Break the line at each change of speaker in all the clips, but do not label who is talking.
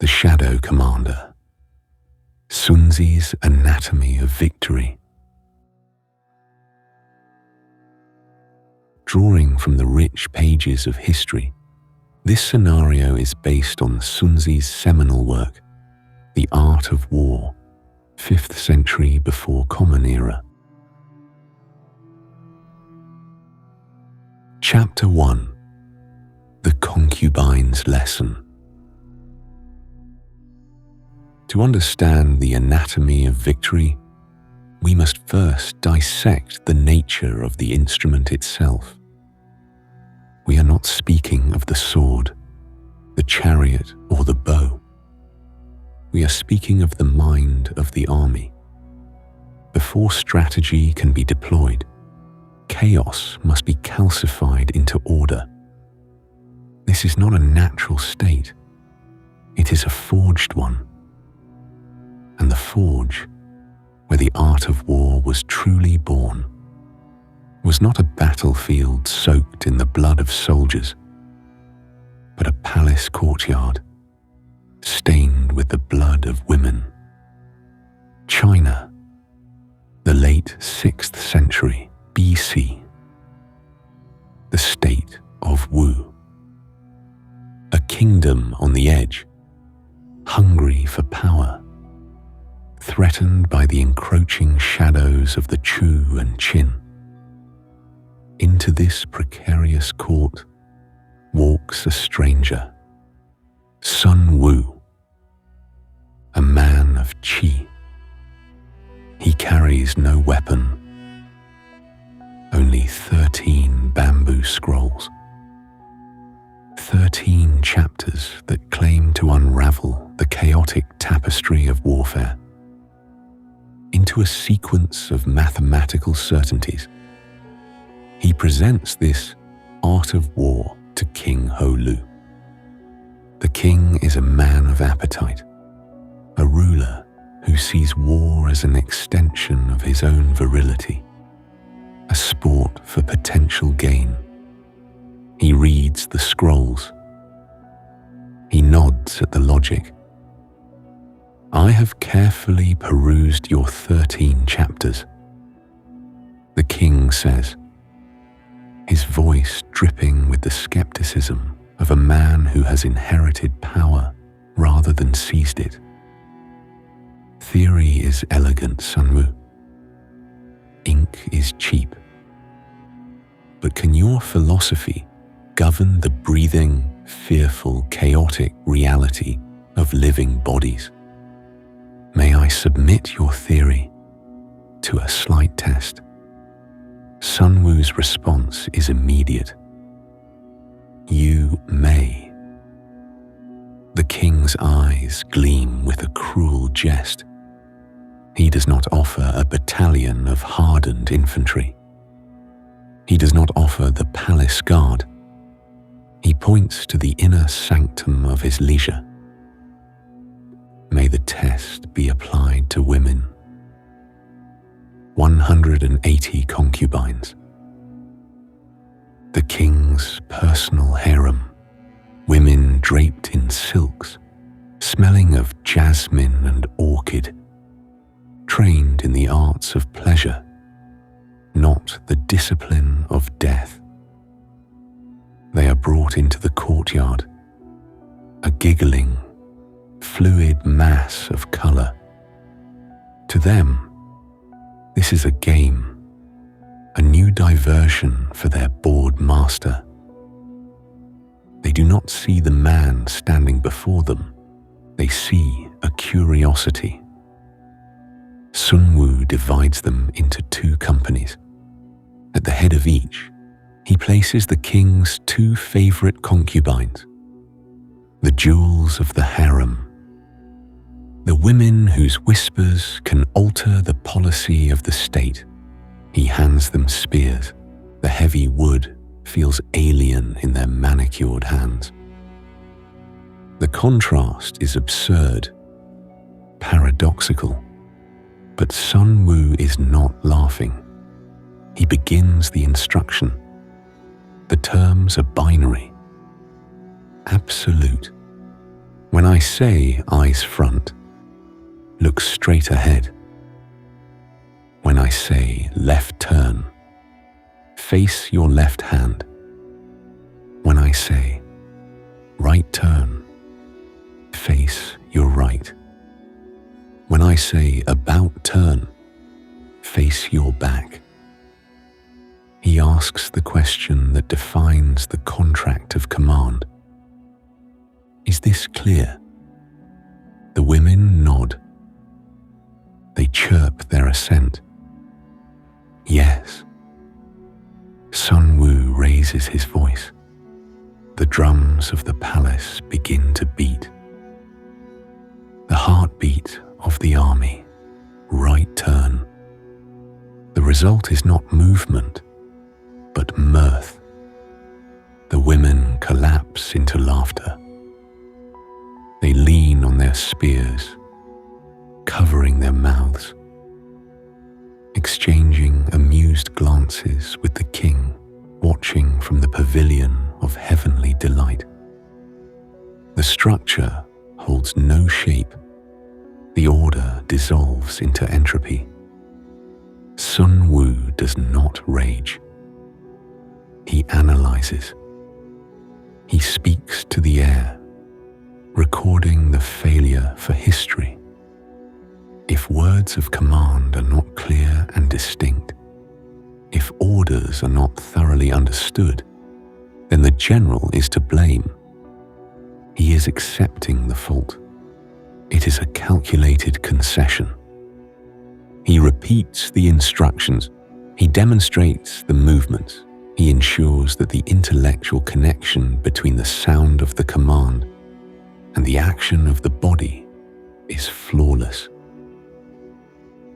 the Shadow Commander, Sunzi's Anatomy of Victory. Drawing from the rich pages of history, this scenario is based on Sunzi's seminal work, The Art of War, 5th century before Common Era. Chapter 1. The Concubine's Lesson. To understand the anatomy of victory, we must first dissect the nature of the instrument itself. We are not speaking of the sword, the chariot, or the bow. We are speaking of the mind of the army. Before strategy can be deployed, chaos must be calcified into order. This is not a natural state. It is a forged one. And the forge, where the art of war was truly born, was not a battlefield soaked in the blood of soldiers, but a palace courtyard stained with the blood of women. China, the late 6th century BC. The state of Wu. A kingdom on the edge, hungry for power, threatened by the encroaching shadows of the Chu and Qin. Into this precarious court walks a stranger, Sun Wu, a man of qi. He carries no weapon, only 13 bamboo scrolls, 13 chapters that claim to unravel the chaotic tapestry of warfare into a sequence of mathematical certainties. He presents this art of war to King Ho-Lu. The king is a man of appetite, a ruler who sees war as an extension of his own virility, a sport for potential gain. He reads the scrolls. He nods at the logic. I have carefully perused your 13 chapters, the king says, his voice dripping with the skepticism of a man who has inherited power rather than seized it. Theory is elegant, Sun Wu. Ink is cheap. But can your philosophy govern the breathing, fearful, chaotic reality of living bodies? May I submit your theory to a slight test? Sun Wu's response is immediate. You may. The king's eyes gleam with a cruel jest. He does not offer a battalion of hardened infantry. He does not offer the palace guard. He points to the inner sanctum of his leisure. May the test be applied to women. 180 concubines. The king's personal harem, women draped in silks, smelling of jasmine and orchid, trained in the arts of pleasure, not the discipline of death. They are brought into the courtyard, a giggling, fluid mass of colour. To them, this is a game, a new diversion for their bored master. They do not see the man standing before them. They see a curiosity. Sun Wu divides them into 2 companies. At the head of each, he places the king's 2 favorite concubines, the jewels of the harem, the women whose whispers can alter the policy of the state. He hands them spears. The heavy wood feels alien in their manicured hands. The contrast is absurd, paradoxical, but Sun Wu is not laughing. He begins the instruction. The terms are binary, absolute, When I say eyes front, look straight ahead. When I say left turn, face your left hand. When I say right turn, face your right. When I say about turn, face your back. He asks the question that defines the contract of command. Is this clear? The women nod. They chirp their assent. Yes. Sun Wu raises his voice. The drums of the palace begin to beat. The heartbeat of the army, right turn. The result is not movement, but mirth. The women collapse into laughter. They lean on their spears, covering their mouths, exchanging amused glances with the king watching from the pavilion of heavenly delight. The structure holds no shape. The order dissolves into entropy. Sun Wu does not rage. He analyzes. He speaks to the air, recording the failure for history. If words of command are not clear and distinct, if orders are not thoroughly understood, then the general is to blame. He is accepting the fault. It is a calculated concession. He repeats the instructions. He demonstrates the movements. He ensures that the intellectual connection between the sound of the command and the action of the body is flawless.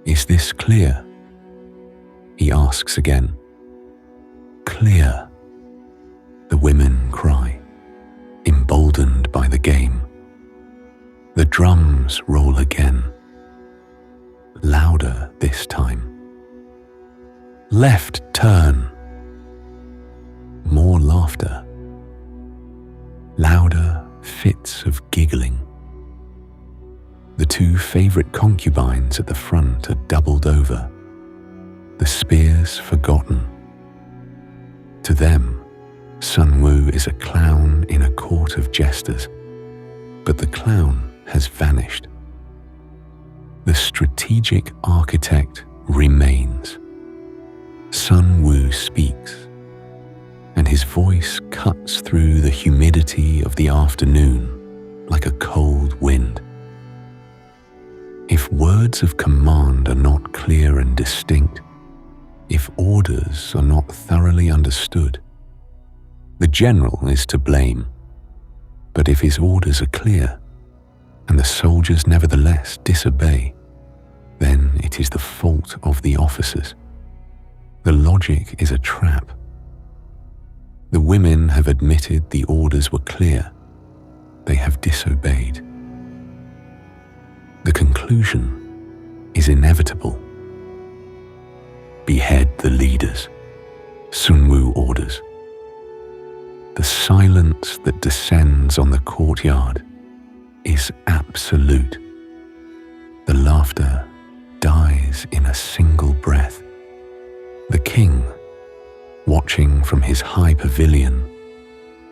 Is this clear? He asks again. Clear, the women cry, emboldened by the game. The drums roll again, louder this time. Left turn. More laughter. Louder fits of giggling. The two favorite concubines at the front are doubled over, the spears forgotten. To them, Sun Wu is a clown in a court of jesters, but the clown has vanished. The strategic architect remains. Sun Wu speaks, and his voice cuts through the humidity of the afternoon like a cold wind. If words of command are not clear and distinct, if orders are not thoroughly understood, the general is to blame. But if his orders are clear, and the soldiers nevertheless disobey, then it is the fault of the officers. The logic is a trap. The women have admitted the orders were clear. They have disobeyed. The conclusion is inevitable. Behead the leaders, Sun Wu orders. The silence that descends on the courtyard is absolute. The laughter dies in a single breath. The king, watching from his high pavilion,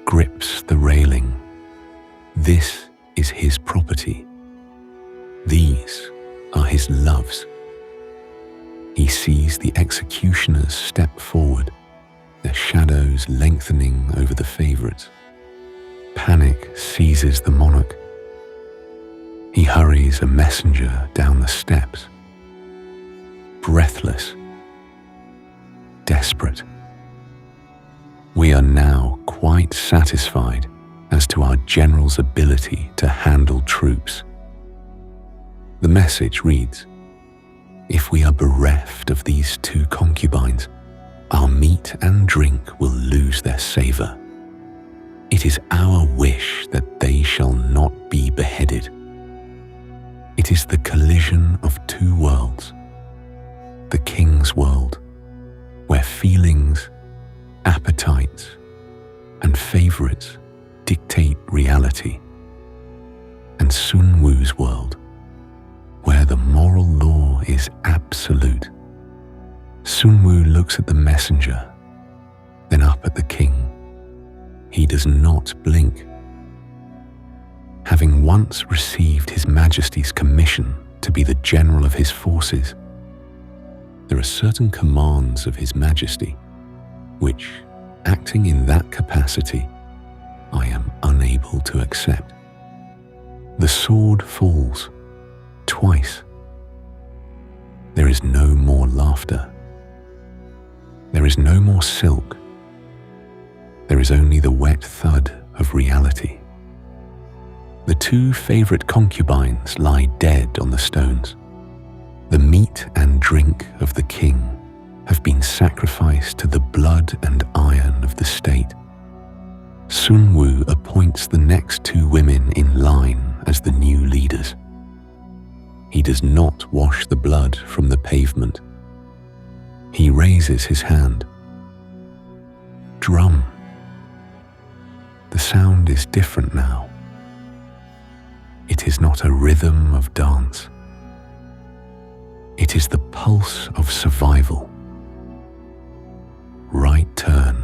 grips the railing. This is his property. These are his loves. He sees the executioners step forward, their shadows lengthening over the favorites. Panic seizes the monarch. He hurries a messenger down the steps. Breathless, desperate. We are now quite satisfied as to our general's ability to handle troops. The message reads, if we are bereft of these two concubines, our meat and drink will lose their savor. It is our wish that they shall not be beheaded. It is the collision of two worlds. The king's world, where feelings, appetites, and favorites dictate reality, and Sun Wu's world, where the moral law is absolute. Sun Wu looks at the messenger, then up at the king. He does not blink. Having once received His Majesty's commission to be the general of his forces, there are certain commands of His Majesty which, acting in that capacity, I am unable to accept. The sword falls twice. There is no more laughter. There is no more silk. There is only the wet thud of reality. The two favorite concubines lie dead on the stones. The meat and drink of the king have been sacrificed to the blood and iron of the state. Sun Wu appoints the next two women in line as the new leaders. He does not wash the blood from the pavement. He raises his hand. Drum. The sound is different now. It is not a rhythm of dance. It is the pulse of survival. Right turn.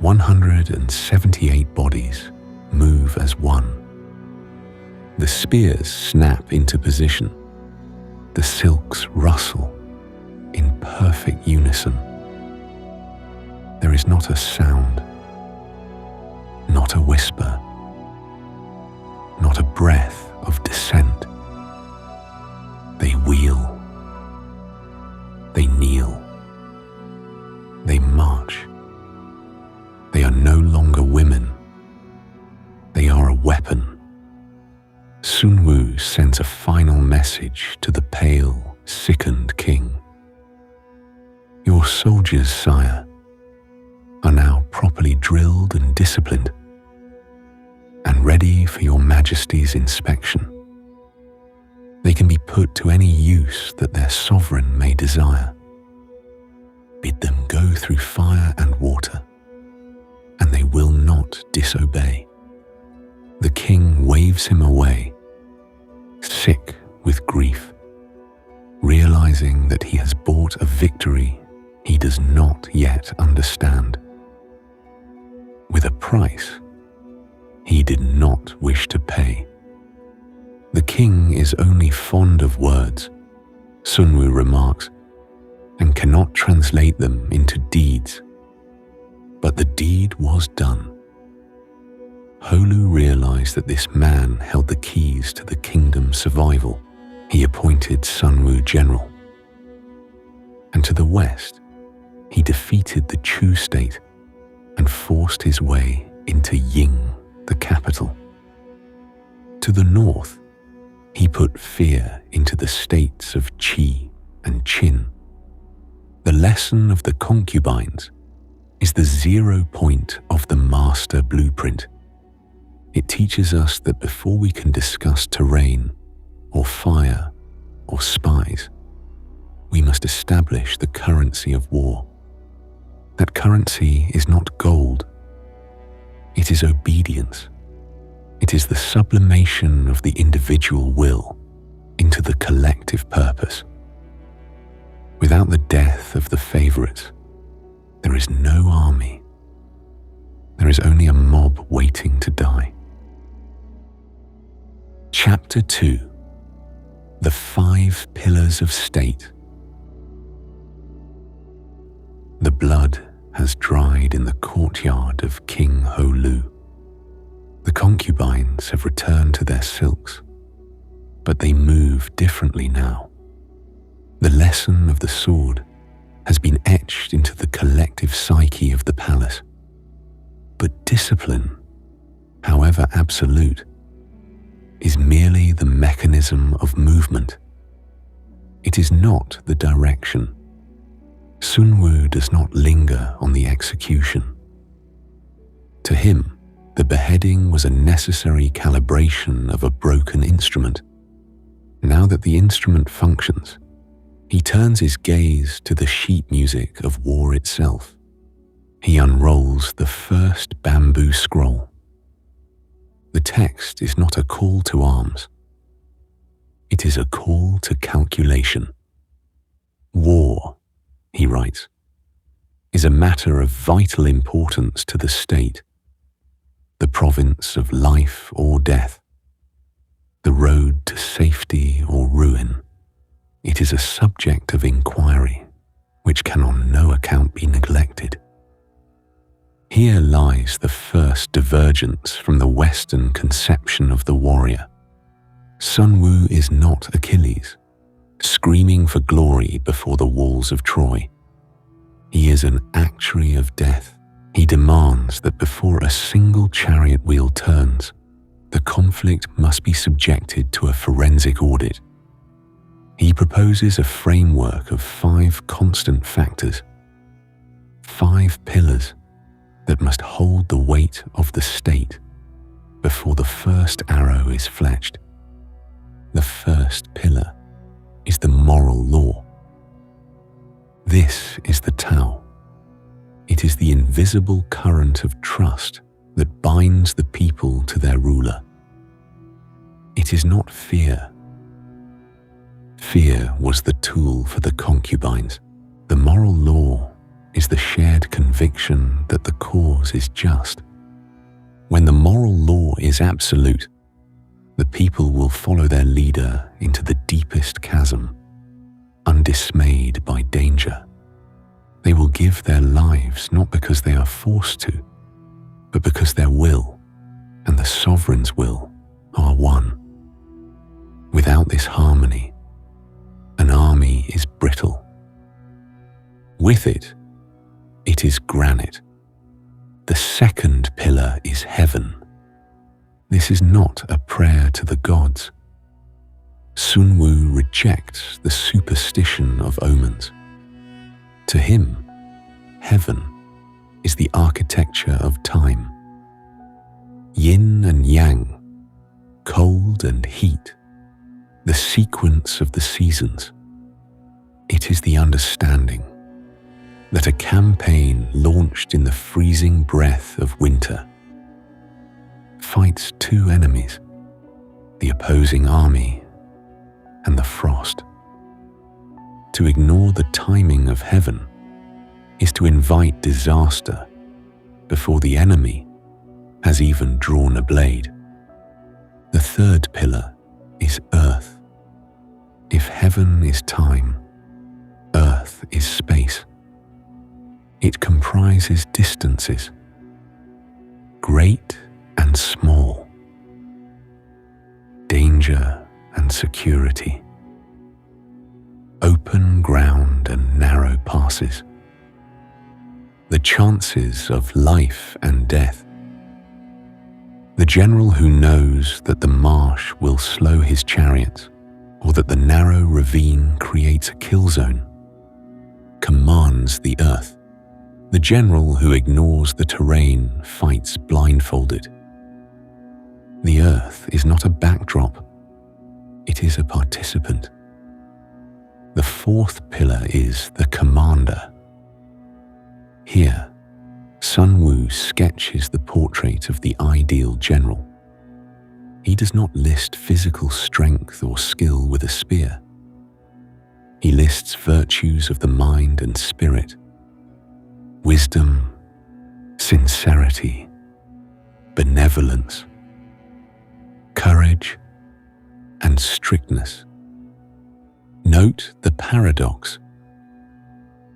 178 bodies move as one. The spears snap into position. The silks rustle in perfect unison. There is not a sound, not a whisper, not a breath of dissent. They wheel. They kneel. They march. They are no longer women. They are a weapon. Sun Wu sends a final message to the pale, sickened king. Your soldiers, sire, are now properly drilled and disciplined, and ready for your Majesty's inspection. They can be put to any use that their sovereign may desire. Bid them go through fire and water, and they will not disobey. The king waves him away, sick with grief, realizing that he has bought a victory he does not yet understand, with a price he did not wish to pay. The king is only fond of words, Sun Wu remarks, and cannot translate them into deeds. But the deed was done. Holu realized that this man held the keys to the kingdom's survival. He appointed Sun Wu general. And to the west, he defeated the Chu state and forced his way into Ying, the capital. To the north, he put fear into the states of Qi and Qin. The lesson of the concubines is the 0 point of the master blueprint. It teaches us that before we can discuss terrain, or fire, or spies, we must establish the currency of war. That currency is not gold. It is obedience. It is the sublimation of the individual will into the collective purpose. Without the death of the favorites, there is no army. There is only a mob waiting to die. Chapter 2: The 5 Pillars of State. The blood has dried in the courtyard of King Holu. The concubines have returned to their silks, but they move differently now. The lesson of the sword has been etched into the collective psyche of the palace. But discipline, however absolute, is merely the mechanism of movement. It is not the direction. Sun Wu does not linger on the execution. To him, the beheading was a necessary calibration of a broken instrument. Now that the instrument functions, he turns his gaze to the sheet music of war itself. He unrolls the first bamboo scroll. The text is not a call to arms. It is a call to calculation. War, he writes, is a matter of vital importance to the state, the province of life or death, the road to safety or ruin. It is a subject of inquiry which can on no account be neglected. Here lies the first divergence from the Western conception of the warrior. Sun Wu is not Achilles, screaming for glory before the walls of Troy. He is an actuary of death. He demands that before a single chariot wheel turns, the conflict must be subjected to a forensic audit. He proposes a framework of 5 constant factors, 5 pillars that must hold the weight of the state before the first arrow is fletched. The first pillar is the moral law. This is the Tao. It is the invisible current of trust that binds the people to their ruler. It is not fear. Fear was the tool for the concubines. The moral law is the shared conviction that the cause is just. When the moral law is absolute, the people will follow their leader into the deepest chasm, undismayed by danger. They will give their lives not because they are forced to, but because their will and the sovereign's will are one. Without this harmony, an army is brittle. With it, it is granite. The second pillar is heaven. This is not a prayer to the gods. Sun Wu rejects the superstition of omens. To him, heaven is the architecture of time. Yin and yang, cold and heat, the sequence of the seasons. It is the understanding that a campaign launched in the freezing breath of winter fights 2 enemies, the opposing army and the frost. To ignore the timing of heaven is to invite disaster before the enemy has even drawn a blade. The third pillar is earth. If heaven is time, earth is space. It comprises distances, great and small, danger and security, open ground and narrow passes, the chances of life and death. The general who knows that the marsh will slow his chariots, or that the narrow ravine creates a kill zone, commands the earth. The general who ignores the terrain fights blindfolded. The earth is not a backdrop, it is a participant. The fourth pillar is the commander. Here, Sun Wu sketches the portrait of the ideal general. He does not list physical strength or skill with a spear. He lists virtues of the mind and spirit, wisdom, sincerity, benevolence, courage, and strictness. Note the paradox: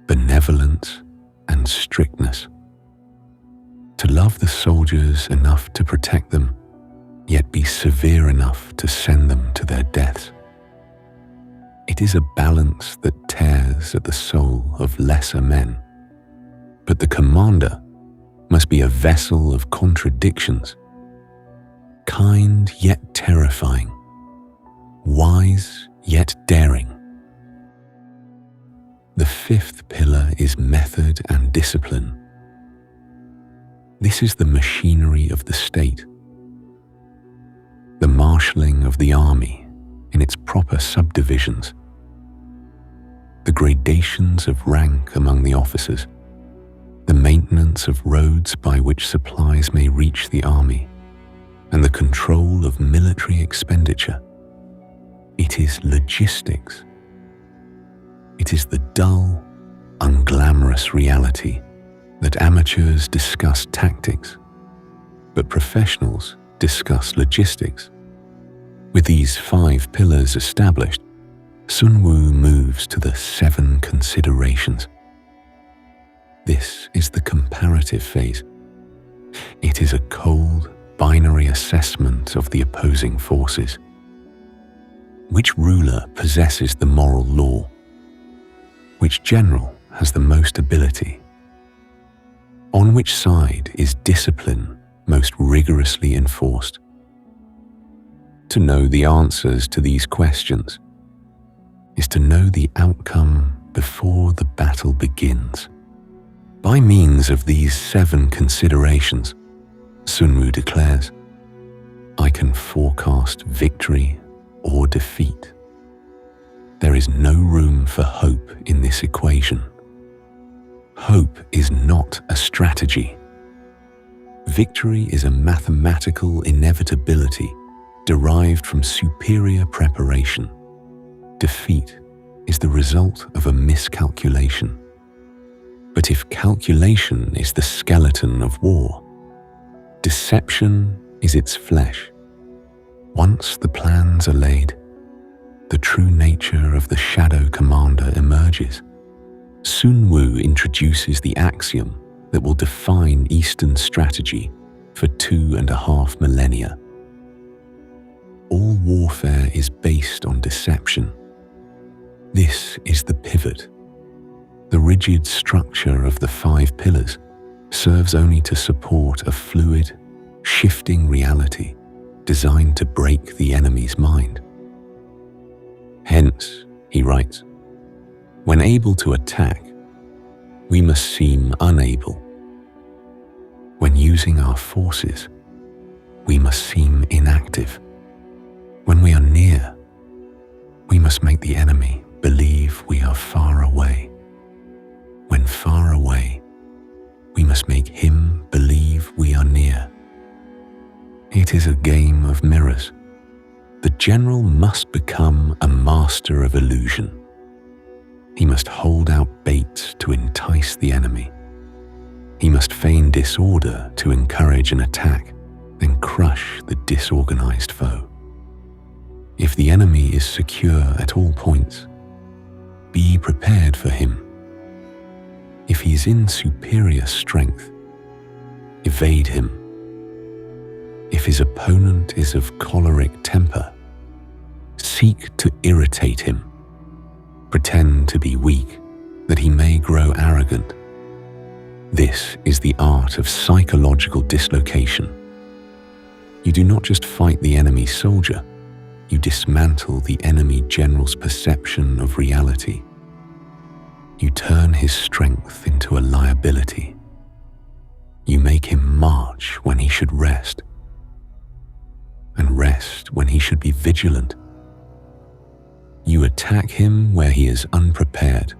benevolence and strictness. To love the soldiers enough to protect them, yet be severe enough to send them to their deaths. It is a balance that tears at the soul of lesser men. But the commander must be a vessel of contradictions, kind yet terrifying, wise yet daring. The fifth pillar is method and discipline. This is the machinery of the state, the marshalling of the army in its proper subdivisions, the gradations of rank among the officers, the maintenance of roads by which supplies may reach the army, and the control of military expenditure. It is logistics. It is the dull, unglamorous reality that amateurs discuss tactics, but professionals discuss logistics. With these 5 pillars established, Sun Wu moves to the 7 considerations. This is the comparative phase. It is a cold, binary assessment of the opposing forces. Which ruler possesses the moral law? Which general has the most ability? On which side is discipline most rigorously enforced? To know the answers to these questions is to know the outcome before the battle begins. By means of these 7 considerations, Sun Wu declares, I can forecast victory or defeat. There is no room for hope in this equation. Hope is not a strategy. Victory is a mathematical inevitability derived from superior preparation. Defeat is the result of a miscalculation. But if calculation is the skeleton of war, deception is its flesh. Once the plans are laid, the true nature of the shadow commander emerges. Sun Wu introduces the axiom that will define Eastern strategy for 2.5 millennia. All warfare is based on deception. This is the pivot. The rigid structure of the 5 pillars serves only to support a fluid, shifting reality designed to break the enemy's mind. Hence, he writes, when able to attack, we must seem unable. When using our forces, we must seem inactive. When we are near, we must make the enemy believe we are far away. When far away, we must make him believe we are near. It is a game of mirrors. The general must become a master of illusion. He must hold out baits to entice the enemy. He must feign disorder to encourage an attack, then crush the disorganized foe. If the enemy is secure at all points, be prepared for him. If he is in superior strength, evade him. If his opponent is of choleric temper, seek to irritate him. Pretend to be weak, that he may grow arrogant. This is the art of psychological dislocation. You do not just fight the enemy soldier, you dismantle the enemy general's perception of reality. You turn his strength into a liability. You make him march when he should rest, and rest when he should be vigilant. You attack him where he is unprepared,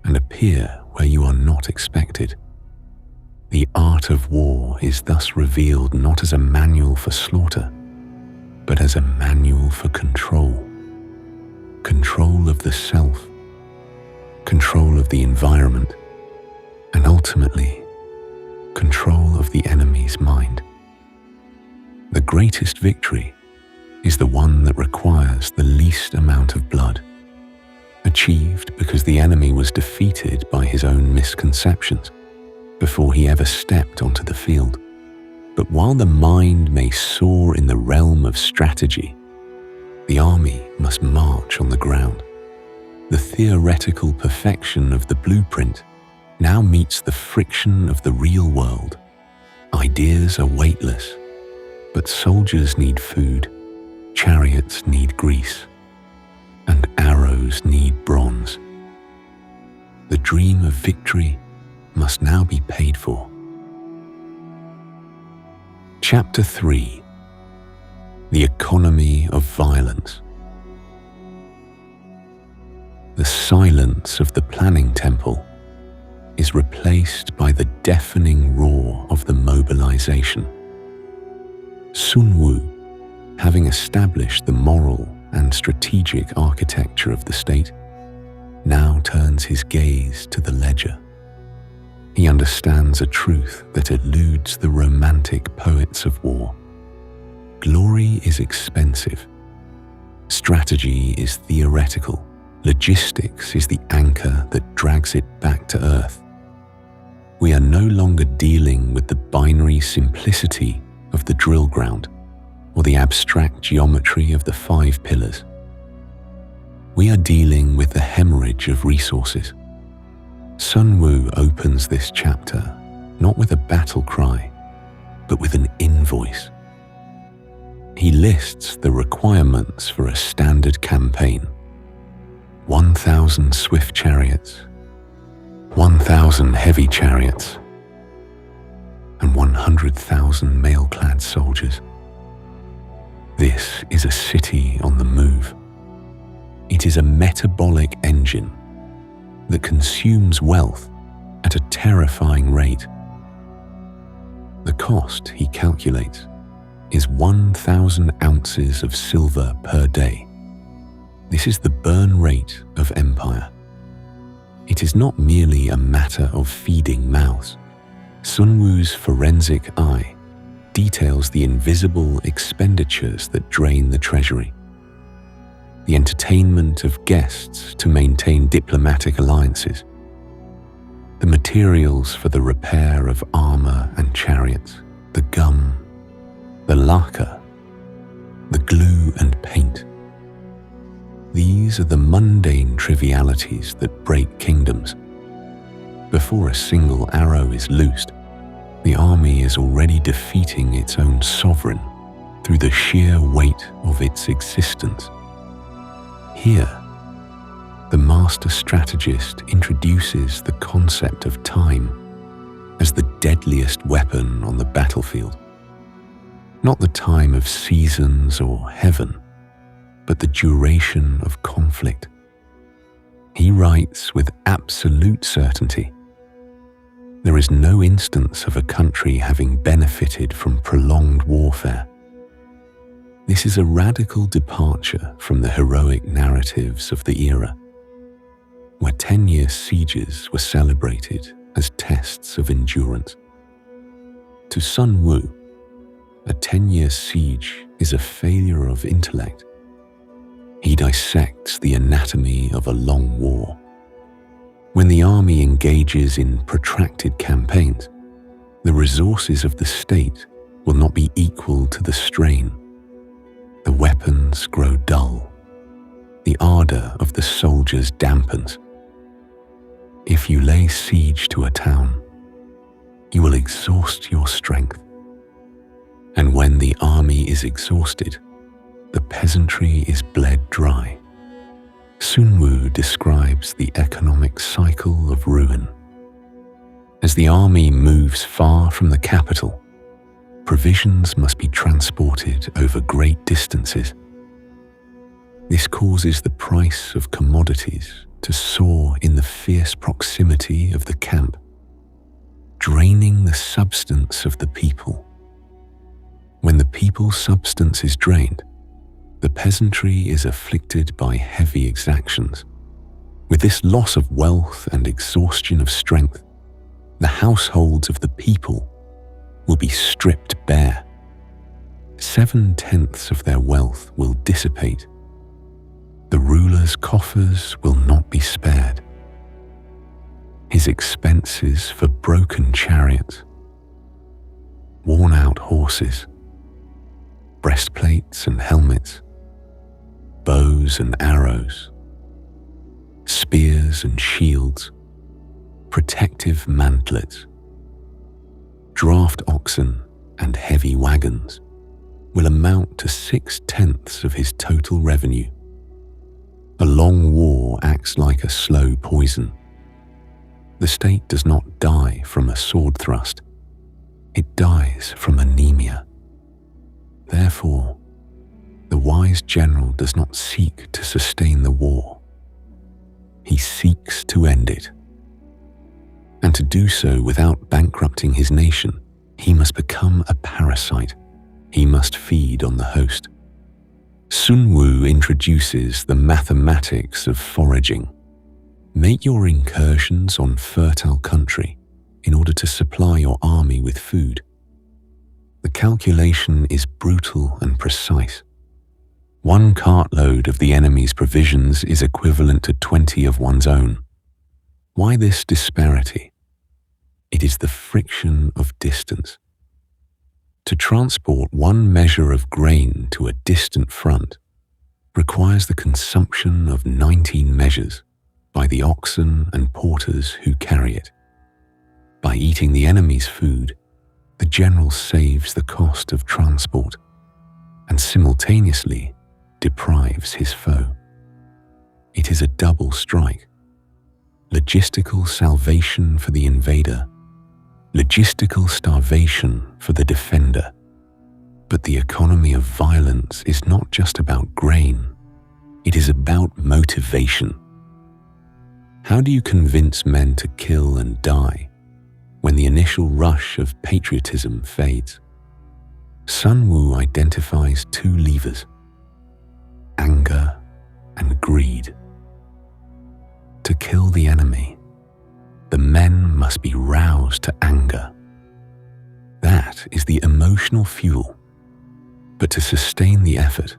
and appear where you are not expected. The art of war is thus revealed not as a manual for slaughter, but as a manual for control. Control of the self, control of the environment, and ultimately, control of the enemy's mind. The greatest victory is the one that requires the least amount of blood, achieved because the enemy was defeated by his own misconceptions before he ever stepped onto the field. But while the mind may soar in the realm of strategy, the army must march on the ground. The theoretical perfection of the blueprint now meets the friction of the real world. Ideas are weightless, but soldiers need food, chariots need grease, and arrows need bronze. The dream of victory must now be paid for. Chapter 3: The Economy of Violence. The silence of the planning temple is replaced by the deafening roar of the mobilization. Sun Wu, having established the moral and strategic architecture of the state, now turns his gaze to the ledger. He understands a truth that eludes the romantic poets of war. Glory is expensive. Strategy is theoretical. Logistics is the anchor that drags it back to earth. We are no longer dealing with the binary simplicity of the drill ground or the abstract geometry of the 5 pillars. We are dealing with the hemorrhage of resources. Sun Wu opens this chapter not with a battle cry, but with an invoice. He lists the requirements for a standard campaign: 1,000 swift chariots, 1,000 heavy chariots, and 100,000 mail-clad soldiers. This is a city on the move. It is a metabolic engine that consumes wealth at a terrifying rate. The cost, he calculates, is 1,000 ounces of silver per day. This is the burn rate of empire. It is not merely a matter of feeding mouths. Sun Wu's forensic eye details the invisible expenditures that drain the treasury. The entertainment of guests to maintain diplomatic alliances, the materials for the repair of armor and chariots, the gum, the lacquer, the glue and paint. These are the mundane trivialities that break kingdoms. Before a single arrow is loosed, the army is already defeating its own sovereign through the sheer weight of its existence. Here, the master strategist introduces the concept of time as the deadliest weapon on the battlefield. Not the time of seasons or heaven, but the duration of conflict. He writes with absolute certainty, there is no instance of a country having benefited from prolonged warfare. This is a radical departure from the heroic narratives of the era, where 10-year sieges were celebrated as tests of endurance. To Sun Wu, a 10-year siege is a failure of intellect. He dissects the anatomy of a long war. When the army engages in protracted campaigns, the resources of the state will not be equal to the strain. The weapons grow dull. The ardor of the soldiers dampens. If you lay siege to a town, you will exhaust your strength. And when the army is exhausted, the peasantry is bled dry. Sun Wu describes the economic cycle of ruin. As the army moves far from the capital, provisions must be transported over great distances. This causes the price of commodities to soar in the fierce proximity of the camp, draining the substance of the people. When the people's substance is drained, the peasantry is afflicted by heavy exactions. With this loss of wealth and exhaustion of strength, the households of the people will be stripped bare. 7/10 of their wealth will dissipate. The ruler's coffers will not be spared. His expenses for broken chariots, worn-out horses, breastplates and helmets, bows and arrows, spears and shields, protective mantlets, draft oxen and heavy wagons will amount to 6/10 of his total revenue. A long war acts like a slow poison. The state does not die from a sword thrust. It dies from anemia. Therefore, the wise general does not seek to sustain the war. He seeks to end it. And to do so without bankrupting his nation, he must become a parasite, he must feed on the host. Sun Wu introduces the mathematics of foraging. Make your incursions on fertile country in order to supply your army with food. The calculation is brutal and precise. 1 cartload of the enemy's provisions is equivalent to 20 of one's own. Why this disparity? It is the friction of distance. To transport 1 measure of grain to a distant front requires the consumption of 19 measures by the oxen and porters who carry it. By eating the enemy's food, the general saves the cost of transport and simultaneously deprives his foe. It is a double strike. Logistical salvation for the invader, logistical starvation for the defender. But the economy of violence is not just about grain, it is about motivation. How do you convince men to kill and die when the initial rush of patriotism fades? Sun Wu identifies 2 levers: anger and greed. To kill the enemy, the men must be roused to anger. That is the emotional fuel. But to sustain the effort,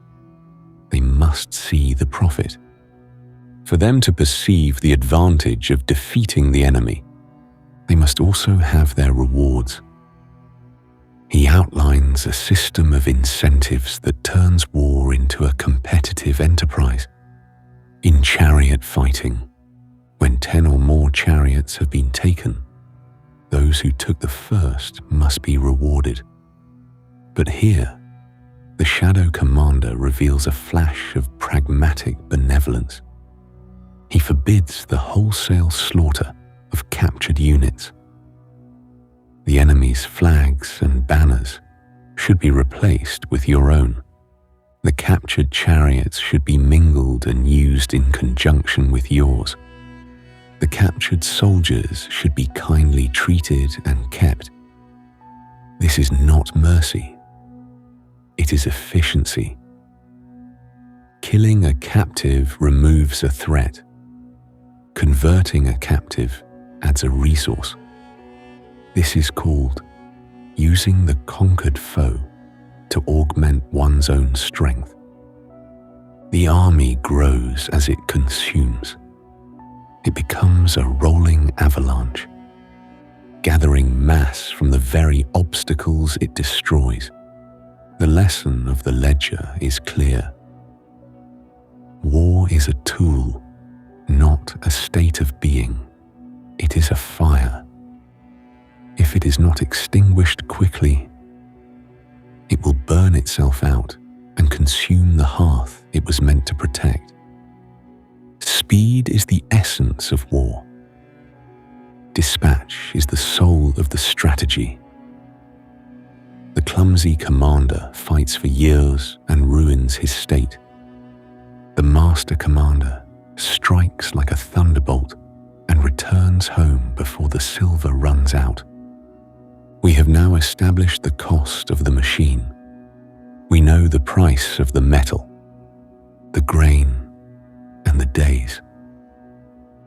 they must see the profit. For them to perceive the advantage of defeating the enemy, they must also have their rewards. He outlines a system of incentives that turns war into a competitive enterprise. In chariot fighting, when 10 or more chariots have been taken, those who took the first must be rewarded. But here, the Shadow Commander reveals a flash of pragmatic benevolence. He forbids the wholesale slaughter of captured units. The enemy's flags and banners should be replaced with your own. The captured chariots should be mingled and used in conjunction with yours. The captured soldiers should be kindly treated and kept. This is not mercy. It is efficiency. Killing a captive removes a threat. Converting a captive adds a resource. This is called using the conquered foe to augment one's own strength. The army grows as it consumes. It becomes a rolling avalanche, gathering mass from the very obstacles it destroys. The lesson of the ledger is clear. War is a tool, not a state of being. It is a fire. If it is not extinguished quickly, it will burn itself out and consume the hearth it was meant to protect. Speed is the essence of war. Dispatch is the soul of the strategy. The clumsy commander fights for years and ruins his state. The master commander strikes like a thunderbolt and returns home before the silver runs out. We have now established the cost of the machine. We know the price of the metal, the grain, and the days.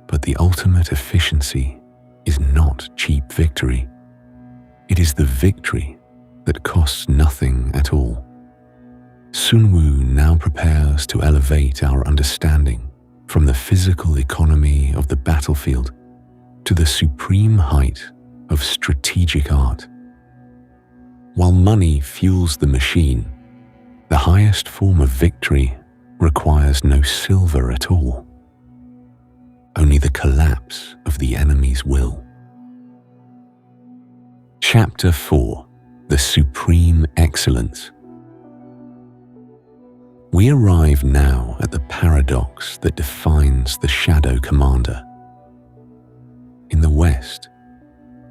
But the ultimate efficiency is not cheap victory. It is the victory that costs nothing at all. Sun Wu now prepares to elevate our understanding from the physical economy of the battlefield to the supreme height of strategic art. While money fuels the machine, the highest form of victory requires no silver at all, only the collapse of the enemy's will. Chapter 4: The Supreme Excellence. We arrive now at the paradox that defines the Shadow Commander. In the West,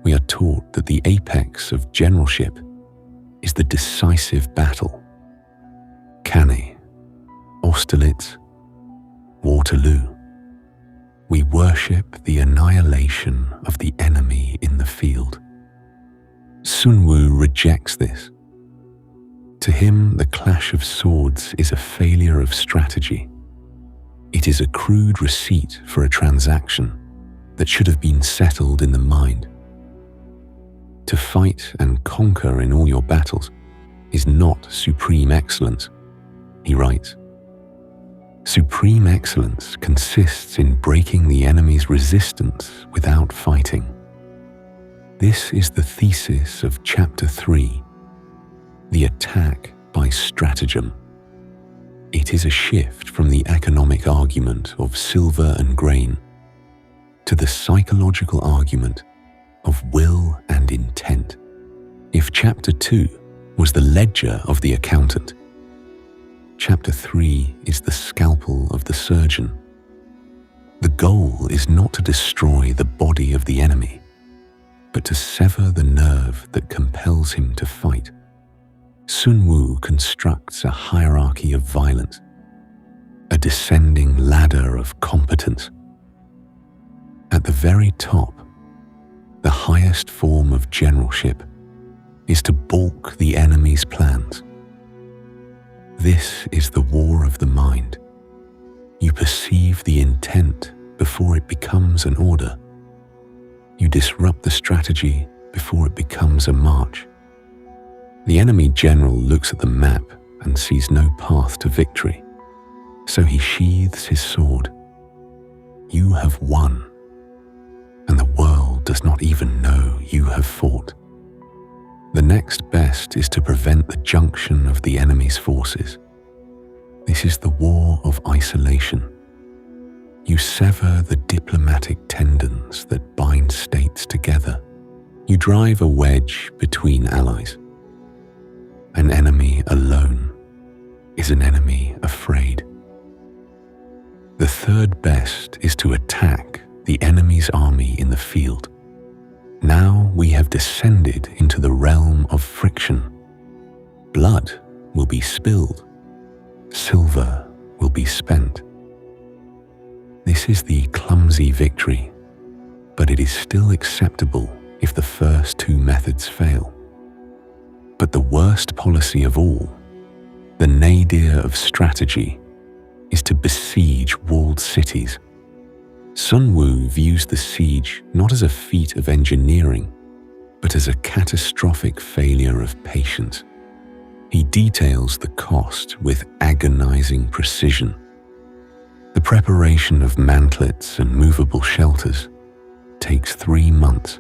we are taught that the apex of generalship is the decisive battle. Cannae, Austerlitz, Waterloo. We worship the annihilation of the enemy in the field. Sun Wu rejects this. To him, the clash of swords is a failure of strategy. It is a crude receipt for a transaction that should have been settled in the mind. To fight and conquer in all your battles is not supreme excellence, he writes. Supreme excellence consists in breaking the enemy's resistance without fighting. This is the thesis of Chapter 3, the attack by stratagem. It is a shift from the economic argument of silver and grain to the psychological argument of will and intent. If Chapter 2 was the ledger of the accountant, Chapter 3 is the scalpel of the surgeon. The goal is not to destroy the body of the enemy, but to sever the nerve that compels him to fight. Sun Wu constructs a hierarchy of violence, a descending ladder of competence. At the very top, the highest form of generalship is to balk the enemy's plans. This is the war of the mind. You perceive the intent before it becomes an order. You disrupt the strategy before it becomes a march. The enemy general looks at the map and sees no path to victory, so he sheathes his sword. You have won, and the world does not even know you have fought. The next best is to prevent the junction of the enemy's forces. This is the war of isolation. You sever the diplomatic tendons that bind states together. You drive a wedge between allies. An enemy alone is an enemy afraid. The third best is to attack the enemy's army in the field. Now we have descended into the realm of friction. Blood will be spilled. Silver will be spent. This is the clumsy victory, but it is still acceptable if the first two methods fail. But the worst policy of all, the nadir of strategy, is to besiege walled cities. Sun Wu views the siege not as a feat of engineering, but as a catastrophic failure of patience. He details the cost with agonizing precision. The preparation of mantlets and movable shelters takes 3 months.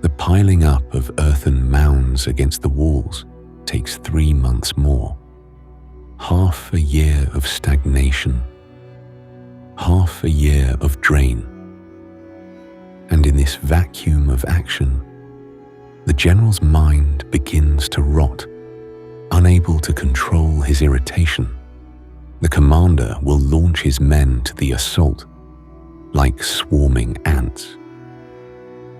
The piling up of earthen mounds against the walls takes 3 months more. Half a year of stagnation, half a year of drain. And in this vacuum of action, the general's mind begins to rot. Unable to control his irritation, the commander will launch his men to the assault, like swarming ants.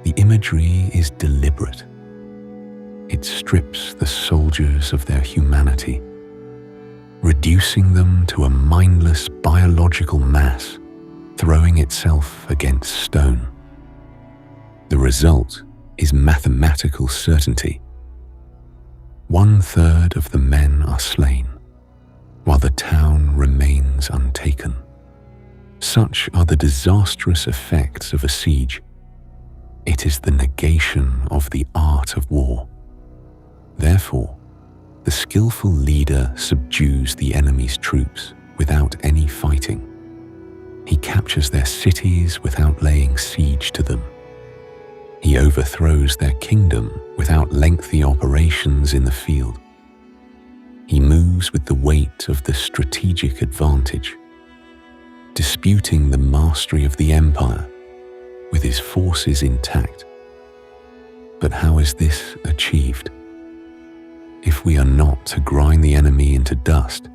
The imagery is deliberate. It strips the soldiers of their humanity, reducing them to a mindless biological mass throwing itself against stone. The result is mathematical certainty. 1/3 of the men are slain, while the town remains untaken. Such are the disastrous effects of a siege. It is the negation of the art of war. Therefore, the skillful leader subdues the enemy's troops without any fighting. He captures their cities without laying siege to them. He overthrows their kingdom without lengthy operations in the field. He moves with the weight of the strategic advantage, disputing the mastery of the empire with his forces intact. But how is this achieved? If we are not to grind the enemy into dust,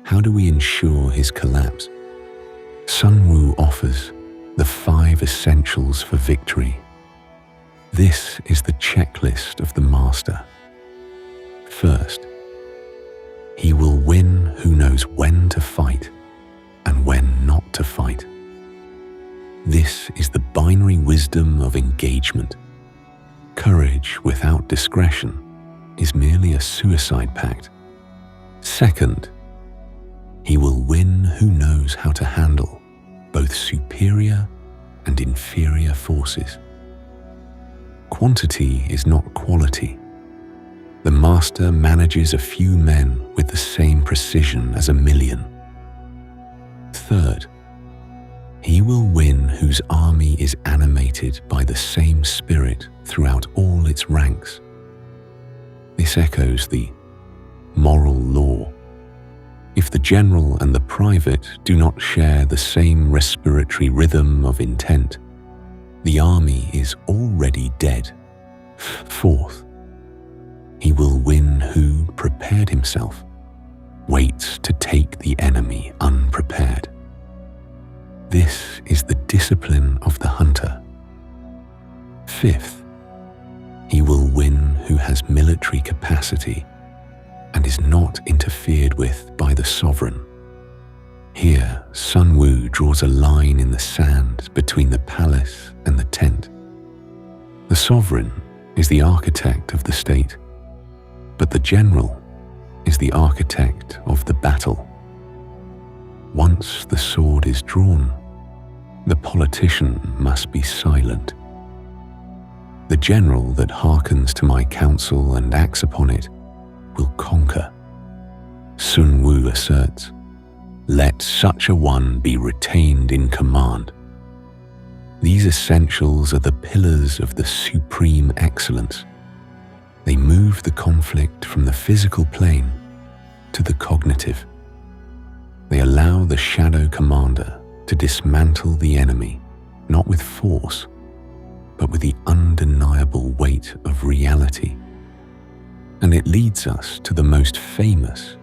how do we ensure his collapse? Sun Wu offers the 5 essentials for victory. This is the checklist of the master. First, he will win who knows when to fight and when not to fight. This is the binary wisdom of engagement. Courage without discretion is merely a suicide pact. Second, he will win who knows how to handle both superior and inferior forces. Quantity is not quality. The master manages a few men with the same precision as 1,000,000. Third, he will win whose army is animated by the same spirit throughout all its ranks. This echoes the moral law. If the general and the private do not share the same respiratory rhythm of intent, the army is already dead. Fourth, he will win who prepared himself, waits to take the enemy unprepared. This is the discipline of the hunter. Fifth, he will win who has military capacity and is not interfered with by the sovereign. Here, Sun Wu draws a line in the sand between the palace and the tent. The sovereign is the architect of the state, but the general is the architect of the battle. Once the sword is drawn, the politician must be silent. The general that hearkens to my counsel and acts upon it will conquer. Sun Wu asserts, "Let such a one be retained in command." These essentials are the pillars of the supreme excellence. They move the conflict from the physical plane to the cognitive. They allow the shadow commander to dismantle the enemy, not with force, but with the undeniable weight of reality. And it leads us to the most famous,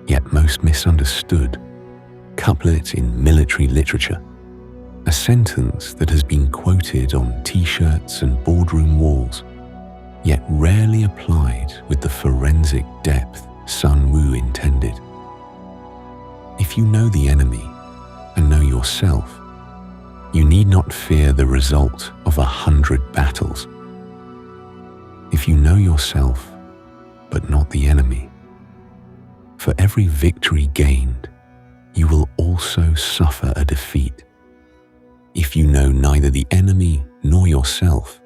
yet most misunderstood, couplet in military literature, a sentence that has been quoted on t-shirts and boardroom walls, yet rarely applied with the forensic depth Sun Wu intended. If you know the enemy and know yourself, you need not fear the result of 100 battles. If you know yourself, but not the enemy, for every victory gained, you will also suffer a defeat. If you know neither the enemy nor yourself,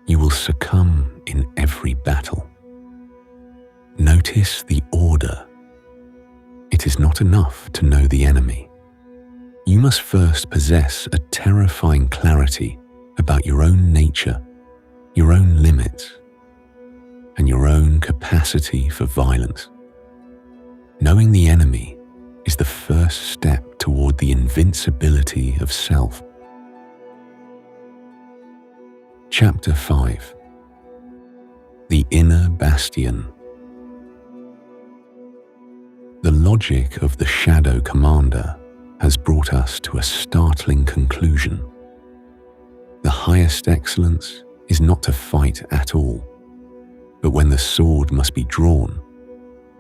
you will succumb in every battle. Notice the order. It is not enough to know the enemy. You must first possess a terrifying clarity about your own nature, your own limits, and your own capacity for violence. Knowing the enemy is the first step toward the invincibility of self. Chapter 5. The Inner Bastion. The logic of the Shadow Commander has brought us to a startling conclusion. The highest excellence is not to fight at all, but when the sword must be drawn,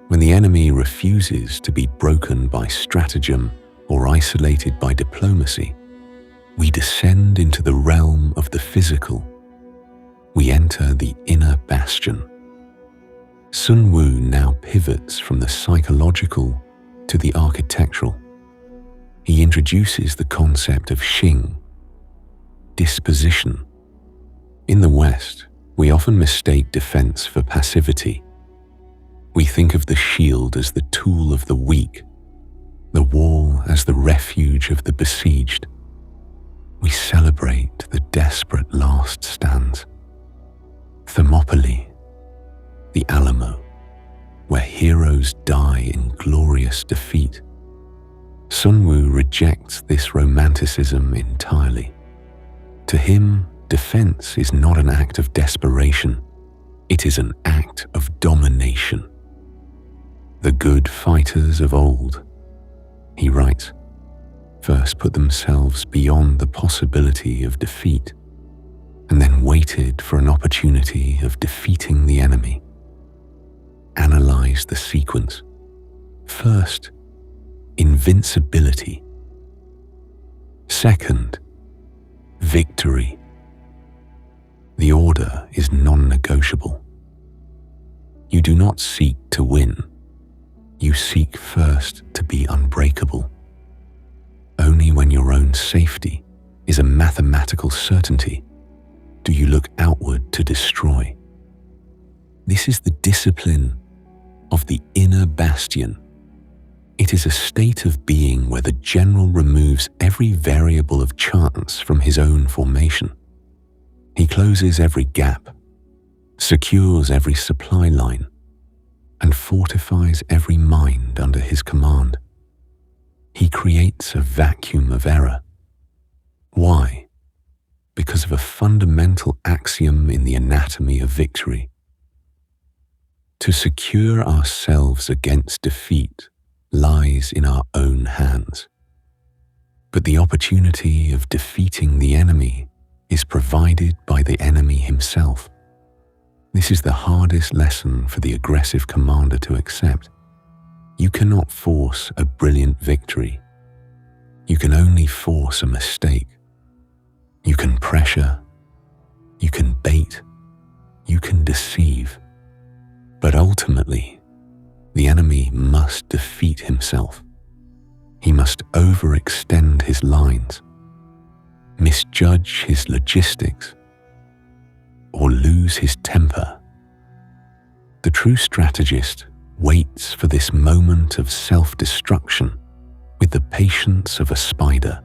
when the enemy refuses to be broken by stratagem or isolated by diplomacy, we descend into the realm of the physical. We enter the Inner Bastion. Sun Wu now pivots from the psychological to the architectural. He introduces the concept of Xing, disposition. In the West, we often mistake defense for passivity. We think of the shield as the tool of the weak, the wall as the refuge of the besieged. We celebrate the desperate last stands. Thermopylae, the Alamo, where heroes die in glorious defeat. Sun Wu rejects this romanticism entirely. To him, defense is not an act of desperation, it is an act of domination. The good fighters of old, he writes, first put themselves beyond the possibility of defeat, and then waited for an opportunity of defeating the enemy. Analyze the sequence. First, invincibility. Second, victory. The order is non-negotiable. You do not seek to win. You seek first to be unbreakable. Only when your own safety is a mathematical certainty do you look outward to destroy. This is the discipline of the Inner Bastion. It is a state of being where the general removes every variable of chance from his own formation. He closes every gap, secures every supply line, and fortifies every mind under his command. He creates a vacuum of error. Why? Because of a fundamental axiom in the anatomy of victory. To secure ourselves against defeat lies in our own hands. But the opportunity of defeating the enemy is provided by the enemy himself. This is the hardest lesson for the aggressive commander to accept. You cannot force a brilliant victory. You can only force a mistake. You can pressure, you can bait, you can deceive. But ultimately, the enemy must defeat himself. He must overextend his lines, misjudge his logistics, or lose his temper. The true strategist waits for this moment of self-destruction with the patience of a spider.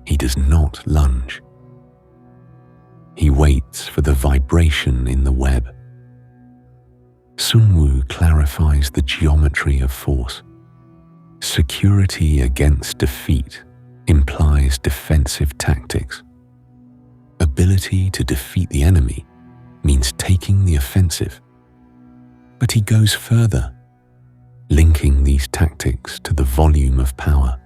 He does not lunge. He waits for the vibration in the web. Sunzi clarifies the geometry of force. Security against defeat implies defensive tactics. Ability to defeat the enemy means taking the offensive. But he goes further, linking these tactics to the volume of power.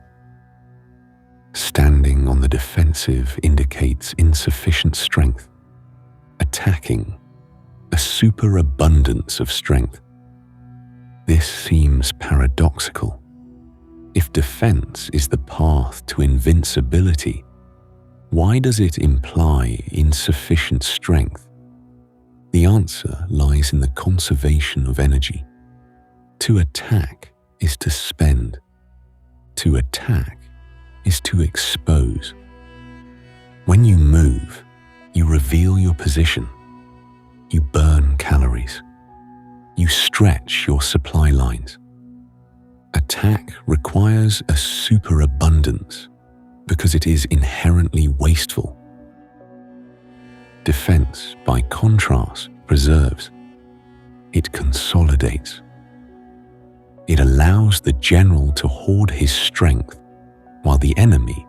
Standing on the defensive indicates insufficient strength. Attacking, a superabundance of strength. This seems paradoxical. If defense is the path to invincibility, why does it imply insufficient strength? The answer lies in the conservation of energy. To attack is to spend. To attack is to expose. When you move, you reveal your position. You burn calories. You stretch your supply lines. Attack requires a superabundance because it is inherently wasteful. Defense, by contrast, preserves. It consolidates. It allows the general to hoard his strength while the enemy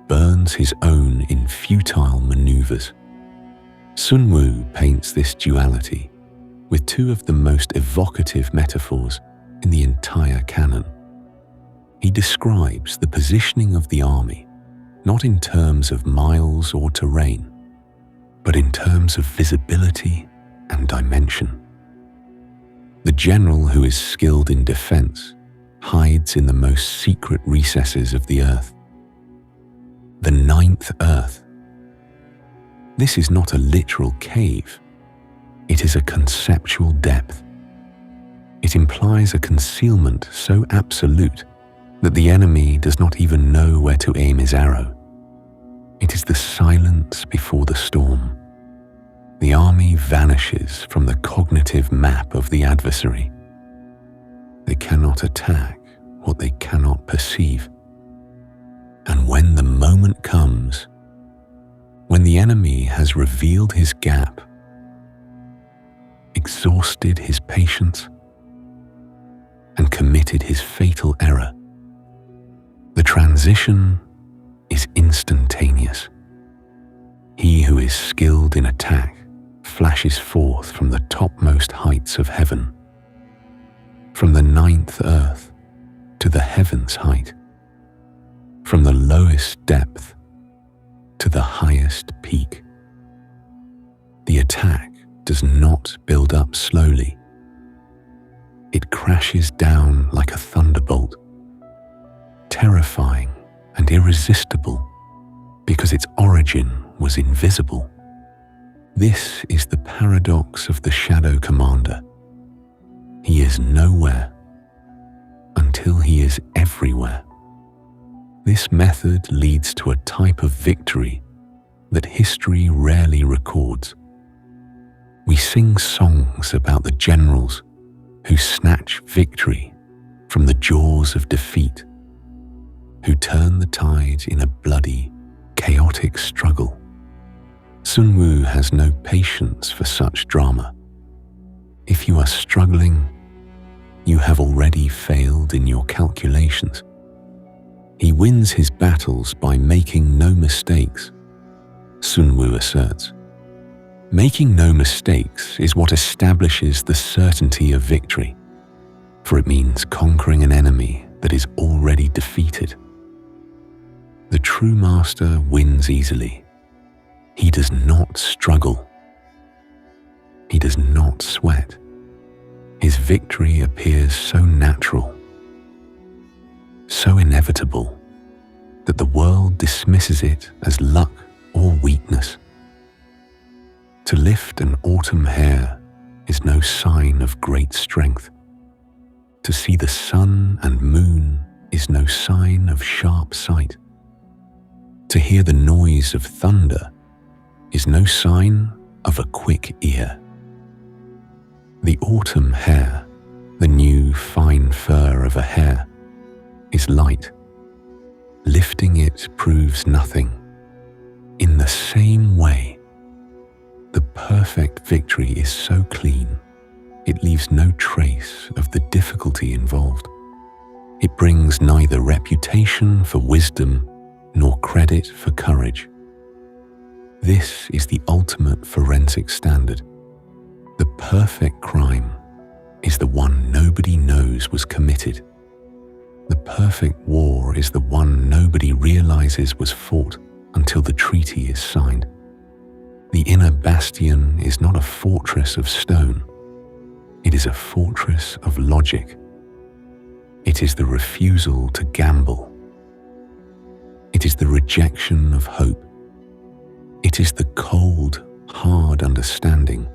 burns his own in futile maneuvers. Sunzi paints this duality with two of the most evocative metaphors in the entire canon. He describes the positioning of the army not in terms of miles or terrain, but in terms of visibility and dimension. The general who is skilled in defense hides in the most secret recesses of the earth. The ninth earth. This is not a literal cave. It is a conceptual depth. It implies a concealment so absolute that the enemy does not even know where to aim his arrow. It is the silence before the storm. The army vanishes from the cognitive map of the adversary. They cannot attack what they cannot perceive. And when the moment comes, when the enemy has revealed his gap, exhausted his patience, and committed his fatal error, the transition is instantaneous. He who is skilled in attack flashes forth from the topmost heights of heaven, from the ninth earth to the heaven's height, from the lowest depth to the highest peak. The attack does not build up slowly. It crashes down like a thunderbolt, terrifying and irresistible because its origin was invisible. This is the paradox of the Shadow Commander. is nowhere until he is everywhere. This method leads to a type of victory that history rarely records. We sing songs about the generals who snatch victory from the jaws of defeat, who turn the tide in a bloody, chaotic struggle. Sun Wu has no patience for such drama. If you are struggling, you have already failed in your calculations. He wins his battles by making no mistakes, Sun Wu asserts. Making no mistakes is what establishes the certainty of victory, for it means conquering an enemy that is already defeated. The true master wins easily. He does not struggle. He does not sweat. His victory appears so natural, so inevitable, that the world dismisses it as luck or weakness. To lift an autumn hair is no sign of great strength. To see the sun and moon is no sign of sharp sight. To hear the noise of thunder is no sign of a quick ear. The autumn hair, the new fine fur of a hare, is light. Lifting it proves nothing. In the same way, the perfect victory is so clean, it leaves no trace of the difficulty involved. It brings neither reputation for wisdom nor credit for courage. This is the ultimate forensic standard. The perfect crime is the one nobody knows was committed. The perfect war is the one nobody realizes was fought until the treaty is signed. The Inner Bastion is not a fortress of stone. It is a fortress of logic. It is the refusal to gamble. It is the rejection of hope. It is the cold, hard understanding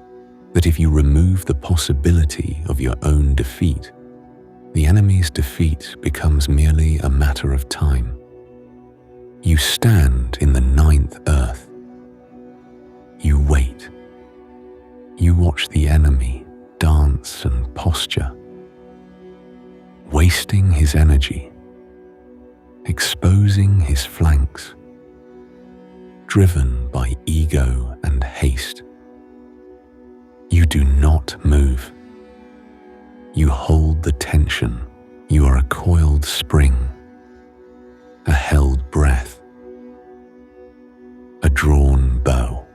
that if you remove the possibility of your own defeat, the enemy's defeat becomes merely a matter of time. You stand in the ninth earth. You wait. You watch the enemy dance and posture, wasting his energy, exposing his flanks, driven by ego and haste. You do not move. You hold the tension. You are a coiled spring, a held breath, a drawn bow.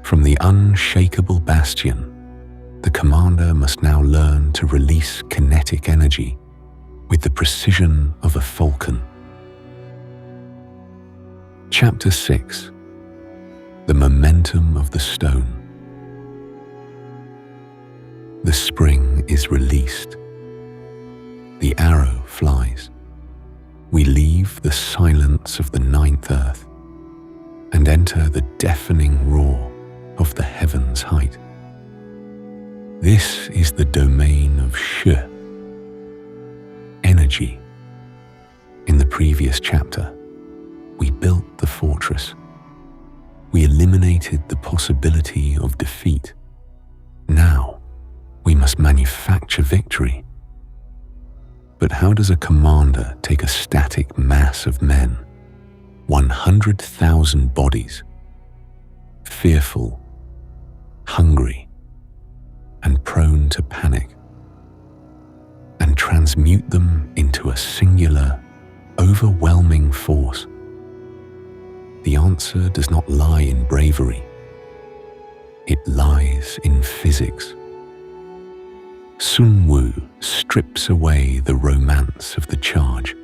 From the unshakable bastion, the commander must now learn to release kinetic energy with the precision of a falcon. Chapter 6. The momentum of the stone. The spring is released. The arrow flies. We leave the silence of the ninth earth and enter the deafening roar of the heaven's height. This is the domain of Shi, energy. In the previous chapter, we built the fortress. We eliminated the possibility of defeat. Now, we must manufacture victory. But how does a commander take a static mass of men, 100,000 bodies, fearful, hungry, and prone to panic, and transmute them into a singular, overwhelming force? The answer does not lie in bravery. It lies in physics. Sun Wu strips away the romance of the charge.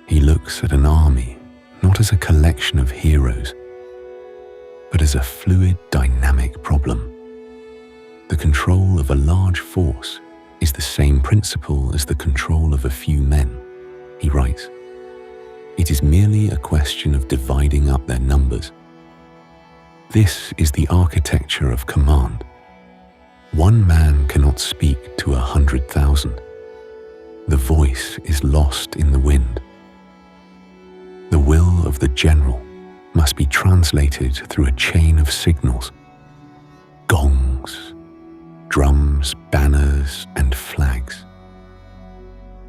He looks at an army not as a collection of heroes, but as a fluid, dynamic problem. The control of a large force is the same principle as the control of a few men, he writes. It is merely a question of dividing up their numbers. This is the architecture of command. One man cannot cannot speak to 100,000. The voice is lost in the wind. The will of the general must be translated through a chain of signals, gongs, drums, banners, and flags.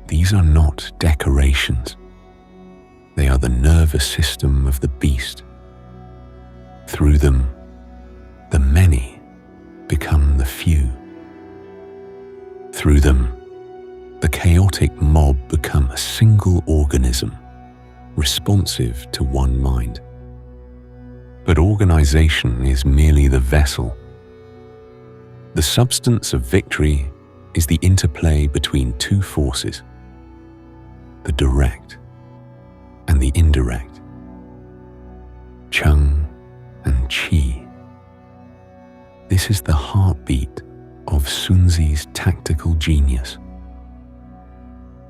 These are not decorations. They are the nervous system of the beast. Through them, the many become the few. Through them, the chaotic mob become a single organism, responsive to one mind. But organization is merely the vessel. The substance of victory is the interplay between two forces, the direct and the indirect, Cheng and Qi. This is the heartbeat of Sunzi's tactical genius.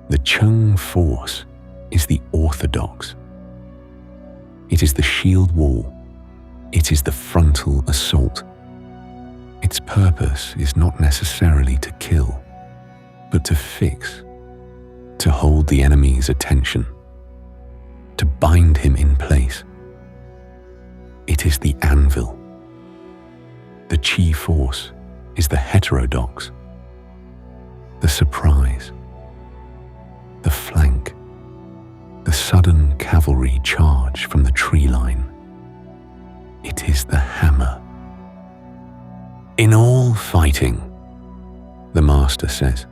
The Cheng force is the orthodox. It is the shield wall. It is the frontal assault. Its purpose is not necessarily to kill, but to fix, to hold the enemy's attention, to bind him in place. It is the anvil. The Qi force is the heterodox, the surprise, the flank, the sudden cavalry charge from the tree line. It is the hammer. In all fighting, the master says,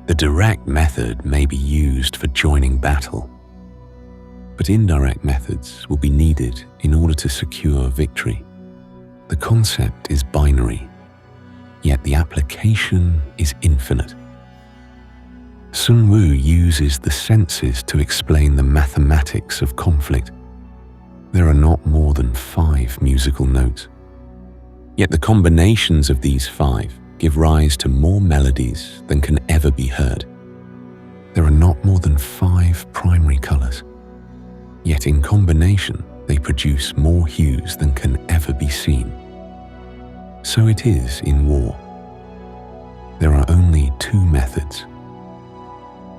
the direct method may be used for joining battle, but indirect methods will be needed in order to secure victory. The concept is binary, yet the application is infinite. Sun Wu uses the senses to explain the mathematics of conflict. There are not more than 5 musical notes, yet the combinations of these 5 give rise to more melodies than can ever be heard. There are not more than 5 primary colors, yet in combination they produce more hues than can ever be seen. So it is in war. There are only 2 methods,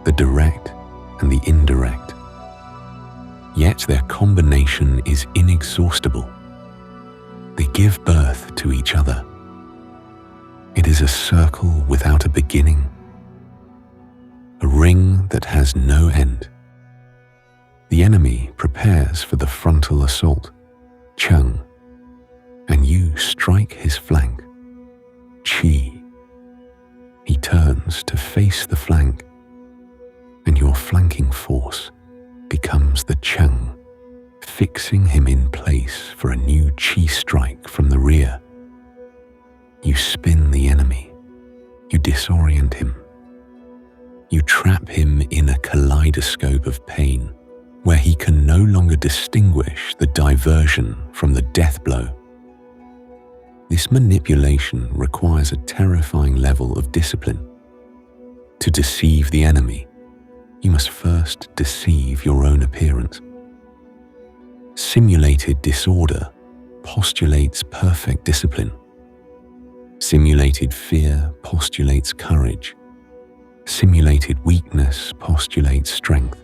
the direct and the indirect. Yet their combination is inexhaustible. They give birth to each other. It is a circle without a beginning, a ring that has no end. The enemy prepares for the frontal assault, Cheng, and you strike his flank, Qi. He turns to face the flank, and your flanking force becomes the Cheng, fixing him in place for a new Qi strike from the rear. You spin the enemy. You disorient him. You trap him in a kaleidoscope of pain, where he can no longer distinguish the diversion from the death blow. This manipulation requires a terrifying level of discipline. To deceive the enemy, you must first deceive your own appearance. Simulated disorder postulates perfect discipline. Simulated fear postulates courage. Simulated weakness postulates strength.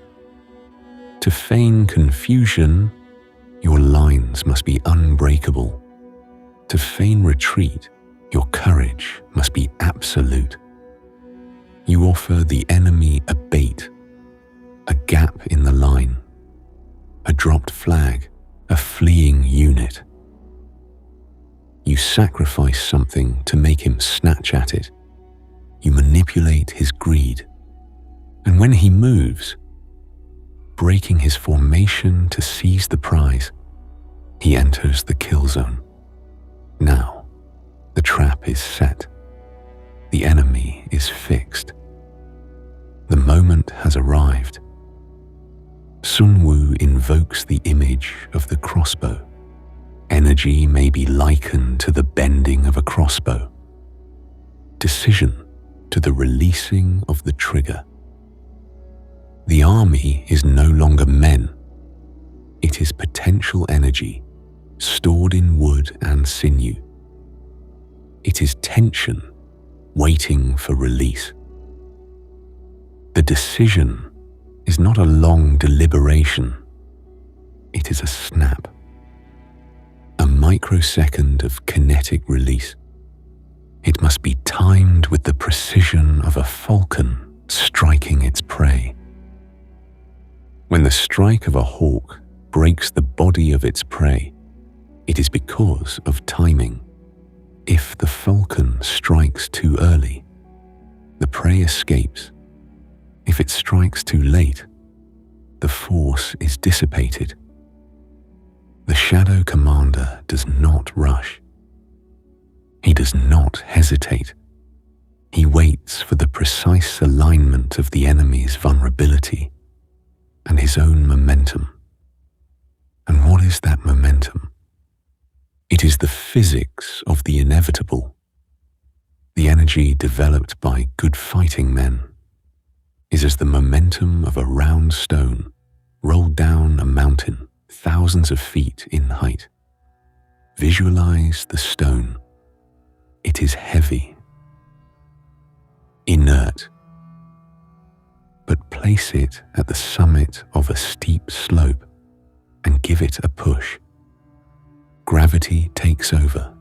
To feign confusion, your lines must be unbreakable. To feign retreat, your courage must be absolute. You offer the enemy a bait, a gap in the line, a dropped flag, a fleeing unit. You sacrifice something to make him snatch at it. You manipulate his greed. And when he moves, breaking his formation to seize the prize, he enters the kill zone. Now, the trap is set. The enemy is fixed. The moment has arrived. Sun Wu invokes the image of the crossbow. Energy may be likened to the bending of a crossbow. Decision to the releasing of the trigger. The army is no longer men. It is potential energy stored in wood and sinew. It is tension waiting for release. The decision is not a long deliberation. It is a snap, a microsecond of kinetic release. It must be timed with the precision of a falcon striking its prey. When the strike of a hawk breaks the body of its prey, it is because of timing. If the falcon strikes too early, the prey escapes. If it strikes too late, the force is dissipated. The Shadow Commander does not rush. He does not hesitate. He waits for the precise alignment of the enemy's vulnerability and his own momentum. And what is that momentum? It is the physics of the inevitable. The energy developed by good fighting men is as the momentum of a round stone rolled down a mountain thousands of feet in height. Visualize the stone. It is heavy, inert, but place it at the summit of a steep slope and give it a push. Gravity takes over.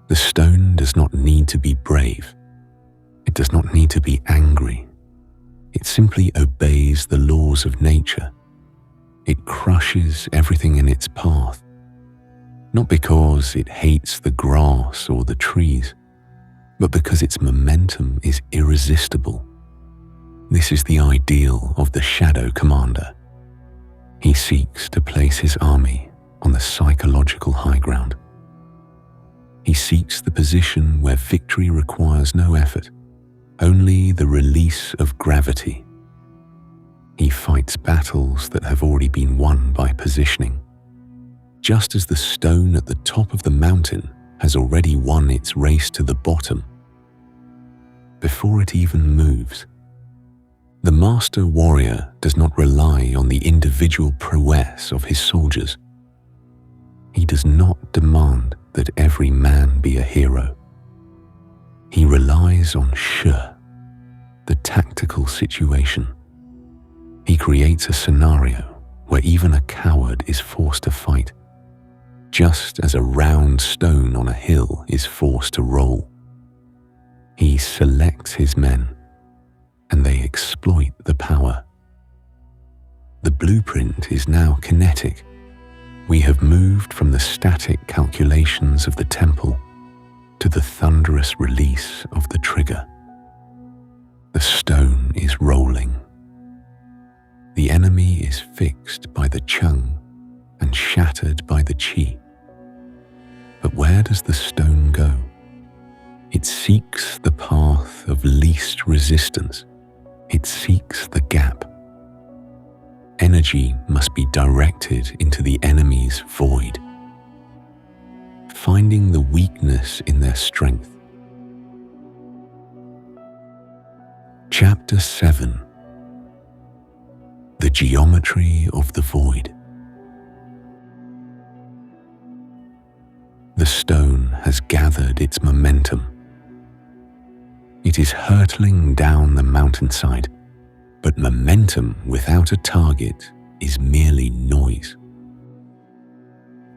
The stone does not need to be brave. It does not need to be angry. It simply obeys the laws of nature. It crushes everything in its path, not because it hates the grass or the trees, but because its momentum is irresistible. This is the ideal of the Shadow Commander. He seeks to place his army on the psychological high ground. He seeks the position where victory requires no effort, only the release of gravity. He fights battles that have already been won by positioning, just as the stone at the top of the mountain has already won its race to the bottom. Before it even moves, the master warrior does not rely on the individual prowess of his soldiers. He does not demand that every man be a hero. He relies on the tactical situation. He creates a scenario where even a coward is forced to fight, just as a round stone on a hill is forced to roll. He selects his men, and they exploit the power. The blueprint is now kinetic. We have moved from the static calculations of the temple to the thunderous release of the trigger. The stone is rolling. The enemy is fixed by the chung and shattered by the chi. But where does the stone go? It seeks the path of least resistance. It seeks the gap. Energy must be directed into the enemy's void, finding the weakness in their strength. Chapter 7. The Geometry of the Void. The stone has gathered its momentum. It is hurtling down the mountainside, but momentum without a target is merely noise.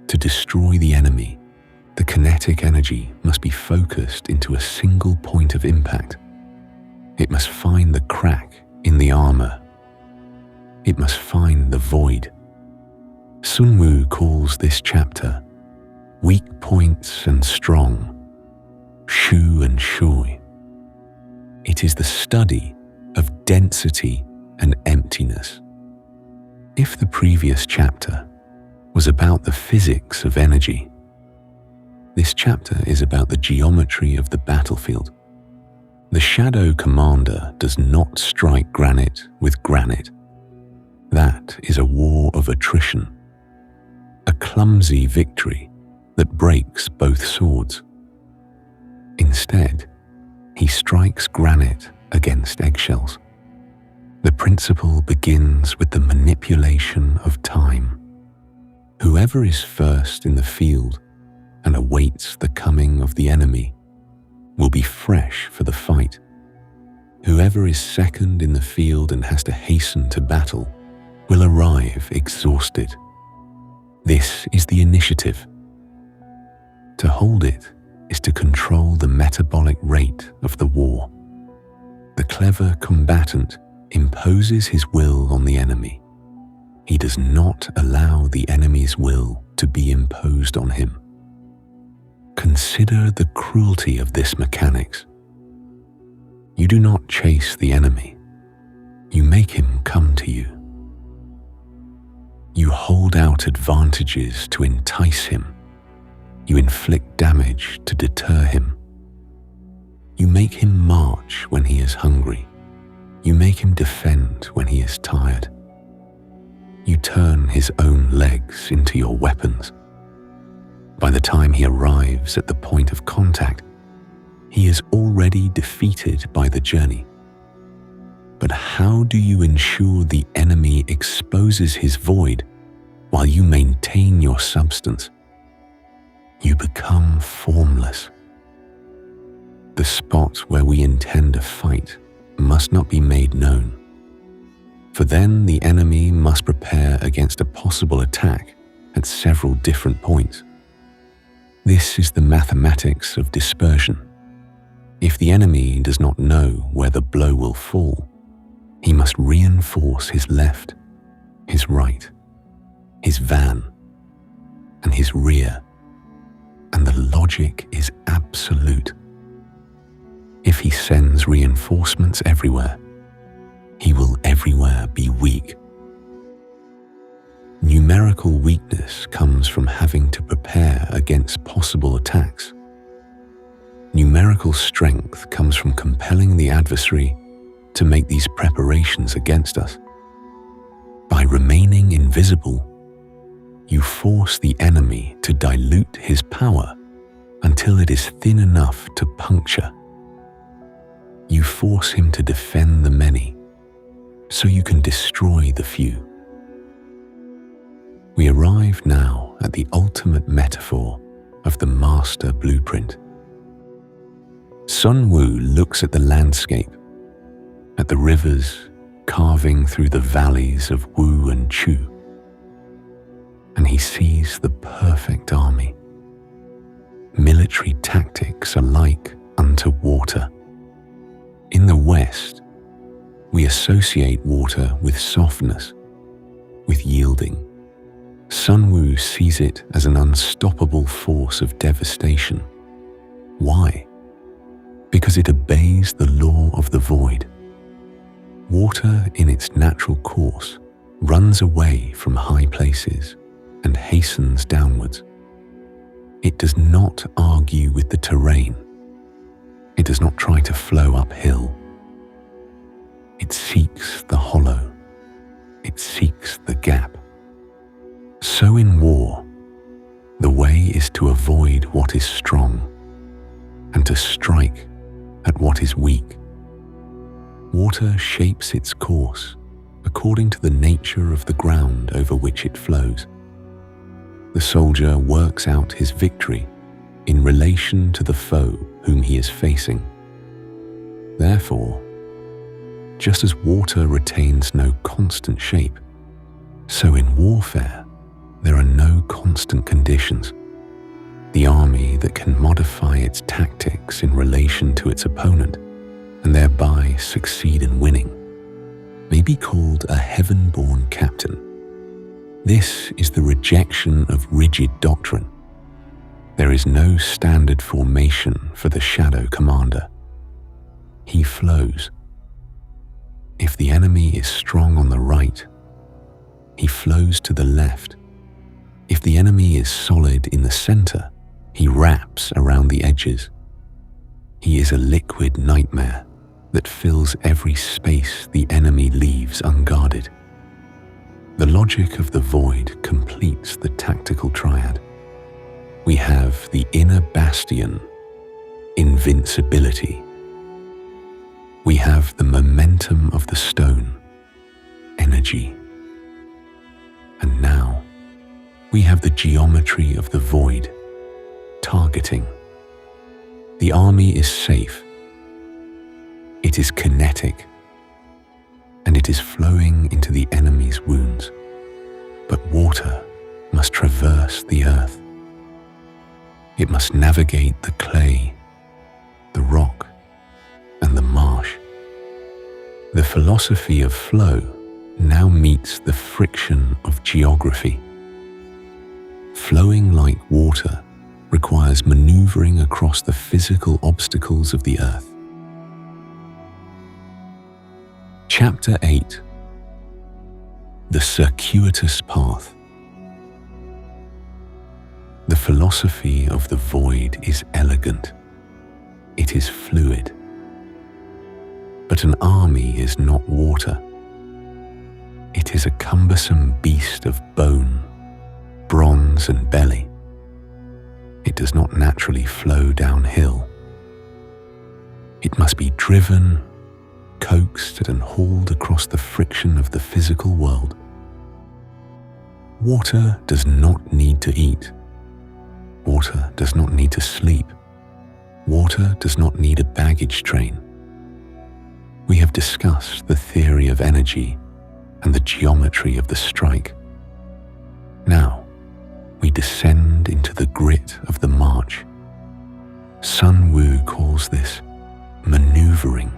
To destroy the enemy, the kinetic energy must be focused into a single point of impact. It must find the crack in the armor. It must find the void. Sun Wu calls this chapter weak points and strong, shu and shui. It is the study of density and emptiness. If the previous chapter was about the physics of energy, this chapter is about the geometry of the battlefield. The Shadow Commander does not strike granite with granite. That is a war of attrition, a clumsy victory that breaks both swords. Instead, he strikes granite against eggshells. The principle begins with the manipulation of time. Whoever is first in the field and awaits the coming of the enemy will be fresh for the fight. Whoever is second in the field and has to hasten to battle will arrive exhausted. This is the initiative. To hold it is to control the metabolic rate of the war. The clever combatant imposes his will on the enemy. He does not allow the enemy's will to be imposed on him. Consider the cruelty of this mechanics. You do not chase the enemy. You make him come to you. You hold out advantages to entice him. You inflict damage to deter him. You make him march when he is hungry. You make him defend when he is tired. You turn his own legs into your weapons. By the time he arrives at the point of contact, he is already defeated by the journey. But how do you ensure the enemy exposes his void while you maintain your substance? You become formless. The spot where we intend a fight must not be made known, for then the enemy must prepare against a possible attack at several different points. This is the mathematics of dispersion. If the enemy does not know where the blow will fall, he must reinforce his left, his right, his van, and his rear, and the logic is absolute. If he sends reinforcements everywhere, he will everywhere be weak. Numerical weakness comes from having to prepare against possible attacks. Numerical strength comes from compelling the adversary to make these preparations against us. By remaining invisible, you force the enemy to dilute his power until it is thin enough to puncture. You force him to defend the many, so you can destroy the few. We arrive now at the ultimate metaphor of the master blueprint. Sun Wu looks at the landscape, at the rivers carving through the valleys of Wu and Chu, and he sees the perfect army. Military tactics are like unto water. In the West, we associate water with softness, with yielding. Sun Wu sees it as an unstoppable force of devastation. Why? Because it obeys the law of the void. Water in its natural course runs away from high places and hastens downwards. It does not argue with the terrain. It does not try to flow uphill. It seeks the hollow. It seeks the gap. So in war, the way is to avoid what is strong and to strike at what is weak. Water shapes its course according to the nature of the ground over which it flows. The soldier works out his victory in relation to the foe whom he is facing. Therefore, just as water retains no constant shape, so in warfare there are no constant conditions. The army that can modify its tactics in relation to its opponent and thereby succeed in winning may be called a heaven-born captain. This is the rejection of rigid doctrine. There is no standard formation for the shadow commander. He flows. If the enemy is strong on the right, he flows to the left. If the enemy is solid in the center, he wraps around the edges. He is a liquid nightmare that fills every space the enemy leaves unguarded. The logic of the void completes the tactical triad. We have the inner bastion, invincibility. We have the momentum of the stone, energy. And now, we have the geometry of the void, targeting. The army is safe. It is kinetic, and it is flowing into the enemy's wounds. But water must traverse the earth. It must navigate the clay, the rock, and the marsh. The philosophy of flow now meets the friction of geography. Flowing like water requires maneuvering across the physical obstacles of the earth. Chapter 8. The Circuitous Path. The philosophy of the void is elegant. It is fluid. But an army is not water. It is a cumbersome beast of bone, bronze, and belly. It does not naturally flow downhill. It must be driven, coaxed, and hauled across the friction of the physical world. Water does not need to eat. Water does not need to sleep. Water does not need a baggage train. We have discussed the theory of energy and the geometry of the strike. Now, we descend into the grit of the march. Sun Wu calls this maneuvering.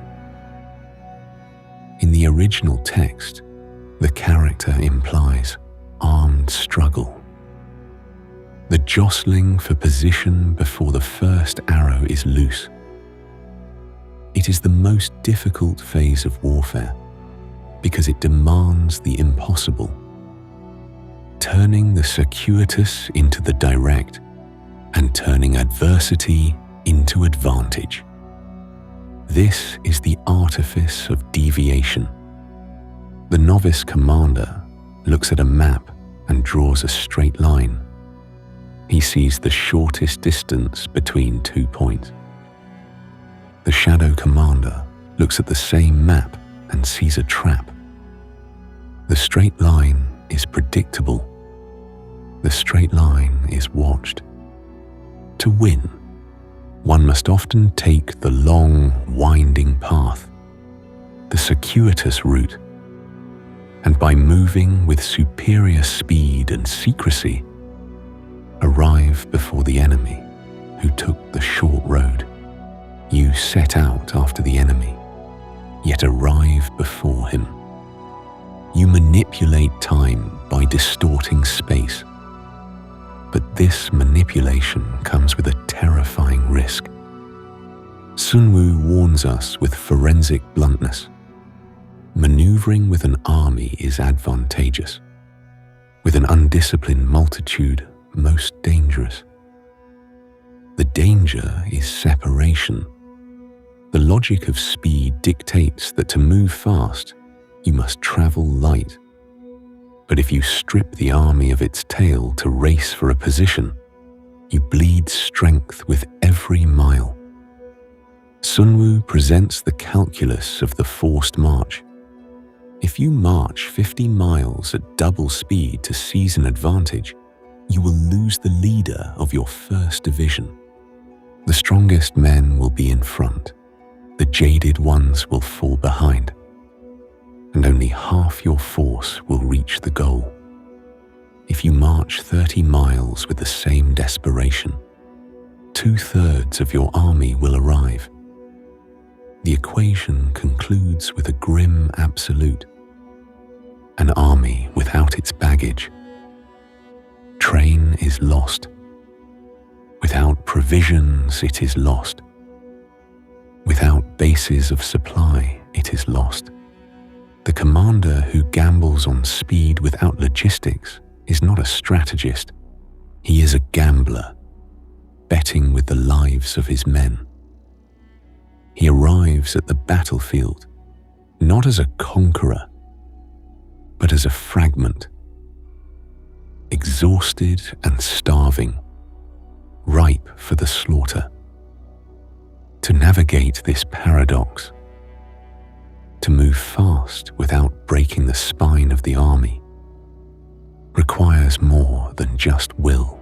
In the original text, the character implies armed struggle. The jostling for position before the first arrow is loose. It is the most difficult phase of warfare because it demands the impossible, turning the circuitous into the direct and turning adversity into advantage. This is the artifice of deviation. The novice commander looks at a map and draws a straight line. He sees the shortest distance between 2 points. The shadow commander looks at the same map and sees a trap. The straight line is predictable. The straight line is watched. To win, one must often take the long, winding path, the circuitous route, and by moving with superior speed and secrecy, arrive before the enemy who took the short road. You set out after the enemy, yet arrive before him. You manipulate time by distorting space. But this manipulation comes with a terrifying risk. Sun Wu warns us with forensic bluntness. Maneuvering with an army is advantageous. With an undisciplined multitude, most dangerous. The danger is separation. The logic of speed dictates that to move fast, you must travel light. But if you strip the army of its tail to race for a position, you bleed strength with every mile. Sun Wu presents the calculus of the forced march. If you march 50 miles at double speed to seize an advantage, you will lose the leader of your first division. The strongest men will be in front. The jaded ones will fall behind. And only half your force will reach the goal. If you march 30 miles with the same desperation, 2/3 of your army will arrive. The equation concludes with a grim absolute. An army without its baggage. Train is lost. Without provisions, it is lost. Without bases of supply, it is lost. The commander who gambles on speed without logistics is not a strategist. He is a gambler, betting with the lives of his men. He arrives at the battlefield not as a conqueror, but as a fragment, exhausted and starving, ripe for the slaughter. To navigate this paradox, to move fast without breaking the spine of the army, requires more than just will.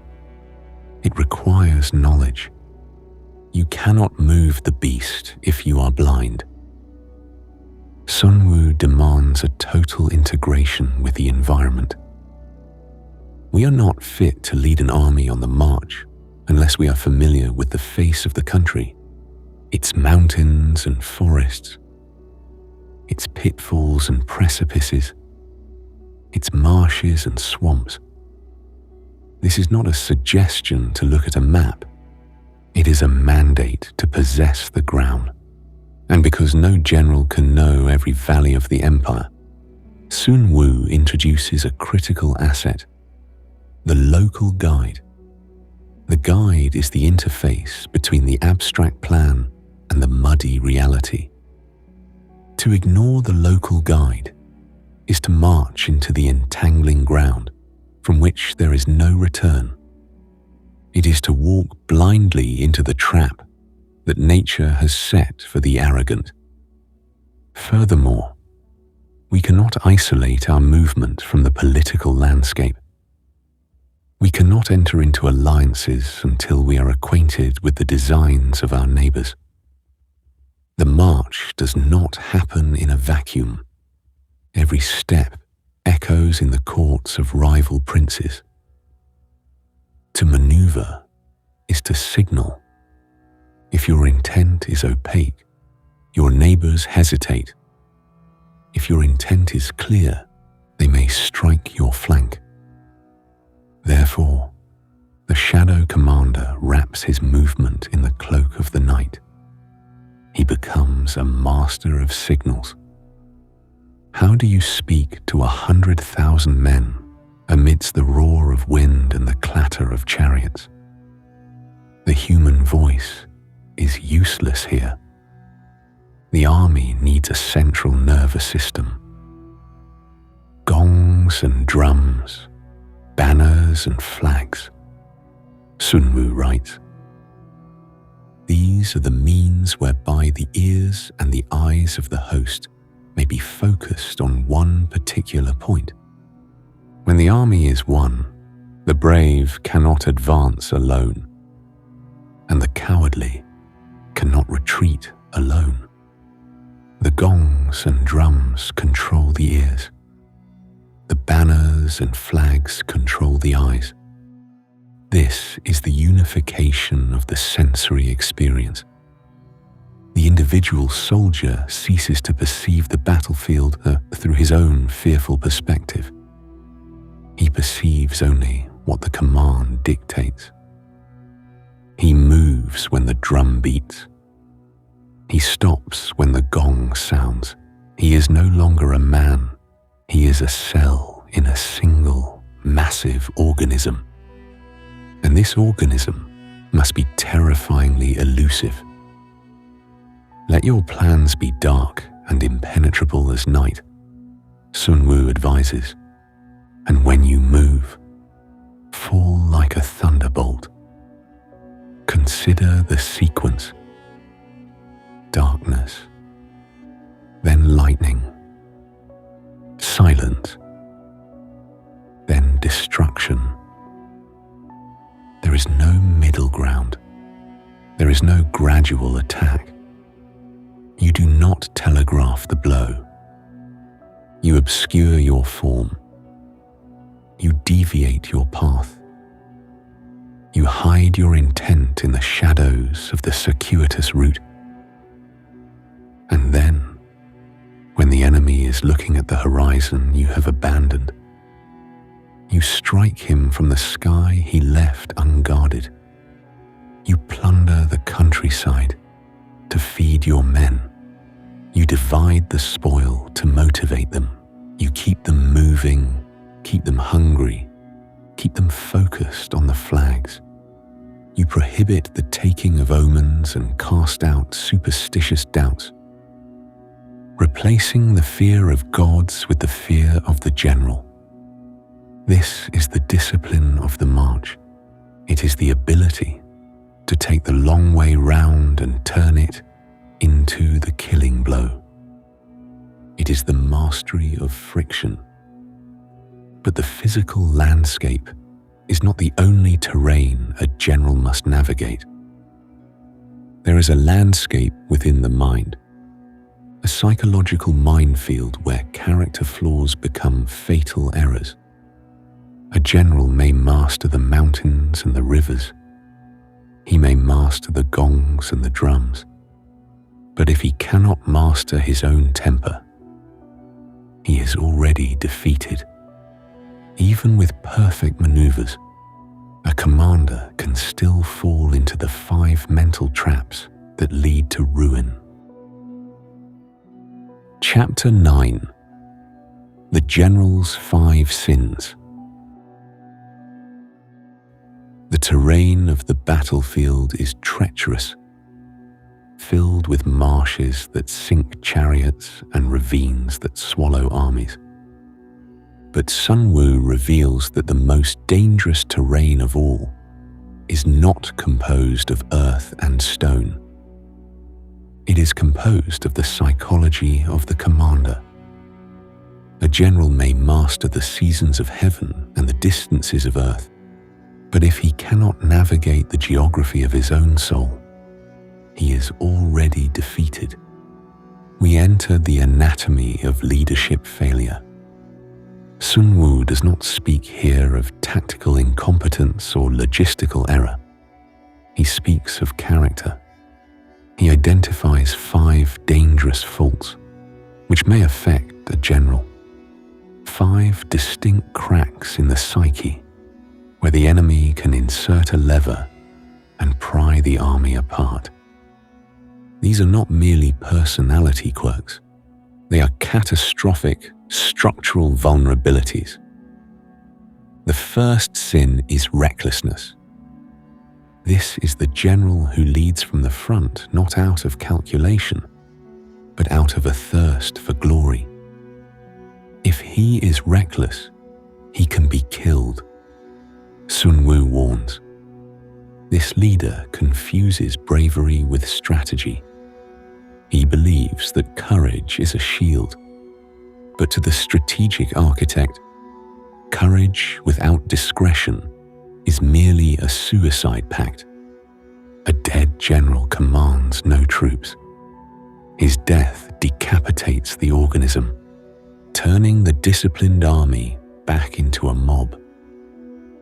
It requires knowledge. You cannot move the beast if you are blind. Sunwu demands a total integration with the environment. We are not fit to lead an army on the march unless we are familiar with the face of the country, its mountains and forests, its pitfalls and precipices, its marshes and swamps. This is not a suggestion to look at a map. It is a mandate to possess the ground. And because no general can know every valley of the empire, Sun Wu introduces a critical asset, the local guide. The guide is the interface between the abstract plan and the muddy reality. To ignore the local guide is to march into the entangling ground from which there is no return. It is to walk blindly into the trap that nature has set for the arrogant. Furthermore, we cannot isolate our movement from the political landscape. We cannot enter into alliances until we are acquainted with the designs of our neighbors. The march does not happen in a vacuum. Every step echoes in the courts of rival princes. To maneuver is to signal. If your intent is opaque, your neighbors hesitate. If your intent is clear, they may strike your flank. Therefore, the shadow commander wraps his movement in the cloak of the night. He becomes a master of signals. How do you speak to 100,000 men amidst the roar of wind and the clatter of chariots? The human voice is useless here. The army needs a central nervous system. Gongs and drums, banners and flags. Sun Wu writes, "These are the means whereby the ears and the eyes of the host may be focused on one particular point. When the army is one, the brave cannot advance alone, and the cowardly cannot retreat alone. The gongs and drums control the ears. The banners and flags control the eyes. This is the unification of the sensory experience. The individual soldier ceases to perceive the battlefield through his own fearful perspective. He perceives only what the command dictates. He moves when the drum beats. He stops when the gong sounds. He is no longer a man. He is a cell in a single, massive organism. And this organism must be terrifyingly elusive. Let your plans be dark and impenetrable as night, Sun Wu advises, and when you move, fall like a thunderbolt. Consider the sequence. Darkness, then lightning, silence, then destruction. There is no middle ground. There is no gradual attack. You do not telegraph the blow. You obscure your form. You deviate your path. You hide your intent in the shadows of the circuitous route. And then, when the enemy is looking at the horizon you have abandoned, you strike him from the sky he left unguarded. You plunder the countryside to feed your men. You divide the spoil to motivate them. You keep them moving, keep them hungry, keep them focused on the flags. You prohibit the taking of omens and cast out superstitious doubts, replacing the fear of gods with the fear of the general. This is the discipline of the march. It is the ability to take the long way round and turn it into the killing blow. It is the mastery of friction. But the physical landscape is not the only terrain a general must navigate. There is a landscape within the mind, a psychological minefield where character flaws become fatal errors. A general may master the mountains and the rivers. He may master the gongs and the drums. But if he cannot master his own temper, he is already defeated. Even with perfect maneuvers, a commander can still fall into the 5 mental traps that lead to ruin. Chapter 9: The General's 5 Sins. The terrain of the battlefield is treacherous, filled with marshes that sink chariots and ravines that swallow armies. But Sun Wu reveals that the most dangerous terrain of all is not composed of earth and stone. It is composed of the psychology of the commander. A general may master the seasons of heaven and the distances of earth, but if he cannot navigate the geography of his own soul, he is already defeated. We enter the anatomy of leadership failure. Sun Wu does not speak here of tactical incompetence or logistical error. He speaks of character. He identifies 5 dangerous faults, which may affect a general. 5 distinct cracks in the psyche, where the enemy can insert a lever and pry the army apart. These are not merely personality quirks. They are catastrophic structural vulnerabilities. The first sin is recklessness. This is the general who leads from the front not out of calculation, but out of a thirst for glory. If he is reckless, he can be killed. Sun Wu warns. This leader confuses bravery with strategy. He believes that courage is a shield, but to the strategic architect, courage without discretion is merely a suicide pact. A dead general commands no troops. His death decapitates the organism, turning the disciplined army back into a mob.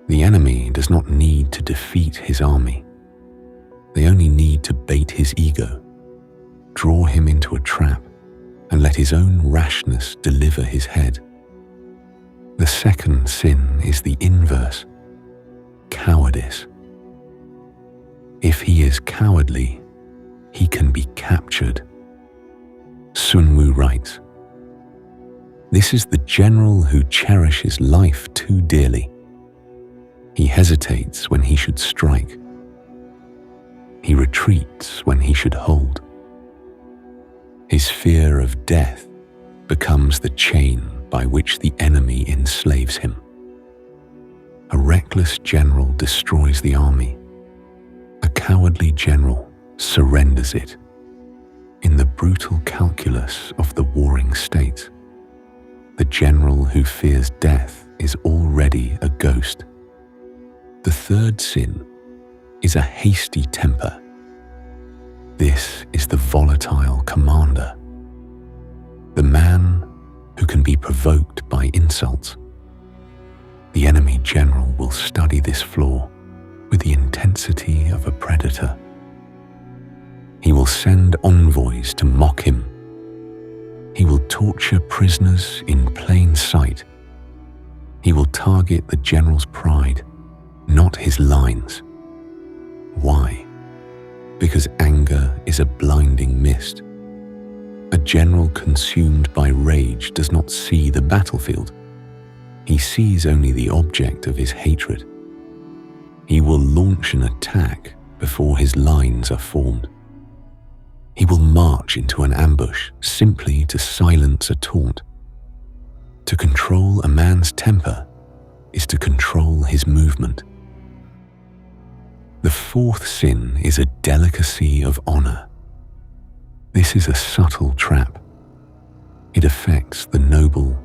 The enemy does not need to defeat his army. They only need to bait his ego, draw him into a trap, and let his own rashness deliver his head. The second sin is the inverse, cowardice. If he is cowardly, he can be captured. Sun Wu writes, "This is the general who cherishes life too dearly. He hesitates when he should strike. He retreats when he should hold. His fear of death becomes the chain by which the enemy enslaves him. A reckless general destroys the army. A cowardly general surrenders it. In the brutal calculus of the warring states, the general who fears death is already a ghost. The third sin is a hasty temper. This is the volatile commander, the man who can be provoked by insults. The enemy general will study this flaw with the intensity of a predator. He will send envoys to mock him. He will torture prisoners in plain sight. He will target the general's pride, not his lines. Why? Because anger is a blinding mist. A general consumed by rage does not see the battlefield. He sees only the object of his hatred. He will launch an attack before his lines are formed. He will march into an ambush simply to silence a taunt. To control a man's temper is to control his movement. The fourth sin is a delicacy of honor. This is a subtle trap. It affects the noble,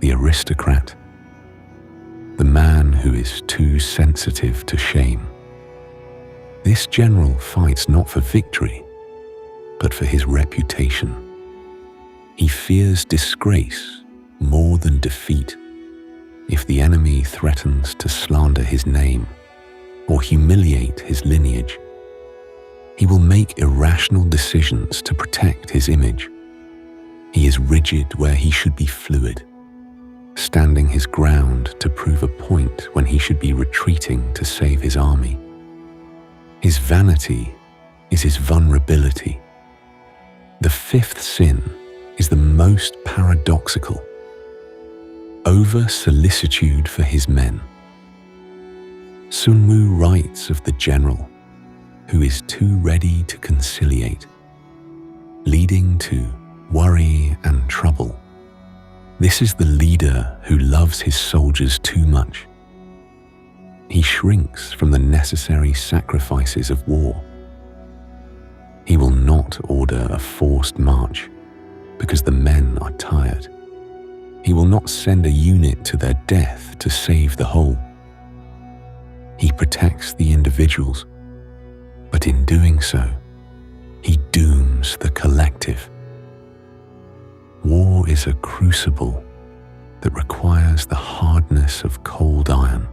the aristocrat, the man who is too sensitive to shame. This general fights not for victory, but for his reputation. He fears disgrace more than defeat. If the enemy threatens to slander his name or humiliate his lineage, he will make irrational decisions to protect his image. He is rigid where he should be fluid, standing his ground to prove a point when he should be retreating to save his army. His vanity is his vulnerability. The fifth sin is the most paradoxical: over-solicitude for his men. Sun Wu writes of the general who is too ready to conciliate, leading to worry and trouble. This is the leader who loves his soldiers too much. He shrinks from the necessary sacrifices of war. He will not order a forced march because the men are tired. He will not send a unit to their death to save the whole. He protects the individuals, but in doing so, he dooms the collective. War is a crucible that requires the hardness of cold iron.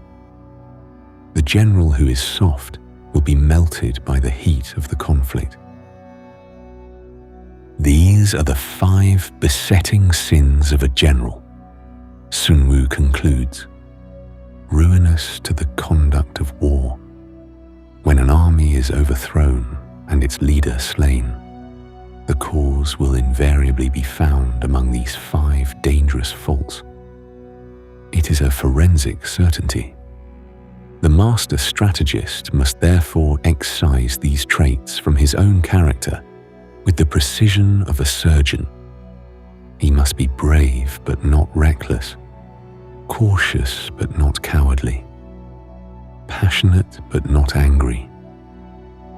The general who is soft will be melted by the heat of the conflict. These are the 5 besetting sins of a general, Sun Wu concludes, ruinous to the conduct of war. When an army is overthrown and its leader slain, the cause will invariably be found among these 5 dangerous faults. It is a forensic certainty. The master strategist must therefore excise these traits from his own character with the precision of a surgeon. He must be brave but not reckless, cautious but not cowardly, passionate but not angry,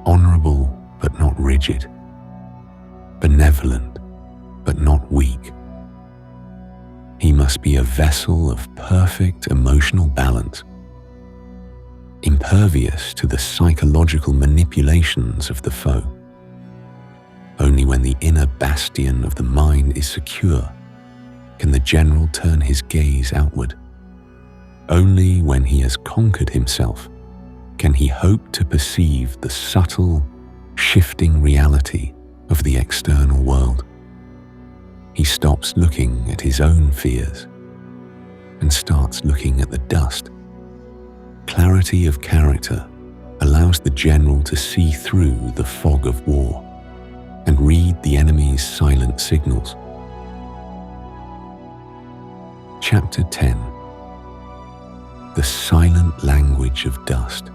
honorable but not rigid, benevolent but not weak. He must be a vessel of perfect emotional balance, impervious to the psychological manipulations of the foe. Only when the inner bastion of the mind is secure can the general turn his gaze outward. Only when he has conquered himself can he hope to perceive the subtle, shifting reality of the external world. He stops looking at his own fears and starts looking at the dust. Clarity of character allows the general to see through the fog of war and read the enemy's silent signals. Chapter 10. The silent language of dust.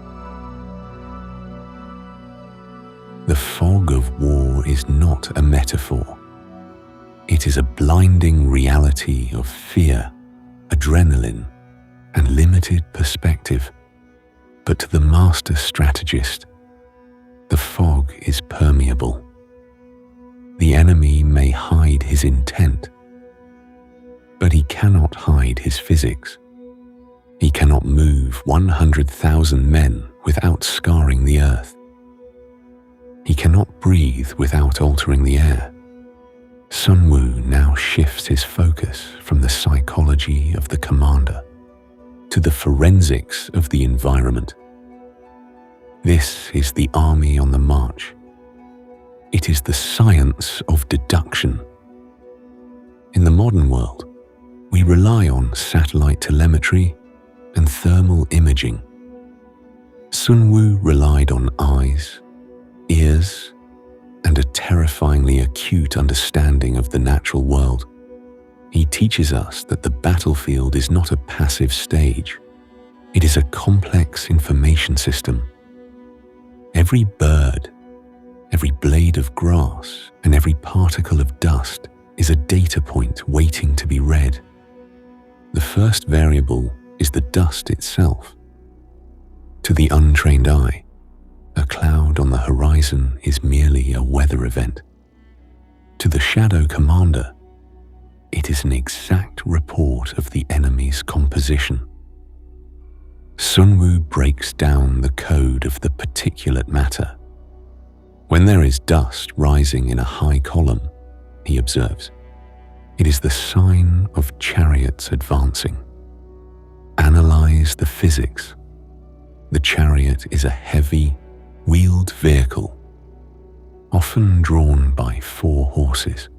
The fog of war is not a metaphor. It is a blinding reality of fear, adrenaline, and limited perspective. But to the master strategist, the fog is permeable. The enemy may hide his intent, but he cannot hide his physics. He cannot move 100,000 men without scarring the earth. He cannot breathe without altering the air. Sun Wu now shifts his focus from the psychology of the commander to the forensics of the environment. This is the army on the march. It is the science of deduction. In the modern world, we rely on satellite telemetry and thermal imaging. Sun Wu relied on eyes, ears, and a terrifyingly acute understanding of the natural world. He teaches us that the battlefield is not a passive stage. It is a complex information system. Every bird, every blade of grass, and every particle of dust is a data point waiting to be read. The first variable is the dust itself. To the untrained eye, a cloud on the horizon is merely a weather event. To the shadow commander, it is an exact report of the enemy's composition. Sunwu breaks down the code of the particulate matter. When there is dust rising in a high column, he observes, it is the sign of chariots advancing. Analyze the physics. The chariot is a heavy, wheeled vehicle, often drawn by 4 horses.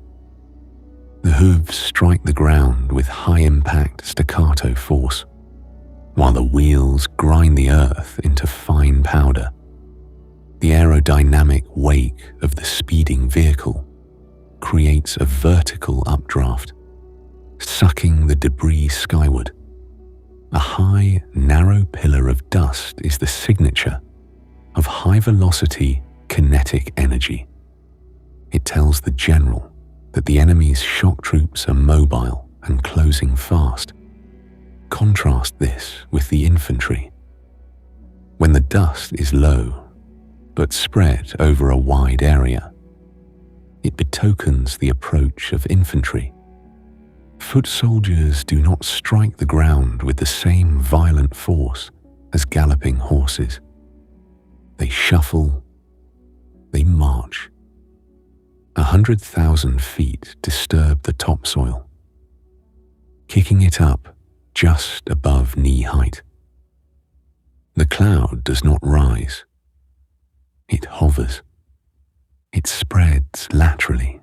The hooves strike the ground with high-impact staccato force, while the wheels grind the earth into fine powder. The aerodynamic wake of the speeding vehicle creates a vertical updraft, sucking the debris skyward. A high, narrow pillar of dust is the signature of high-velocity kinetic energy. It tells the general that the enemy's shock troops are mobile and closing fast. Contrast this with the infantry. When the dust is low, but spread over a wide area, it betokens the approach of infantry. Foot soldiers do not strike the ground with the same violent force as galloping horses. They shuffle, they march. 100,000 feet disturb the topsoil, kicking it up just above knee height. The cloud does not rise. It hovers. It spreads laterally.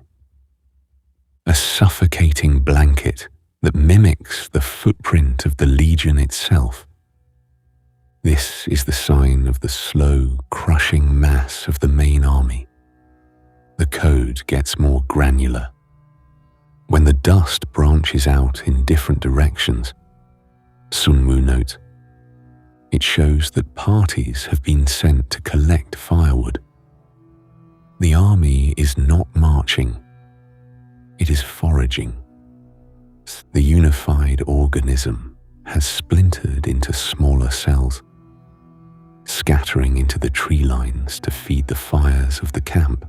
A suffocating blanket that mimics the footprint of the legion itself. This is the sign of the slow, crushing mass of the main army. The code gets more granular. When the dust branches out in different directions, Sunwu notes, it shows that parties have been sent to collect firewood. The army is not marching. It is foraging. The unified organism has splintered into smaller cells, scattering into the tree lines to feed the fires of the camp.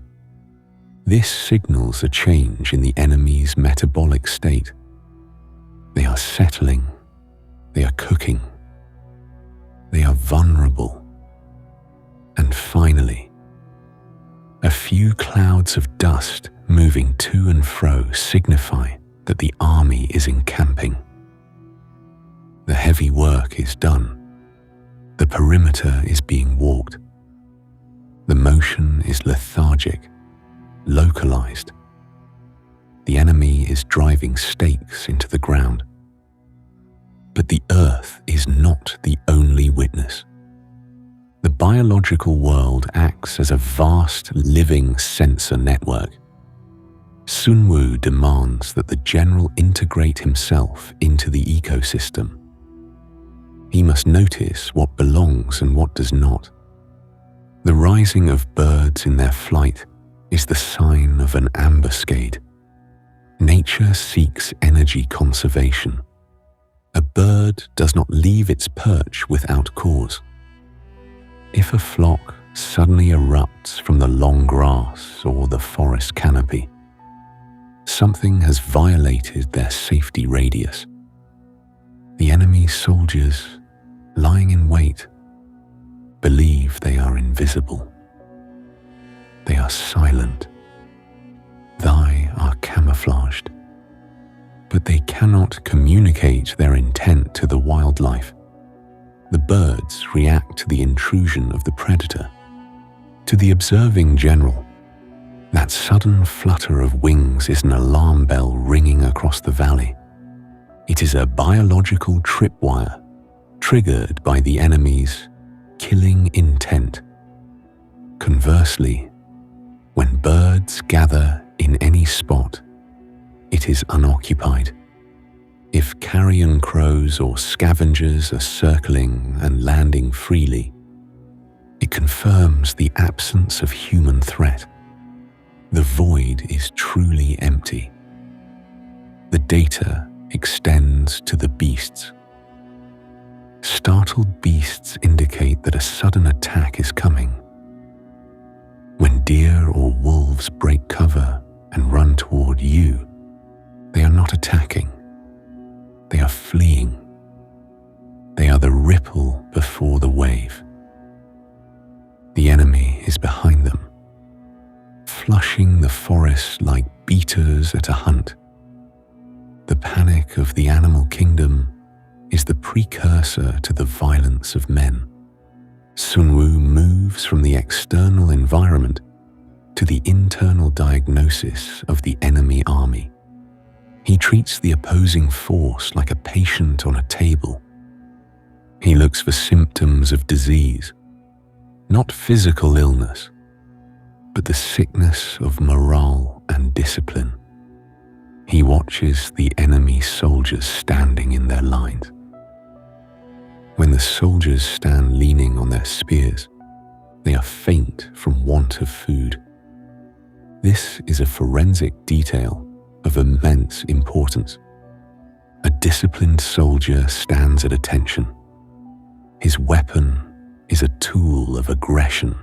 This signals a change in the enemy's metabolic state. They are settling. They are cooking. They are vulnerable. And finally, a few clouds of dust moving to and fro signify that the army is encamping. The heavy work is done. The perimeter is being walked. The motion is lethargic, localized. The enemy is driving stakes into the ground. But the earth is not the only witness. The biological world acts as a vast living sensor network. Sunwu demands that the general integrate himself into the ecosystem. He must notice what belongs and what does not. The rising of birds in their flight is the sign of an ambuscade. Nature seeks energy conservation. A bird does not leave its perch without cause. If a flock suddenly erupts from the long grass or the forest canopy, something has violated their safety radius. The enemy soldiers, lying in wait, believe they are invisible. They are silent. They are camouflaged. But they cannot communicate their intent to the wildlife. The birds react to the intrusion of the predator. To the observing general, that sudden flutter of wings is an alarm bell ringing across the valley. It is a biological tripwire triggered by the enemy's killing intent. Conversely, when birds gather in any spot, it is unoccupied. If carrion crows or scavengers are circling and landing freely, it confirms the absence of human threat. The void is truly empty. The data extends to the beasts. Startled beasts indicate that a sudden attack is coming. When deer or wolves break cover and run toward you, they are not attacking. They are fleeing. They are the ripple traitors at a hunt. The panic of the animal kingdom is the precursor to the violence of men. Sunwu moves from the external environment to the internal diagnosis of the enemy army. He treats the opposing force like a patient on a table. He looks for symptoms of disease, not physical illness, but the sickness of morale and discipline. He watches the enemy soldiers standing in their lines. When the soldiers stand leaning on their spears, they are faint from want of food. This is a forensic detail of immense importance. A disciplined soldier stands at attention. His weapon is a tool of aggression,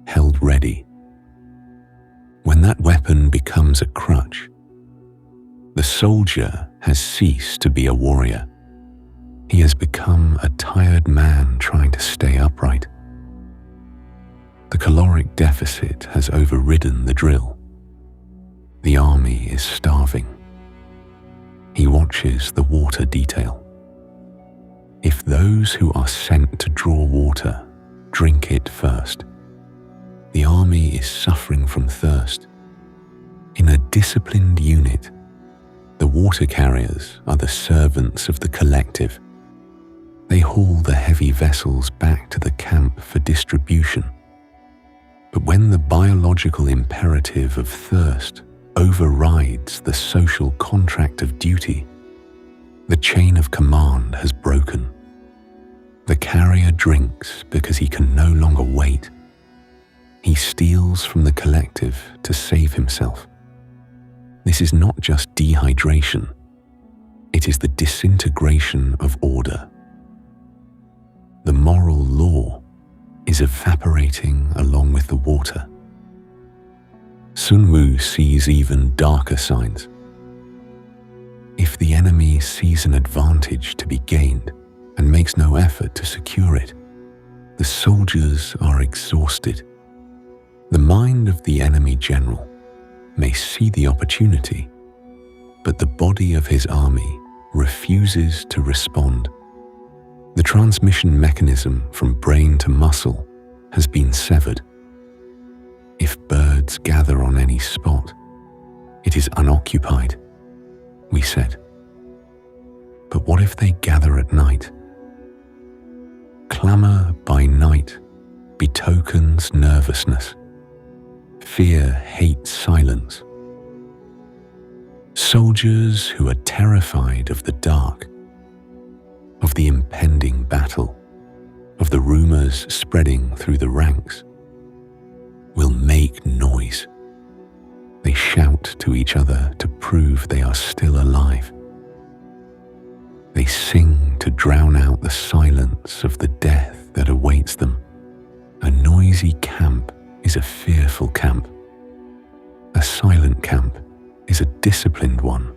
held ready. When that weapon becomes a crutch, the soldier has ceased to be a warrior. He has become a tired man trying to stay upright. The caloric deficit has overridden the drill. The army is starving. He watches the water detail. If those who are sent to draw water drink it first, the army is suffering from thirst. In a disciplined unit, the water carriers are the servants of the collective. They haul the heavy vessels back to the camp for distribution. But when the biological imperative of thirst overrides the social contract of duty, the chain of command has broken. The carrier drinks because he can no longer wait. He steals from the collective to save himself. This is not just dehydration. It is the disintegration of order. The moral law is evaporating along with the water. Sunwu sees even darker signs. If the enemy sees an advantage to be gained and makes no effort to secure it, the soldiers are exhausted. The mind of the enemy general may see the opportunity, but the body of his army refuses to respond. The transmission mechanism from brain to muscle has been severed. If birds gather on any spot, it is unoccupied, we said. But what if they gather at night? Clamour by night betokens nervousness. Fear hates silence. Soldiers who are terrified of the dark, of the impending battle, of the rumors spreading through the ranks, will make noise. They shout to each other to prove they are still alive. They sing to drown out the silence of the death that awaits them. A noisy camp is a fearful camp. A silent camp is a disciplined one,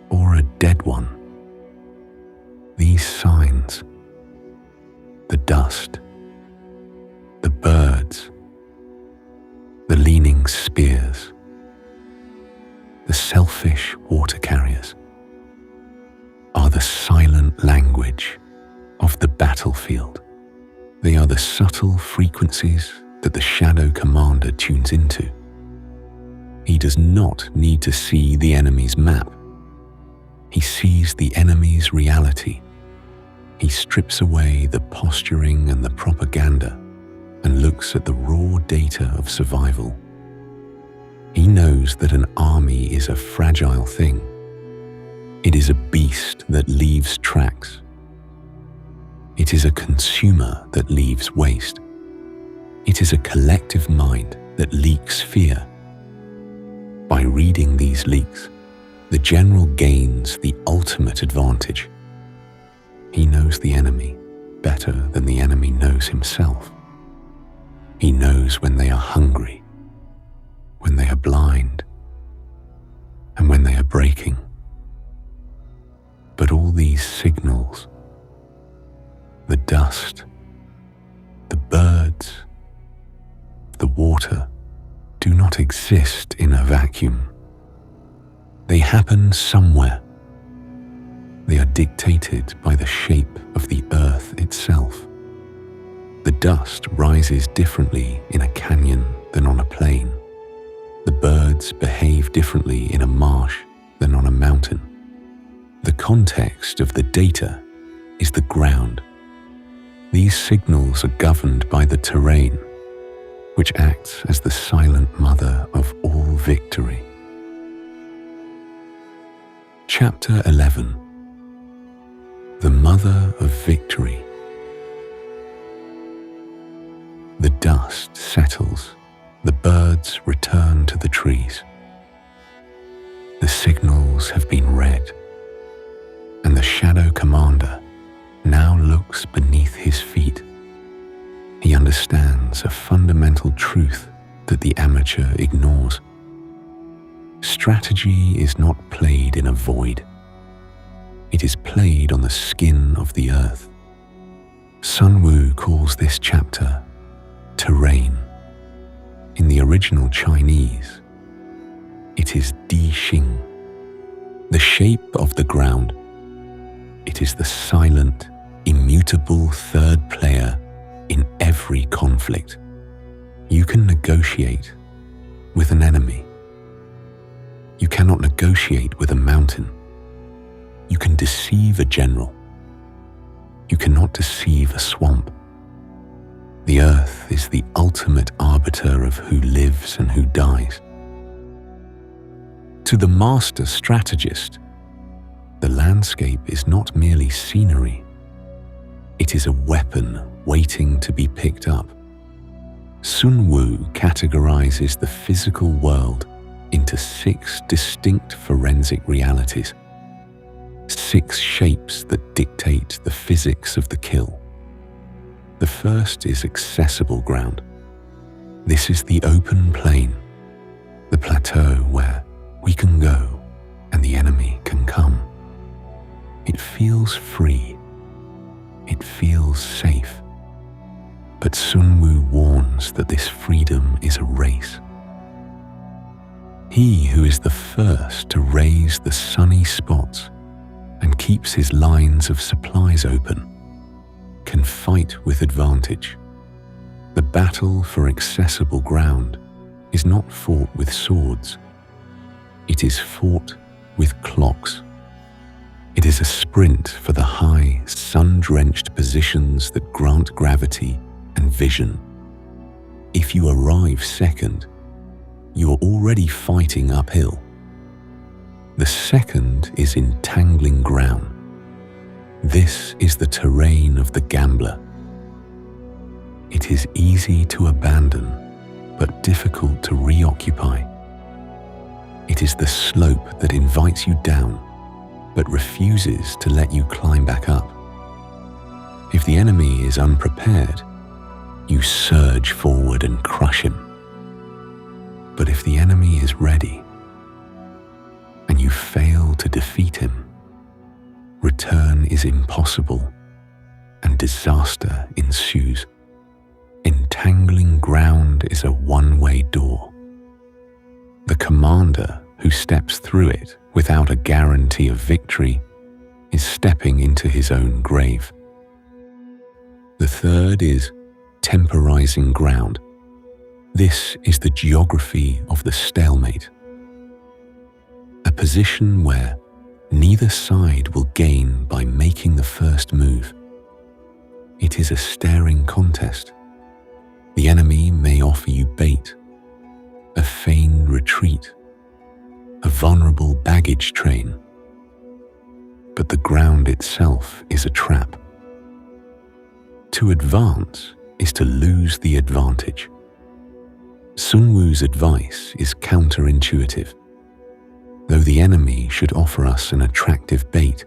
or a dead one. These signs, the dust, the birds, the leaning spears, the selfish water carriers, are the silent language of the battlefield. They are the subtle frequencies that the shadow commander tunes into. He does not need to see the enemy's map. He sees the enemy's reality. He strips away the posturing and the propaganda and looks at the raw data of survival. He knows that an army is a fragile thing. It is a beast that leaves tracks. It is a consumer that leaves waste. It is a collective mind that leaks fear. By reading these leaks, the general gains the ultimate advantage. He knows the enemy better than the enemy knows himself. He knows when they are hungry, when they are blind, and when they are breaking. But all these signals, the dust, the birds, the water, do not exist in a vacuum. They happen somewhere. They are dictated by the shape of the earth itself. The dust rises differently in a canyon than on a plain. The birds behave differently in a marsh than on a mountain. The context of the data is the ground. These signals are governed by the terrain, which acts as the silent mother of all victory. Chapter 11. The Mother of Victory. The dust settles, the birds return to the trees. The signals have been read, and the Shadow Commander now looks beneath his feet. He understands a fundamental truth that the amateur ignores. Strategy is not played in a void. It is played on the skin of the earth. Sun Wu calls this chapter terrain. In the original Chinese, it is Di Xing, the shape of the ground. It is the silent, immutable third player in every conflict. You can negotiate with an enemy. You cannot negotiate with a mountain. You can deceive a general. You cannot deceive a swamp. The earth is the ultimate arbiter of who lives and who dies. To the master strategist, the landscape is not merely scenery. It is a weapon waiting to be picked up. Sun Wu categorizes the physical world into 6 distinct forensic realities, 6 shapes that dictate the physics of the kill. The first is accessible ground. This is the open plain, the plateau where we can go and the enemy can come. It feels free. It feels safe. But Sun Wu warns that this freedom is a race. He who is the first to raise the sunny spots and keeps his lines of supplies open can fight with advantage. The battle for accessible ground is not fought with swords. It is fought with clocks. It is a sprint for the high, sun-drenched positions that grant gravity and vision. If you arrive second, you are already fighting uphill. The second is entangling ground. This is the terrain of the gambler. It is easy to abandon, but difficult to reoccupy. It is the slope that invites you down, but refuses to let you climb back up. If the enemy is unprepared, you surge forward and crush him. But if the enemy is ready, and you fail to defeat him, return is impossible, and disaster ensues. Entangling ground is a one-way door. The commander who steps through it without a guarantee of victory is stepping into his own grave. The third is temporizing ground. This is the geography of the stalemate, a position where neither side will gain by making the first move. It is a staring contest. The enemy may offer you bait, a feigned retreat, a vulnerable baggage train, but the ground itself is a trap. To advance is to lose the advantage. Sun Wu's advice is counterintuitive. Though the enemy should offer us an attractive bait,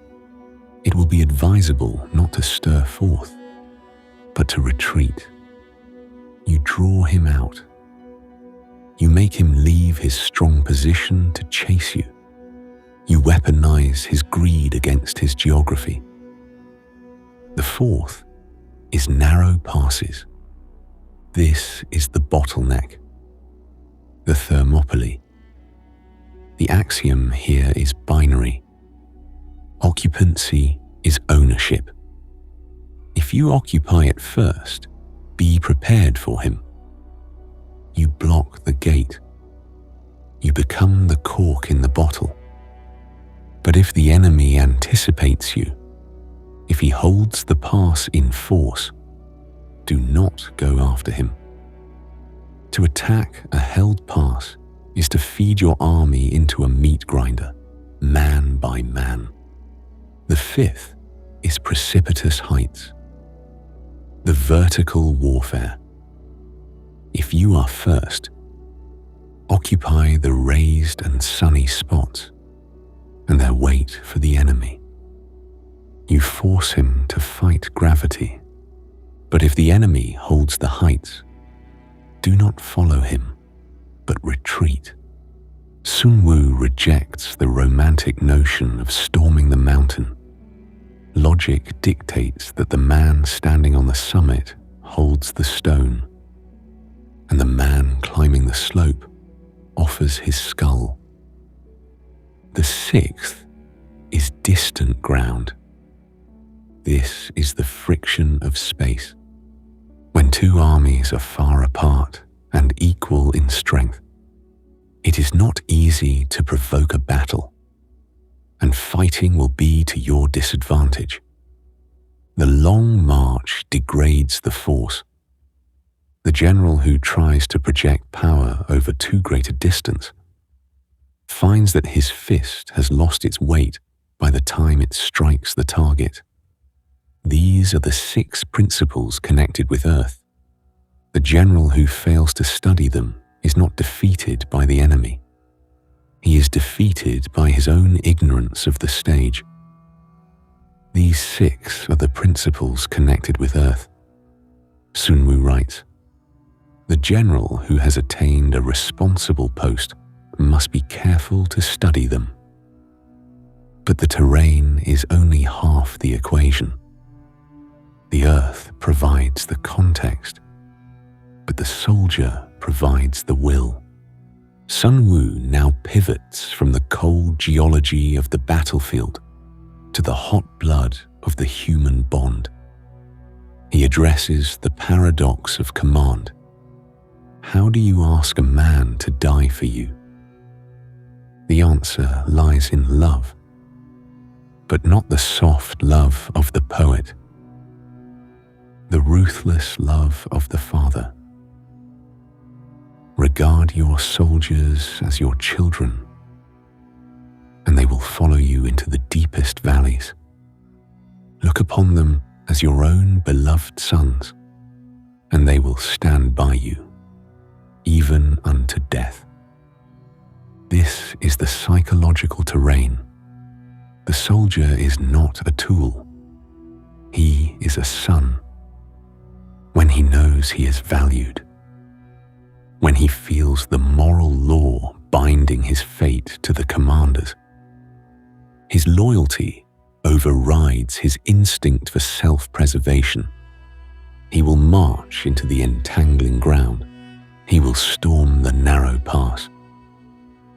it will be advisable not to stir forth, but to retreat. You draw him out. You make him leave his strong position to chase you. You weaponize his greed against his geography. The fourth is narrow passes. This is the bottleneck. the Thermopylae. The axiom here is binary. Occupancy is ownership. If you occupy it first, be prepared for him. You block the gate. You become the cork in the bottle. But if the enemy anticipates you, if he holds the pass in force, do not go after him. To attack a held pass is to feed your army into a meat grinder, man by man. The fifth is precipitous heights, the vertical warfare. If you are first, occupy the raised and sunny spots, and there wait for the enemy. You force him to fight gravity, but if the enemy holds the heights, do not follow him, but retreat. Sun Wu rejects the romantic notion of storming the mountain. Logic dictates that the man standing on the summit holds the stone, and the man climbing the slope offers his skull. The sixth is distant ground. This is the friction of space. When two armies are far apart and equal in strength, it is not easy to provoke a battle, and fighting will be to your disadvantage. The long march degrades the force. The general who tries to project power over too great a distance finds that his fist has lost its weight by the time it strikes the target. These are the 6 principles connected with Earth. The general who fails to study them is not defeated by the enemy. He is defeated by his own ignorance of the stage. These 6 are the principles connected with Earth. Sun Wu writes, "The general who has attained a responsible post must be careful to study them. But the terrain is only half the equation. The earth provides the context, but the soldier provides the will." Sun Wu now pivots from the cold geology of the battlefield to the hot blood of the human bond. He addresses the paradox of command. How do you ask a man to die for you? The answer lies in love, but not the soft love of the poet, the ruthless love of the father. Regard your soldiers as your children, and they will follow you into the deepest valleys. Look upon them as your own beloved sons, and they will stand by you, even unto death. This is the psychological terrain. The soldier is not a tool. He is a son. When he knows he is valued, when he feels the moral law binding his fate to the commanders, his loyalty overrides his instinct for self-preservation. He will march into the entangling ground. He will storm the narrow pass.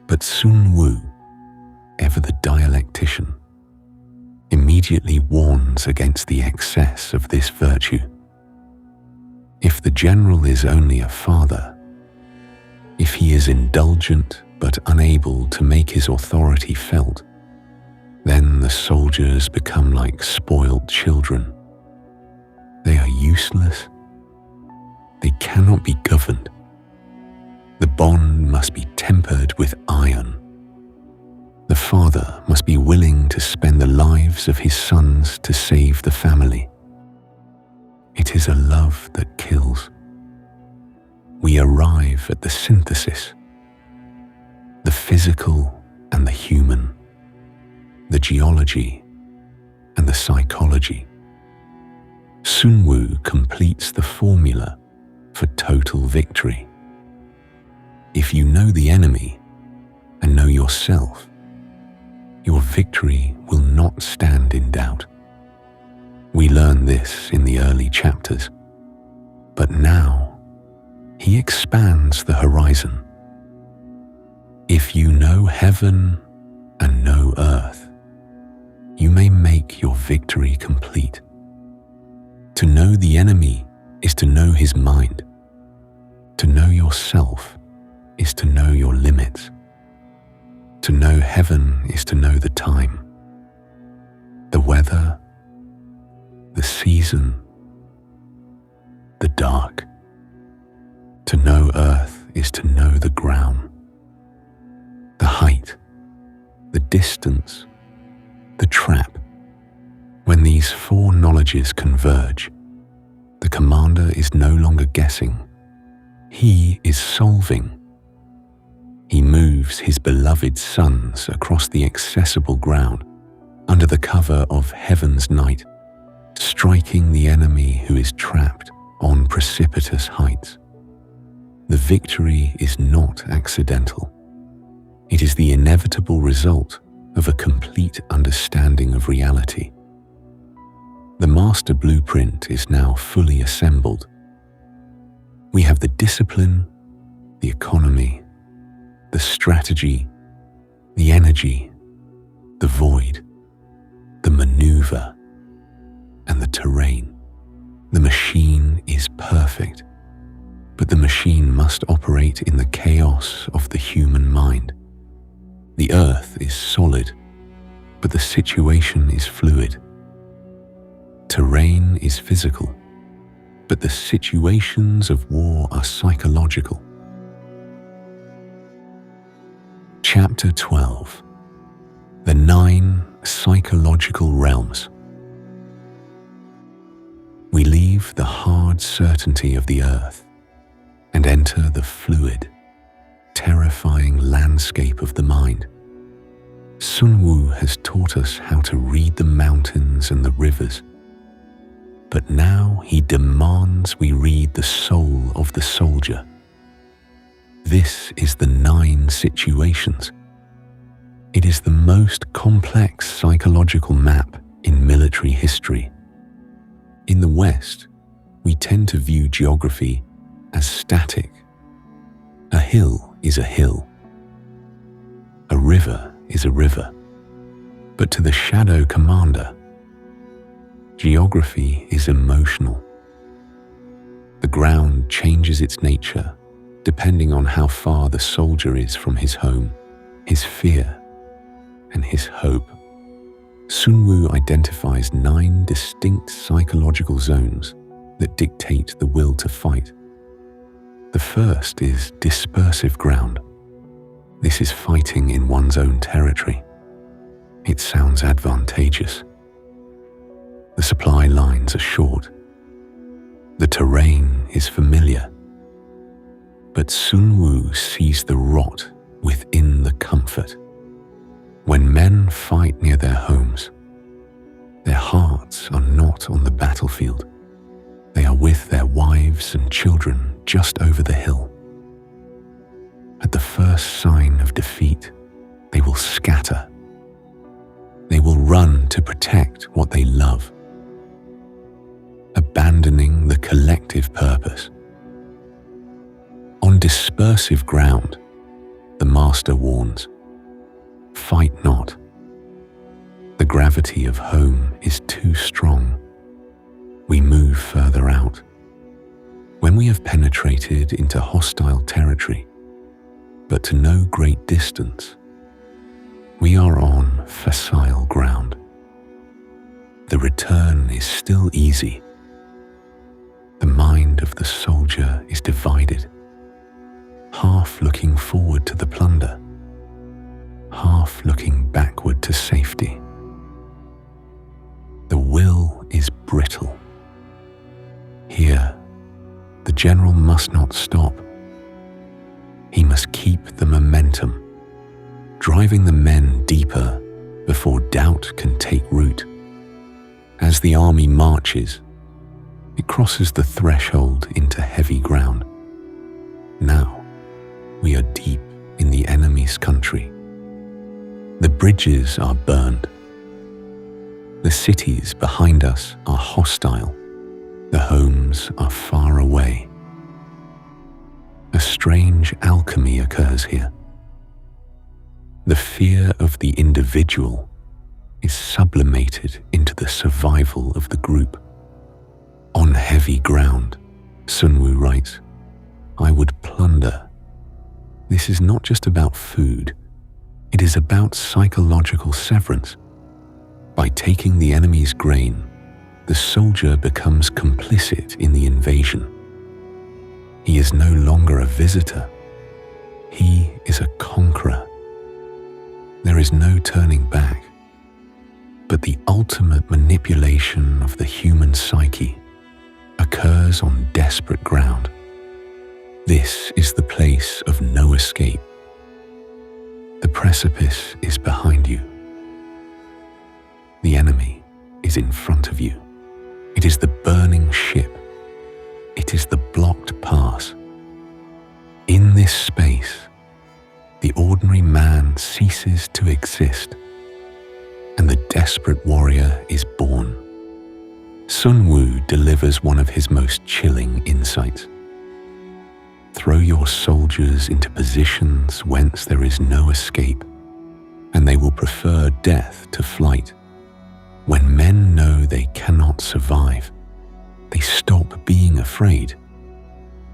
But Sun Wu, ever the dialectician, immediately warns against the excess of this virtue. If the general is only a father, if he is indulgent but unable to make his authority felt, then the soldiers become like spoiled children. They are useless. They cannot be governed. The bond must be tempered with iron. The father must be willing to spend the lives of his sons to save the family. It is a love that kills. We arrive at the synthesis, the physical and the human, the geology and the psychology. Sun Wu completes the formula for total victory. If you know the enemy and know yourself, your victory will not stand in doubt. We learn this in the early chapters, but now he expands the horizon. If you know heaven and know earth, you may make your victory complete. To know the enemy is to know his mind. To know yourself is to know your limits. To know heaven is to know the time, the weather, the season, the dark. To know earth is to know the ground, the height, the distance, the trap. When these four knowledges converge, the commander is no longer guessing. He is solving. He moves his beloved sons across the accessible ground under the cover of heaven's night, striking the enemy who is trapped on precipitous heights. The victory is not accidental. It is the inevitable result of a complete understanding of reality. The master blueprint is now fully assembled. We have the discipline, the economy, the strategy, the energy, the void, the maneuver, and the terrain. The machine is perfect, but the machine must operate in the chaos of the human mind. The earth is solid, but the situation is fluid. Terrain is physical, but the situations of war are psychological. Chapter 12. The 9 Psychological Realms. We leave the hard certainty of the earth and enter the fluid, terrifying landscape of the mind. Sun Wu has taught us how to read the mountains and the rivers, but now he demands we read the soul of the soldier. This is the 9 situations. It is the most complex psychological map in military history. In the West, we tend to view geography as static. A hill is a hill. A river is a river. But to the shadow commander, geography is emotional. The ground changes its nature depending on how far the soldier is from his home, his fear, and his hope. Sun Wu identifies 9 distinct psychological zones that dictate the will to fight. The first is dispersive ground. This is fighting in one's own territory. It sounds advantageous. The supply lines are short. The terrain is familiar. But Sun Wu sees the rot within the comfort. When men fight near their homes, their hearts are not on the battlefield. They are with their wives and children just over the hill. At the first sign of defeat, they will scatter. They will run to protect what they love, abandoning the collective purpose. On dispersive ground, the master warns, fight not. The gravity of home is too strong. We move further out. When we have penetrated into hostile territory, but to no great distance, we are on facile ground. The return is still easy. The mind of the soldier is divided, half looking forward to the plunder, half looking backward to safety. The will is brittle. Here, the general must not stop. He must keep the momentum, driving the men deeper before doubt can take root. As the army marches, it crosses the threshold into heavy ground. Now, we are deep in the enemy's country. The bridges are burned. The cities behind us are hostile. The homes are far away. A strange alchemy occurs here. The fear of the individual is sublimated into the survival of the group. On heavy ground, Sun Wu writes, I would plunder. This is not just about food, it is about psychological severance. By taking the enemy's grain, the soldier becomes complicit in the invasion. He is no longer a visitor, he is a conqueror. There is no turning back, but the ultimate manipulation of the human psyche occurs on desperate ground. This is the place of no escape. The precipice is behind you. The enemy is in front of you. It is the burning ship. It is the blocked pass. In this space, the ordinary man ceases to exist, and the desperate warrior is born. Sun Wu delivers one of his most chilling insights. Throw your soldiers into positions whence there is no escape, and they will prefer death to flight. When men know they cannot survive, they stop being afraid.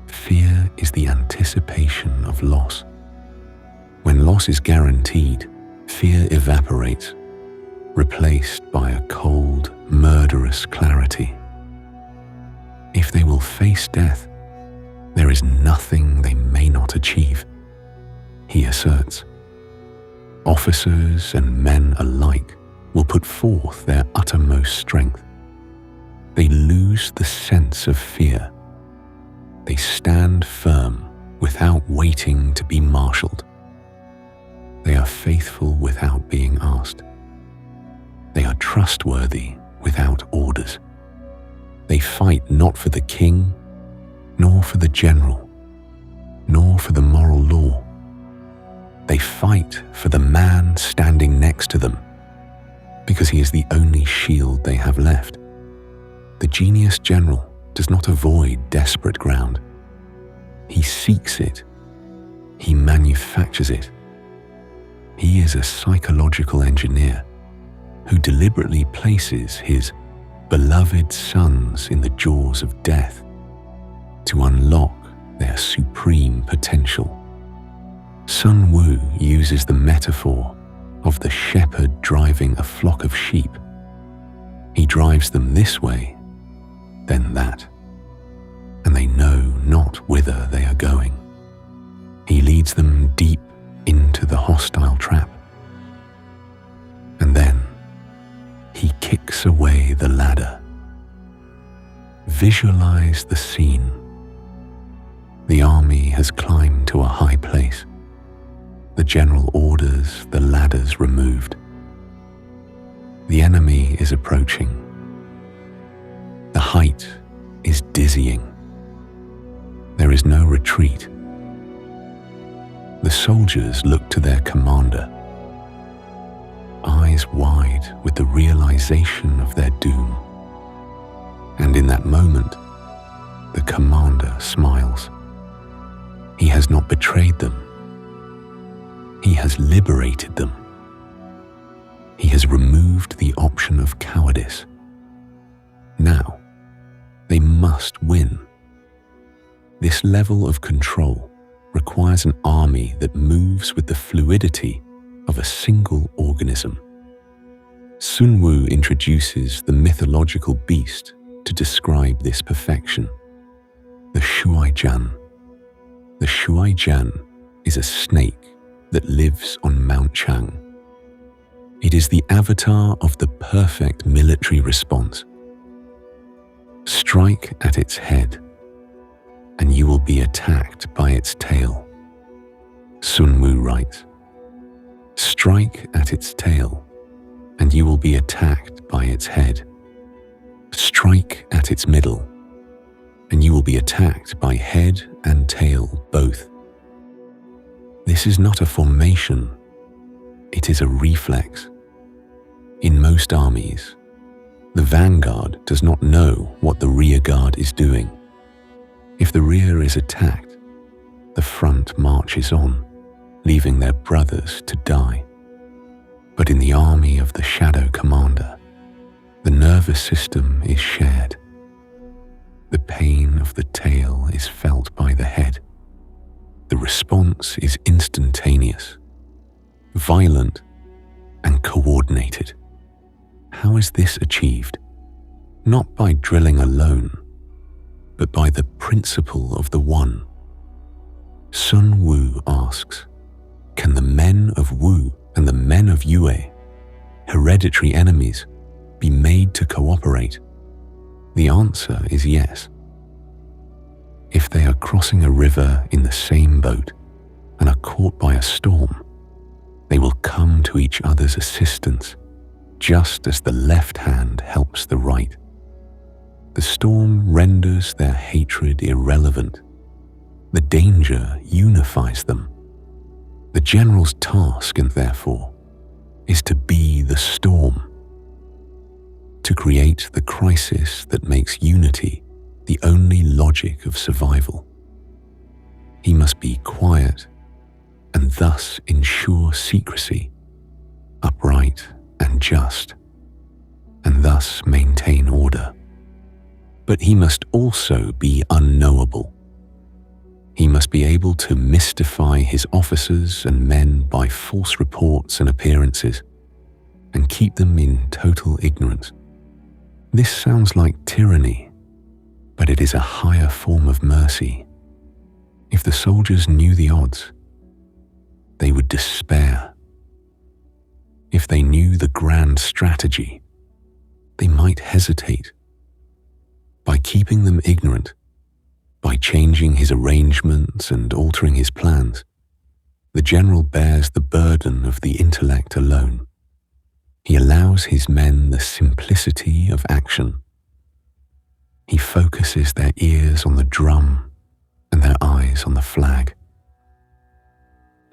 Fear is the anticipation of loss. When loss is guaranteed, fear evaporates, replaced by a cold, murderous clarity. If they will face death, there is nothing they may not achieve, he asserts. Officers and men alike will put forth their uttermost strength. They lose the sense of fear. They stand firm without waiting to be marshaled. They are faithful without being asked. They are trustworthy without orders. They fight not for the king, nor for the general, nor for the moral law. They fight for the man standing next to them, because he is the only shield they have left. The genius general does not avoid desperate ground. He seeks it. He manufactures it. He is a psychological engineer who deliberately places his beloved sons in the jaws of death to unlock their supreme potential. Sun Wu uses the metaphor of the shepherd driving a flock of sheep. He drives them this way, then that, and they know not whither they are going. He leads them deep into the hostile trap, and then he kicks away the ladder. Visualize the scene. The army has climbed to a high place. The general orders the ladders removed. The enemy is approaching. The height is dizzying. There is no retreat. The soldiers look to their commander, eyes wide with the realization of their doom. And in that moment, the commander smiles. He has not betrayed them. He has liberated them. He has removed the option of cowardice. Now, they must win. This level of control requires an army that moves with the fluidity of a single organism. Sun Wu introduces the mythological beast to describe this perfection, the Shuaijian. The Shuaijian is a snake that lives on Mount Chang. It is the avatar of the perfect military response. Strike at its head, and you will be attacked by its tail. Sun Wu writes, strike at its tail, and you will be attacked by its head. Strike at its middle, and you will be attacked by head and tail both. This is not a formation, it is a reflex. In most armies, the vanguard does not know what the rear guard is doing. If the rear is attacked, the front marches on. leaving their brothers to die. But in the army of the Shadow Commander, the nervous system is shared. The pain of the tail is felt by the head. The response is instantaneous, violent, and coordinated. How is this achieved? Not by drilling alone, but by the principle of the One. Sun Wu asks, can the men of Wu and the men of Yue, hereditary enemies, be made to cooperate? The answer is yes. If they are crossing a river in the same boat and are caught by a storm, they will come to each other's assistance, just as the left hand helps the right. The storm renders their hatred irrelevant. The danger unifies them. The general's task, and therefore, is to be the storm, to create the crisis that makes unity the only logic of survival. He must be quiet and thus ensure secrecy, upright and just, and thus maintain order. But he must also be unknowable. He must be able to mystify his officers and men by false reports and appearances, and keep them in total ignorance. This sounds like tyranny, but it is a higher form of mercy. If the soldiers knew the odds, they would despair. If they knew the grand strategy, they might hesitate. By keeping them ignorant, by changing his arrangements and altering his plans, the general bears the burden of the intellect alone. He allows his men the simplicity of action. He focuses their ears on the drum and their eyes on the flag,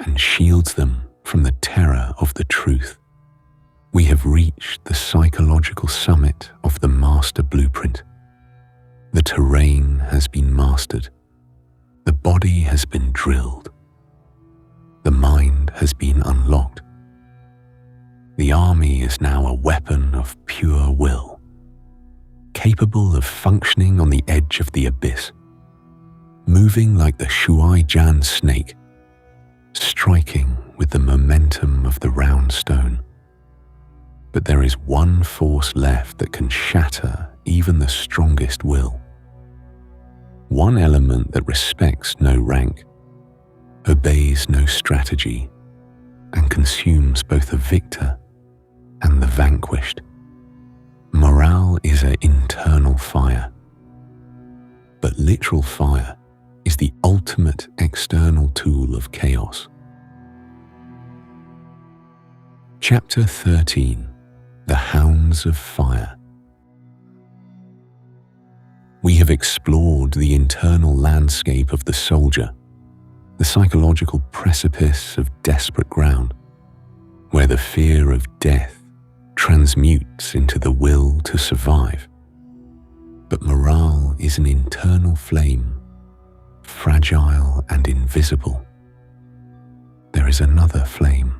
and shields them from the terror of the truth. We have reached the psychological summit of the master blueprint. The terrain has been mastered. The body has been drilled. The mind has been unlocked. The army is now a weapon of pure will, capable of functioning on the edge of the abyss, moving like the Shuai Jan snake, striking with the momentum of the round stone. But there is one force left that can shatter even the strongest will. One element that respects no rank, obeys no strategy, and consumes both the victor and the vanquished. Morale is an internal fire, but literal fire is the ultimate external tool of chaos. Chapter 13. The Hounds of Fire. We have explored the internal landscape of the soldier, the psychological precipice of desperate ground, where the fear of death transmutes into the will to survive. But morale is an internal flame, fragile and invisible. There is another flame,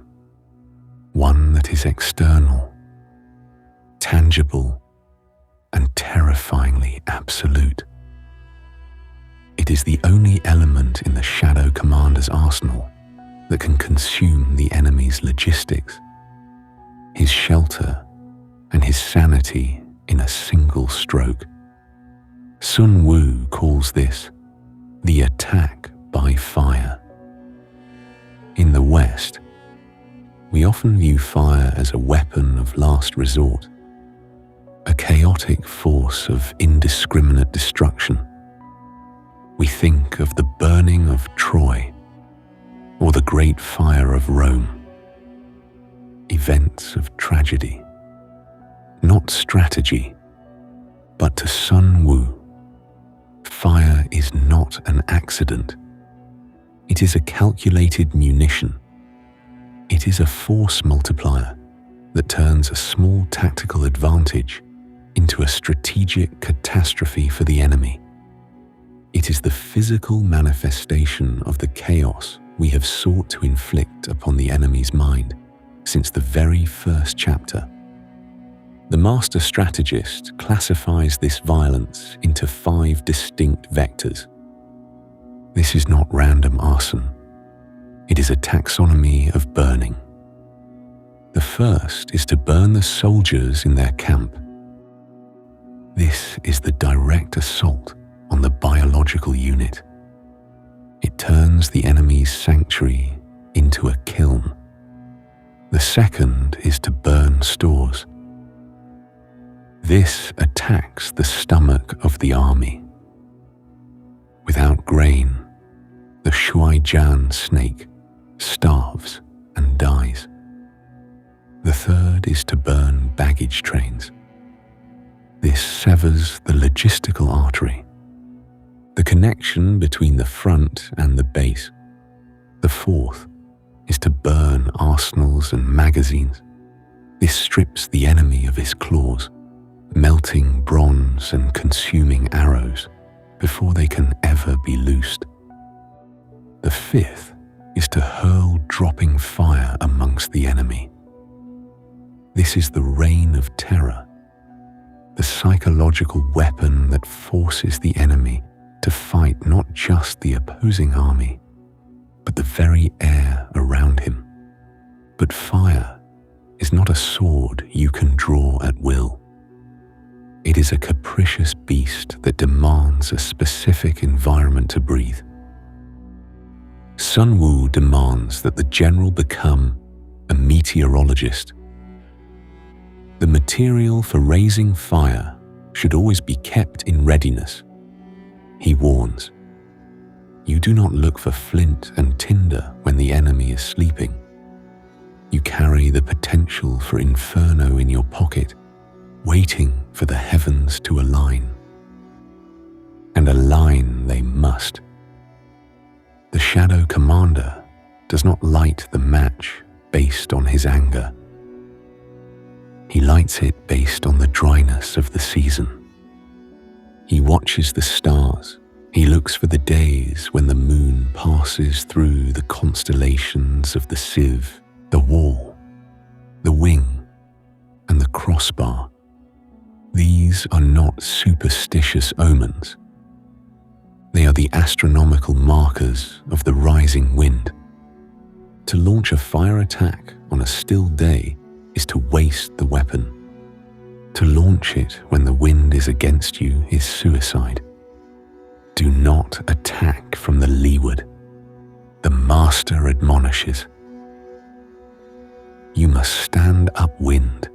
one that is external, tangible, and terrifyingly absolute. It is the only element in the Shadow Commander's arsenal that can consume the enemy's logistics, his shelter, and his sanity in a single stroke. Sun Wu calls this the attack by fire. In the West, we often view fire as a weapon of last resort, a chaotic force of indiscriminate destruction. We think of the burning of Troy or the Great Fire of Rome, events of tragedy, not strategy, but to Sun Wu, fire is not an accident. It is a calculated munition. It is a force multiplier that turns a small tactical advantage into a strategic catastrophe for the enemy. It is the physical manifestation of the chaos we have sought to inflict upon the enemy's mind since the very first chapter. The master strategist classifies this violence into 5 distinct vectors. This is not random arson. It is a taxonomy of burning. The first is to burn the soldiers in their camp. This is the direct assault on the biological unit. It turns the enemy's sanctuary into a kiln. The second is to burn stores. This attacks the stomach of the army. Without grain, the Shuai-Jan snake starves and dies. The third is to burn baggage trains. This severs the logistical artery, the connection between the front and the base. The fourth is to burn arsenals and magazines. This strips the enemy of his claws, melting bronze and consuming arrows before they can ever be loosed. The fifth is to hurl dropping fire amongst the enemy. This is the reign of terror, the psychological weapon that forces the enemy to fight not just the opposing army, but the very air around him. But fire is not a sword you can draw at will. It is a capricious beast that demands a specific environment to breathe. Sun Wu demands that the general become a meteorologist. The material for raising fire should always be kept in readiness. He warns, you do not look for flint and tinder when the enemy is sleeping. You carry the potential for inferno in your pocket, waiting for the heavens to align. And align they must. The Shadow Commander does not light the match based on his anger. He lights it based on the dryness of the season. He watches the stars. He looks for the days when the moon passes through the constellations of the sieve, the wall, the wing, and the crossbar. These are not superstitious omens. They are the astronomical markers of the rising wind. To launch a fire attack on a still day is to waste the weapon. To launch it when the wind is against you is suicide. Do not attack from the leeward. The master admonishes. You must stand upwind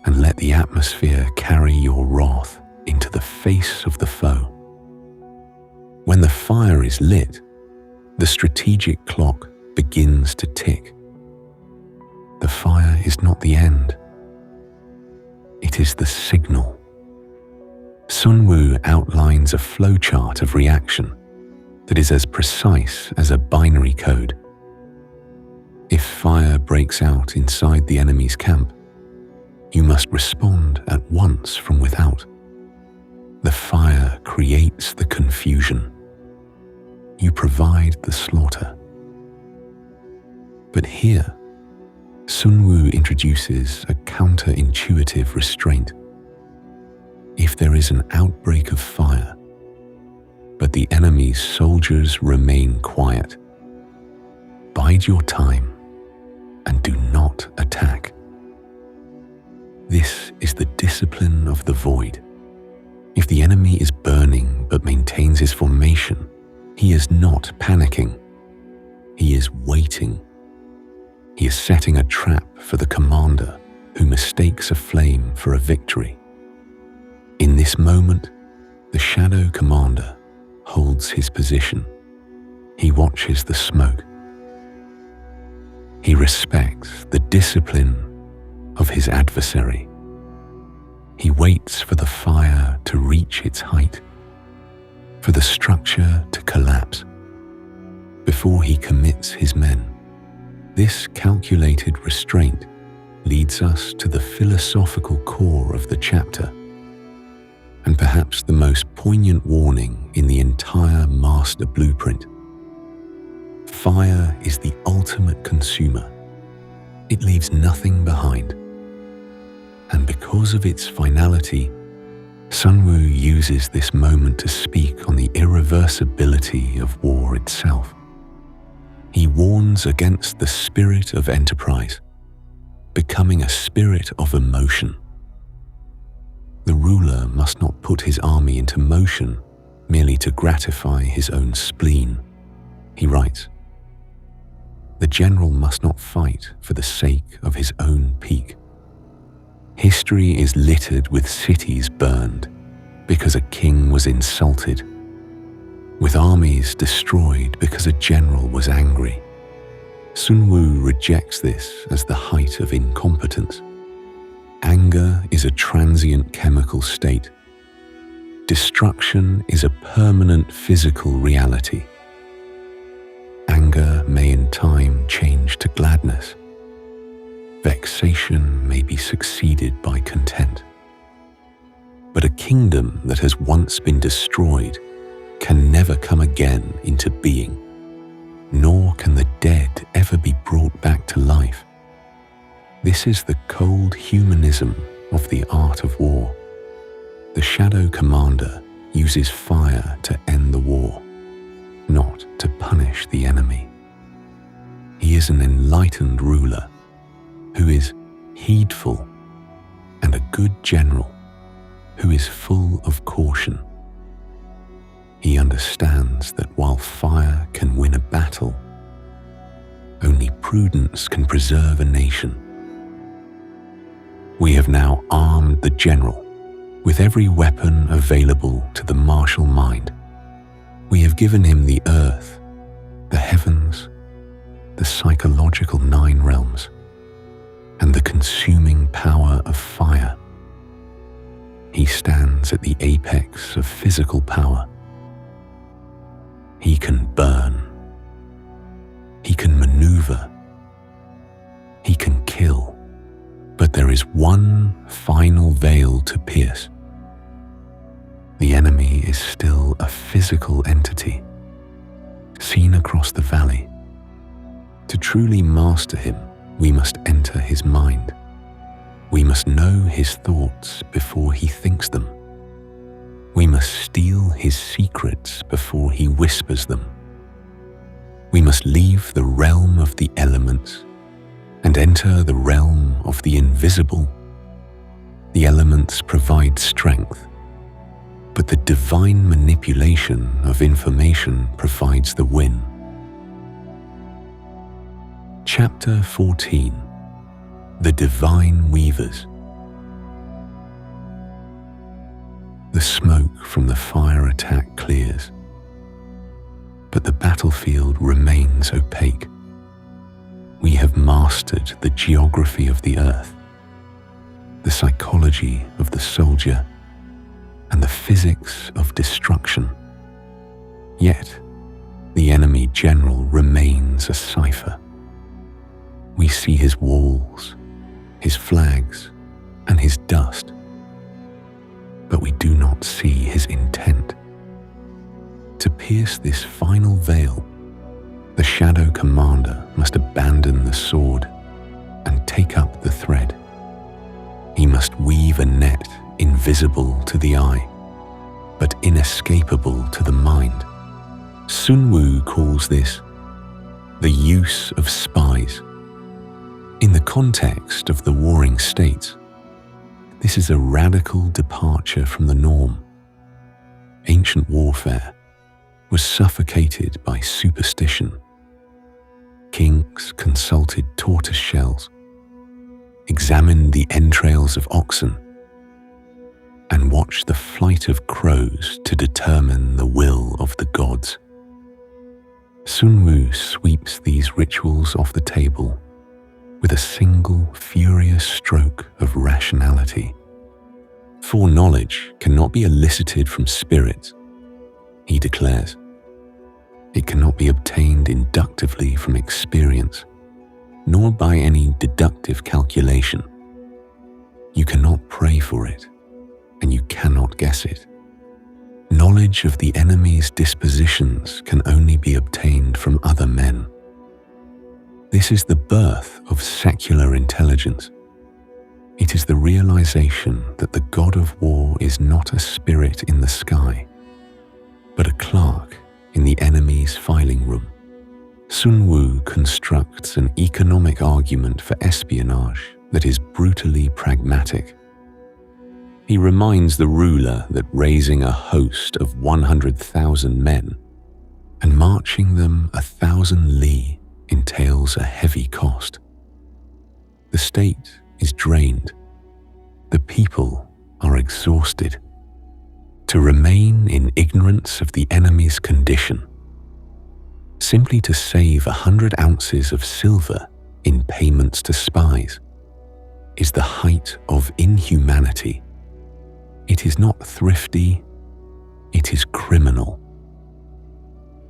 and let the atmosphere carry your wrath into the face of the foe. When the fire is lit, the strategic clock begins to tick. The fire is not the end. It is the signal. Sun Wu outlines a flowchart of reaction that is as precise as a binary code. If fire breaks out inside the enemy's camp, you must respond at once from without. The fire creates the confusion. You provide the slaughter. But here, Sun Wu introduces a counterintuitive restraint. If there is an outbreak of fire, but the enemy's soldiers remain quiet, bide your time and do not attack. This is the discipline of the void. If the enemy is burning but maintains his formation, he is not panicking. He is waiting. He is setting a trap for the commander who mistakes a flame for a victory. In this moment, the Shadow Commander holds his position. He watches the smoke. He respects the discipline of his adversary. He waits for the fire to reach its height, for the structure to collapse, before he commits his men. This calculated restraint leads us to the philosophical core of the chapter, and perhaps the most poignant warning in the entire master blueprint. Fire is the ultimate consumer. It leaves nothing behind. And because of its finality, Sunwu uses this moment to speak on the irreversibility of war itself. He warns against the spirit of enterprise, becoming a spirit of emotion. The ruler must not put his army into motion merely to gratify his own spleen. He writes, "The general must not fight for the sake of his own peak. History is littered with cities burned because a king was insulted, with armies destroyed because a general was angry." Sunwu rejects this as the height of incompetence. Anger is a transient chemical state. Destruction is a permanent physical reality. Anger may in time change to gladness. Vexation may be succeeded by content. But a kingdom that has once been destroyed can never come again into being, nor can the dead ever be brought back to life. This is the cold humanism of the art of war. The Shadow Commander uses fire to end the war, not to punish the enemy. He is an enlightened ruler who is heedful and a good general who is full of caution. He understands that while fire can win a battle, only prudence can preserve a nation. We have now armed the general with every weapon available to the martial mind. We have given him the earth, the heavens, the psychological 9 realms, and the consuming power of fire. He stands at the apex of physical power. He can burn. He can maneuver. He can kill. But there is one final veil to pierce. The enemy is still a physical entity, seen across the valley. To truly master him, we must enter his mind. We must know his thoughts before he thinks them. We must steal his secrets before he whispers them. We must leave the realm of the elements and enter the realm of the invisible. The elements provide strength, but the divine manipulation of information provides the win. Chapter 14. The Divine Weavers. The smoke from the fire attack clears, but the battlefield remains opaque. We have mastered the geography of the earth, the psychology of the soldier, and the physics of destruction. Yet, the enemy general remains a cipher. We see his walls, his flags, and his dust, but we do not see his intent. To pierce this final veil, the Shadow Commander must abandon the sword and take up the thread. He must weave a net invisible to the eye, but inescapable to the mind. Sunwu calls this the use of spies. In the context of the warring states, this is a radical departure from the norm. Ancient warfare was suffocated by superstition. Kings consulted tortoise shells, examined the entrails of oxen, and watched the flight of crows to determine the will of the gods. Sunwu sweeps these rituals off the table with a single furious stroke of rationality. Foreknowledge cannot be elicited from spirits, he declares. It cannot be obtained inductively from experience, nor by any deductive calculation. You cannot pray for it, and you cannot guess it. Knowledge of the enemy's dispositions can only be obtained from other men. This is the birth of secular intelligence. It is the realization that the god of war is not a spirit in the sky, but a clerk in the enemy's filing room. Sun Wu constructs an economic argument for espionage that is brutally pragmatic. He reminds the ruler that raising a host of 100,000 men and marching them 1,000 li entails a heavy cost. The state is drained. The people are exhausted. To remain in ignorance of the enemy's condition, simply to save 100 ounces of silver in payments to spies, is the height of inhumanity. It is not thrifty, it is criminal.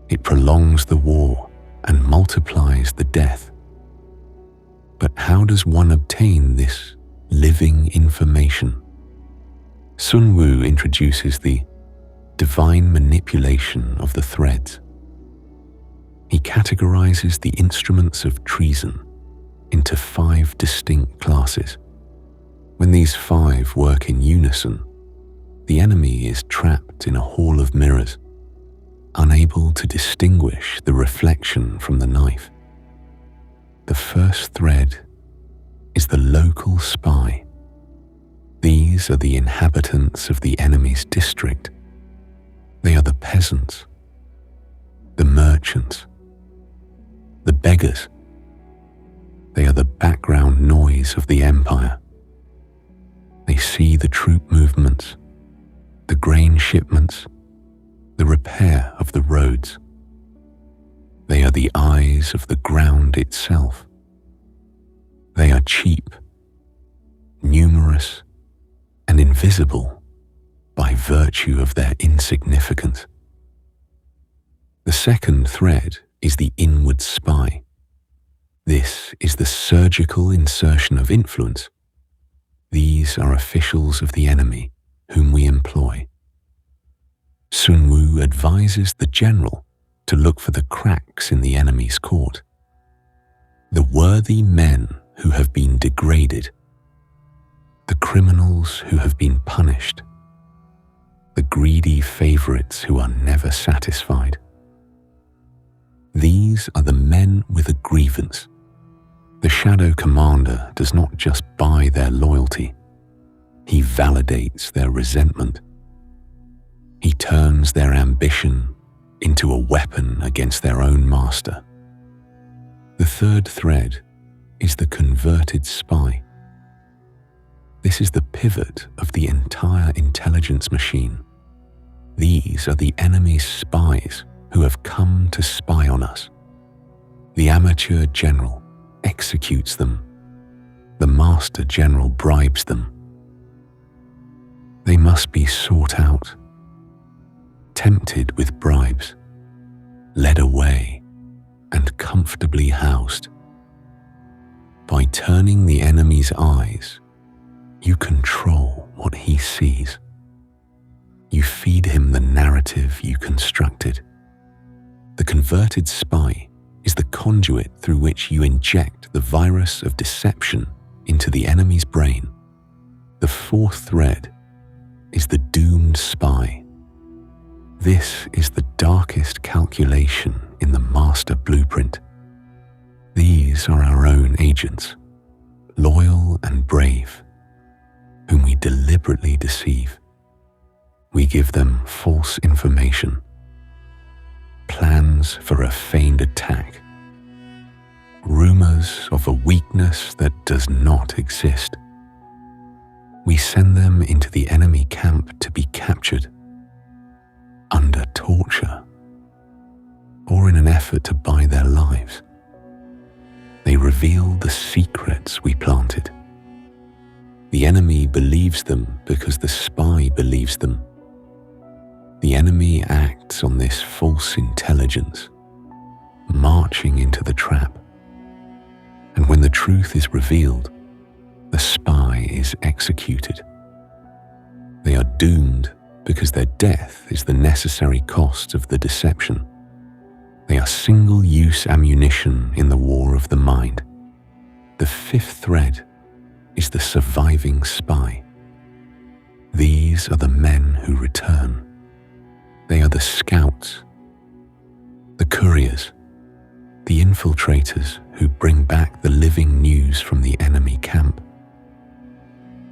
It prolongs the war and multiplies the death. But how does one obtain this living information? Sun Wu introduces the divine manipulation of the threads. He categorizes the instruments of treason into 5 distinct classes. When these 5 work in unison, the enemy is trapped in a hall of mirrors, unable to distinguish the reflection from the knife. The first thread is the local spy. These are the inhabitants of the enemy's district. They are the peasants, the merchants, the beggars. They are the background noise of the empire. They see the troop movements, the grain shipments, the repair of the roads. They are the eyes of the ground itself. They are cheap, numerous, and invisible by virtue of their insignificance. The second thread is the inward spy. This is the surgical insertion of influence. These are officials of the enemy whom we employ. Sun Wu advises the general to look for the cracks in the enemy's court. The worthy men who have been degraded, the criminals who have been punished, the greedy favorites who are never satisfied. These are the men with a grievance. The shadow commander does not just buy their loyalty, he validates their resentment. He turns their ambition into a weapon against their own master. The third thread is the converted spy. This is the pivot of the entire intelligence machine. These are the enemy's spies who have come to spy on us. The amateur general executes them. The master general bribes them. They must be sought out, tempted with bribes, led away, and comfortably housed. By turning the enemy's eyes, you control what he sees. You feed him the narrative you constructed. The converted spy is the conduit through which you inject the virus of deception into the enemy's brain. The fourth thread is the doomed spy. This is the darkest calculation in the master blueprint. These are our own agents, loyal and brave, whom we deliberately deceive. We give them false information, plans for a feigned attack, rumors of a weakness that does not exist. We send them into the enemy camp to be captured, under torture, or in an effort to buy their lives. They reveal the secrets we planted. The enemy believes them because the spy believes them. The enemy acts on this false intelligence, marching into the trap. And when the truth is revealed, the spy is executed. They are doomed because their death is the necessary cost of the deception. They are single-use ammunition in the war of the mind. The fifth thread is the surviving spy. These are the men who return. They are the scouts, the couriers, the infiltrators who bring back the living news from the enemy camp.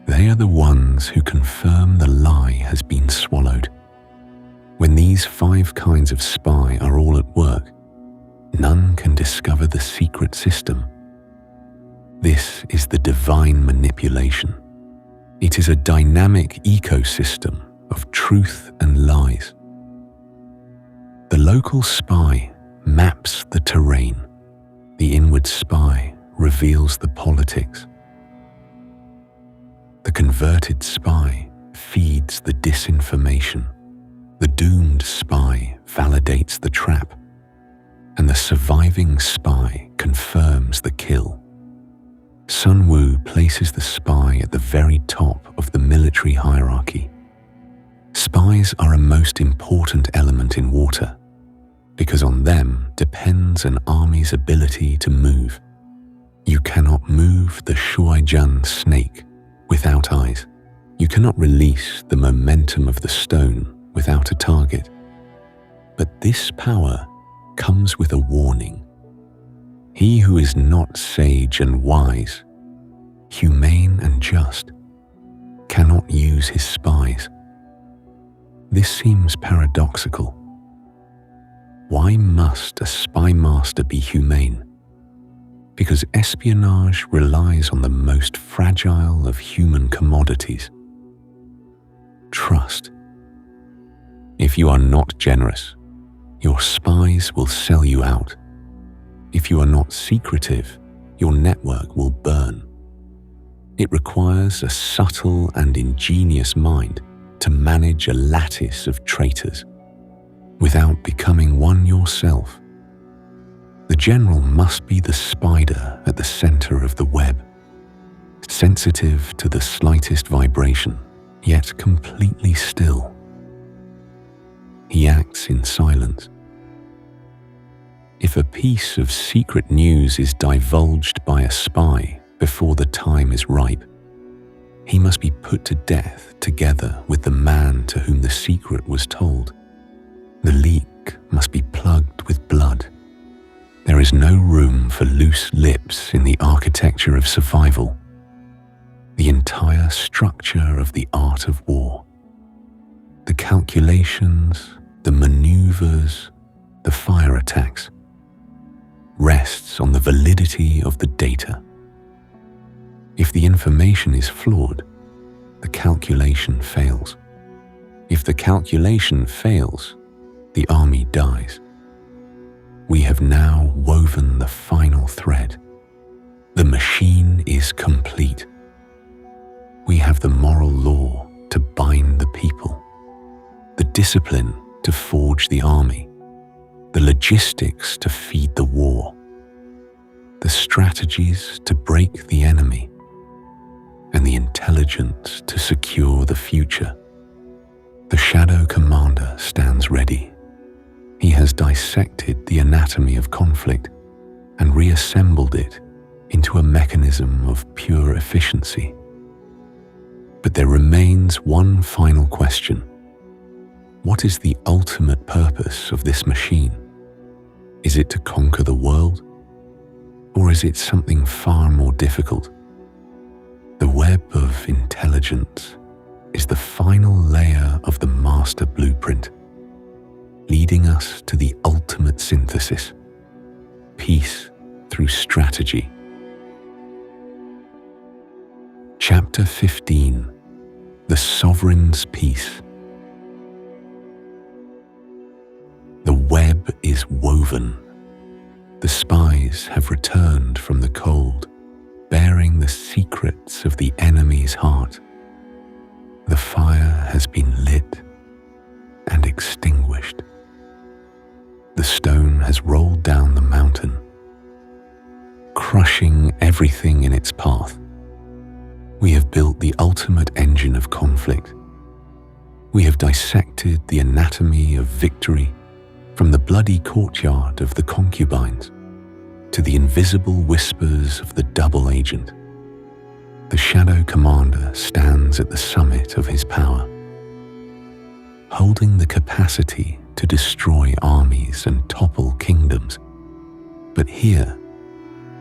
They are the ones who confirm the lie has been swallowed. When these 5 kinds of spy are all at work, none can discover the secret system. This is the divine manipulation. It is a dynamic ecosystem of truth and lies. The local spy maps the terrain. The inward spy reveals the politics. The converted spy feeds the disinformation. The doomed spy validates the trap. And the surviving spy confirms the kill. Sun Wu places the spy at the very top of the military hierarchy. Spies are a most important element in water, because on them depends an army's ability to move. You cannot move the Shuaijian snake without eyes. You cannot release the momentum of the stone without a target. But this power comes with a warning. He who is not sage and wise, humane and just, cannot use his spies. This seems paradoxical. Why must a spy master be humane? Because espionage relies on the most fragile of human commodities: trust. If you are not generous, your spies will sell you out. If you are not secretive, your network will burn. It requires a subtle and ingenious mind to manage a lattice of traitors without becoming one yourself. The general must be the spider at the center of the web, sensitive to the slightest vibration, yet completely still. He acts in silence. If a piece of secret news is divulged by a spy before the time is ripe, he must be put to death together with the man to whom the secret was told. The leak must be plugged with blood. There is no room for loose lips in the architecture of survival. The entire structure of the art of war, the calculations, the maneuvers, the fire attacks, rests on the validity of the data. If the information is flawed, the calculation fails. If the calculation fails, the army dies. We have now woven the final thread. The machine is complete. We have the moral law to bind the people, the discipline to forge the army, the logistics to feed the war, the strategies to break the enemy, and the intelligence to secure the future. The Shadow Commander stands ready. He has dissected the anatomy of conflict and reassembled it into a mechanism of pure efficiency. But there remains one final question. What is the ultimate purpose of this machine? Is it to conquer the world? Or is it something far more difficult? The web of intelligence is the final layer of the master blueprint, leading us to the ultimate synthesis: peace through strategy. Chapter 15: The Sovereign's Peace. The web is woven. The spies have returned from the cold, bearing the secrets of the enemy's heart. The fire has been lit and extinguished. The stone has rolled down the mountain, crushing everything in its path. We have built the ultimate engine of conflict. We have dissected the anatomy of victory from the bloody courtyard of the concubines to the invisible whispers of the double agent. The Shadow Commander stands at the summit of his power, holding the capacity to destroy armies and topple kingdoms. But here,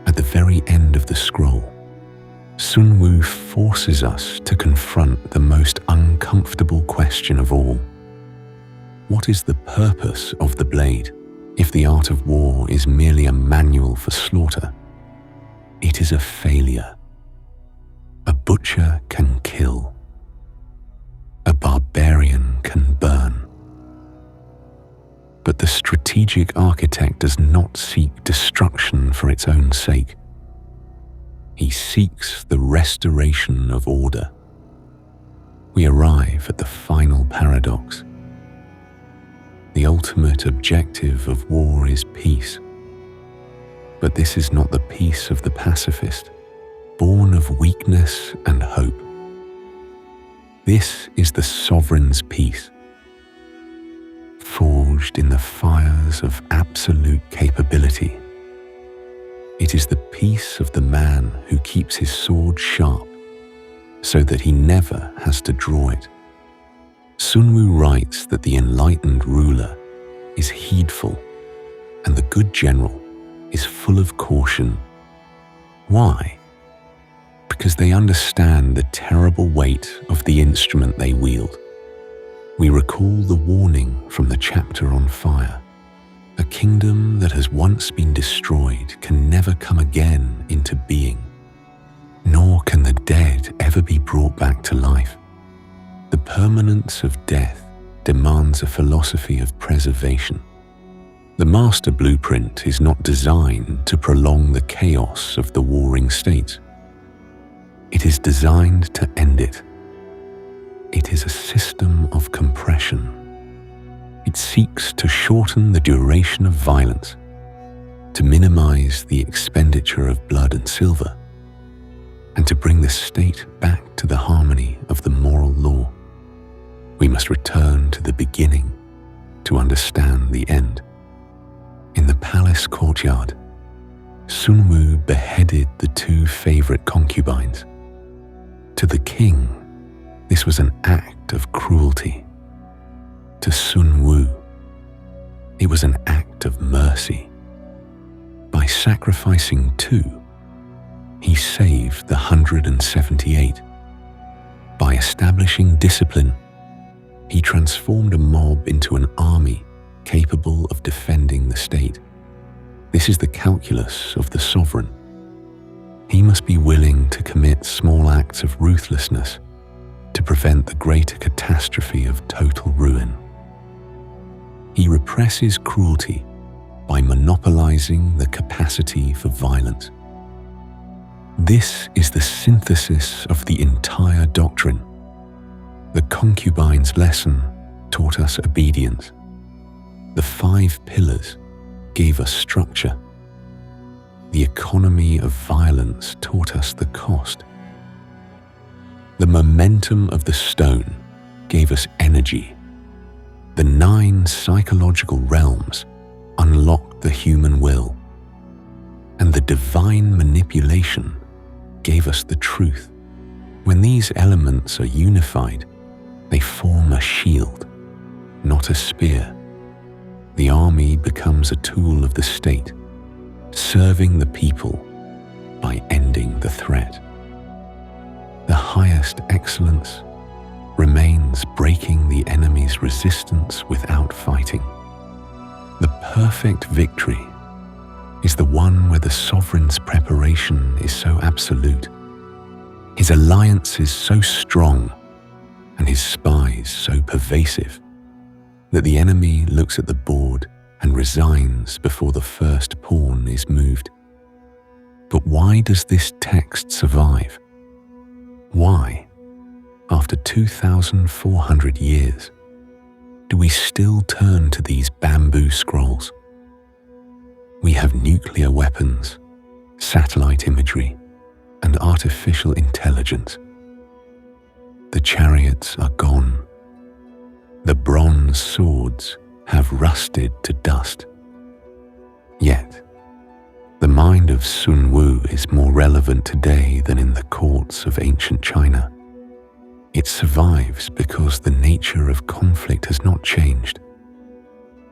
at the very end of the scroll, Sun Wu forces us to confront the most uncomfortable question of all. What is the purpose of the blade if the art of war is merely a manual for slaughter? It is a failure. A butcher can kill. A barbarian can burn. But the strategic architect does not seek destruction for its own sake. He seeks the restoration of order. We arrive at the final paradox. The ultimate objective of war is peace. But this is not the peace of the pacifist, born of weakness and hope. This is the sovereign's peace, forged in the fires of absolute capability. It is the peace of the man who keeps his sword sharp so that he never has to draw it. Sun Wu writes that the enlightened ruler is heedful and the good general is full of caution. Why? Because they understand the terrible weight of the instrument they wield. We recall the warning from the chapter on fire. A kingdom that has once been destroyed can never come again into being, nor can the dead ever be brought back to life. The permanence of death demands a philosophy of preservation. The master blueprint is not designed to prolong the chaos of the warring states. It is designed to end it. It is a system of compression. It seeks to shorten the duration of violence, to minimize the expenditure of blood and silver, and to bring the state back to the harmony of the moral law. We must return to the beginning to understand the end. In the palace courtyard, Sun Wu beheaded the two favorite concubines. To the king, this was an act of cruelty. To Sun Wu, it was an act of mercy. By sacrificing two, he saved the 178. By establishing discipline, he transformed a mob into an army capable of defending the state. This is the calculus of the sovereign. He must be willing to commit small acts of ruthlessness to prevent the greater catastrophe of total ruin. He represses cruelty by monopolizing the capacity for violence. This is the synthesis of the entire doctrine. The concubine's lesson taught us obedience. The 5 pillars gave us structure. The economy of violence taught us the cost. The momentum of the stone gave us energy. The 9 psychological realms unlocked the human will. And the divine manipulation gave us the truth. When these elements are unified, they form a shield, not a spear. The army becomes a tool of the state, serving the people by ending the threat. The highest excellence remains breaking the enemy's resistance without fighting. The perfect victory is the one where the sovereign's preparation is so absolute, his alliances so strong, and his spies so pervasive, that the enemy looks at the board and resigns before the first pawn is moved. But why does this text survive? Why, after 2,400 years, do we still turn to these bamboo scrolls? We have nuclear weapons, satellite imagery, and artificial intelligence. The chariots are gone. The bronze swords have rusted to dust. Yet, the mind of Sun Wu is more relevant today than in the courts of ancient China. It survives because the nature of conflict has not changed.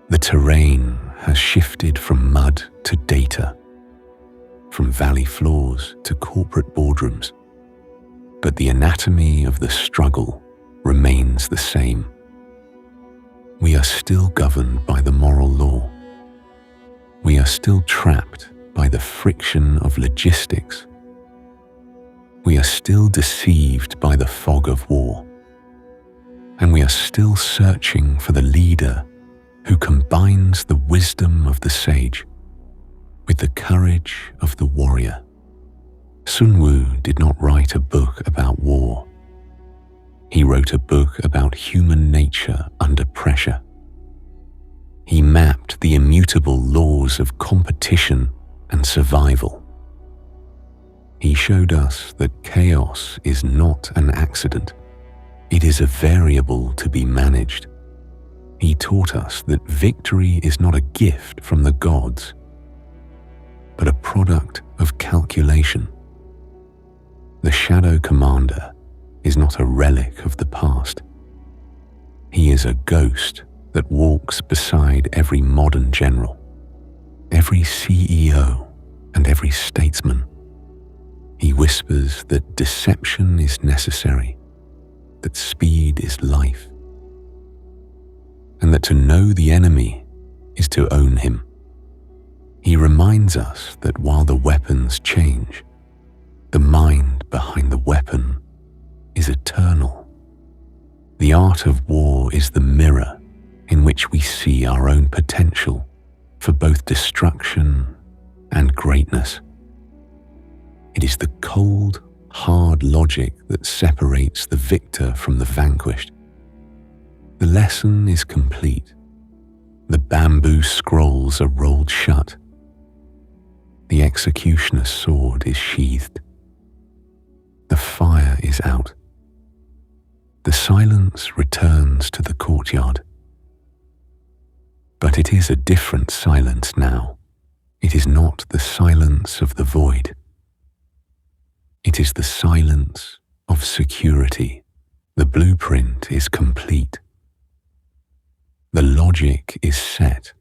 The terrain has shifted from mud to data, from valley floors to corporate boardrooms, but the anatomy of the struggle remains the same. We are still governed by the moral law. We are still trapped by the friction of logistics. We are still deceived by the fog of war. And we are still searching for the leader who combines the wisdom of the sage with the courage of the warrior. Sun Wu did not write a book about war. He wrote a book about human nature under pressure. He mapped the immutable laws of competition and survival. He showed us that chaos is not an accident. It is a variable to be managed. He taught us that victory is not a gift from the gods, but a product of calculation. The Shadow Commander is not a relic of the past. He is a ghost that walks beside every modern general, every CEO, and every statesman. He whispers that deception is necessary, that speed is life, and that to know the enemy is to own him. He reminds us that while the weapons change, the mind behind the weapon is eternal. The art of war is the mirror in which we see our own potential for both destruction and greatness. It is the cold, hard logic that separates the victor from the vanquished. The lesson is complete. The bamboo scrolls are rolled shut. The executioner's sword is sheathed. The fire is out. The silence returns to the courtyard. But it is a different silence now. It is not the silence of the void. It is the silence of security. The blueprint is complete. The logic is set.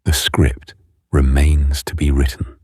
The script remains to be written.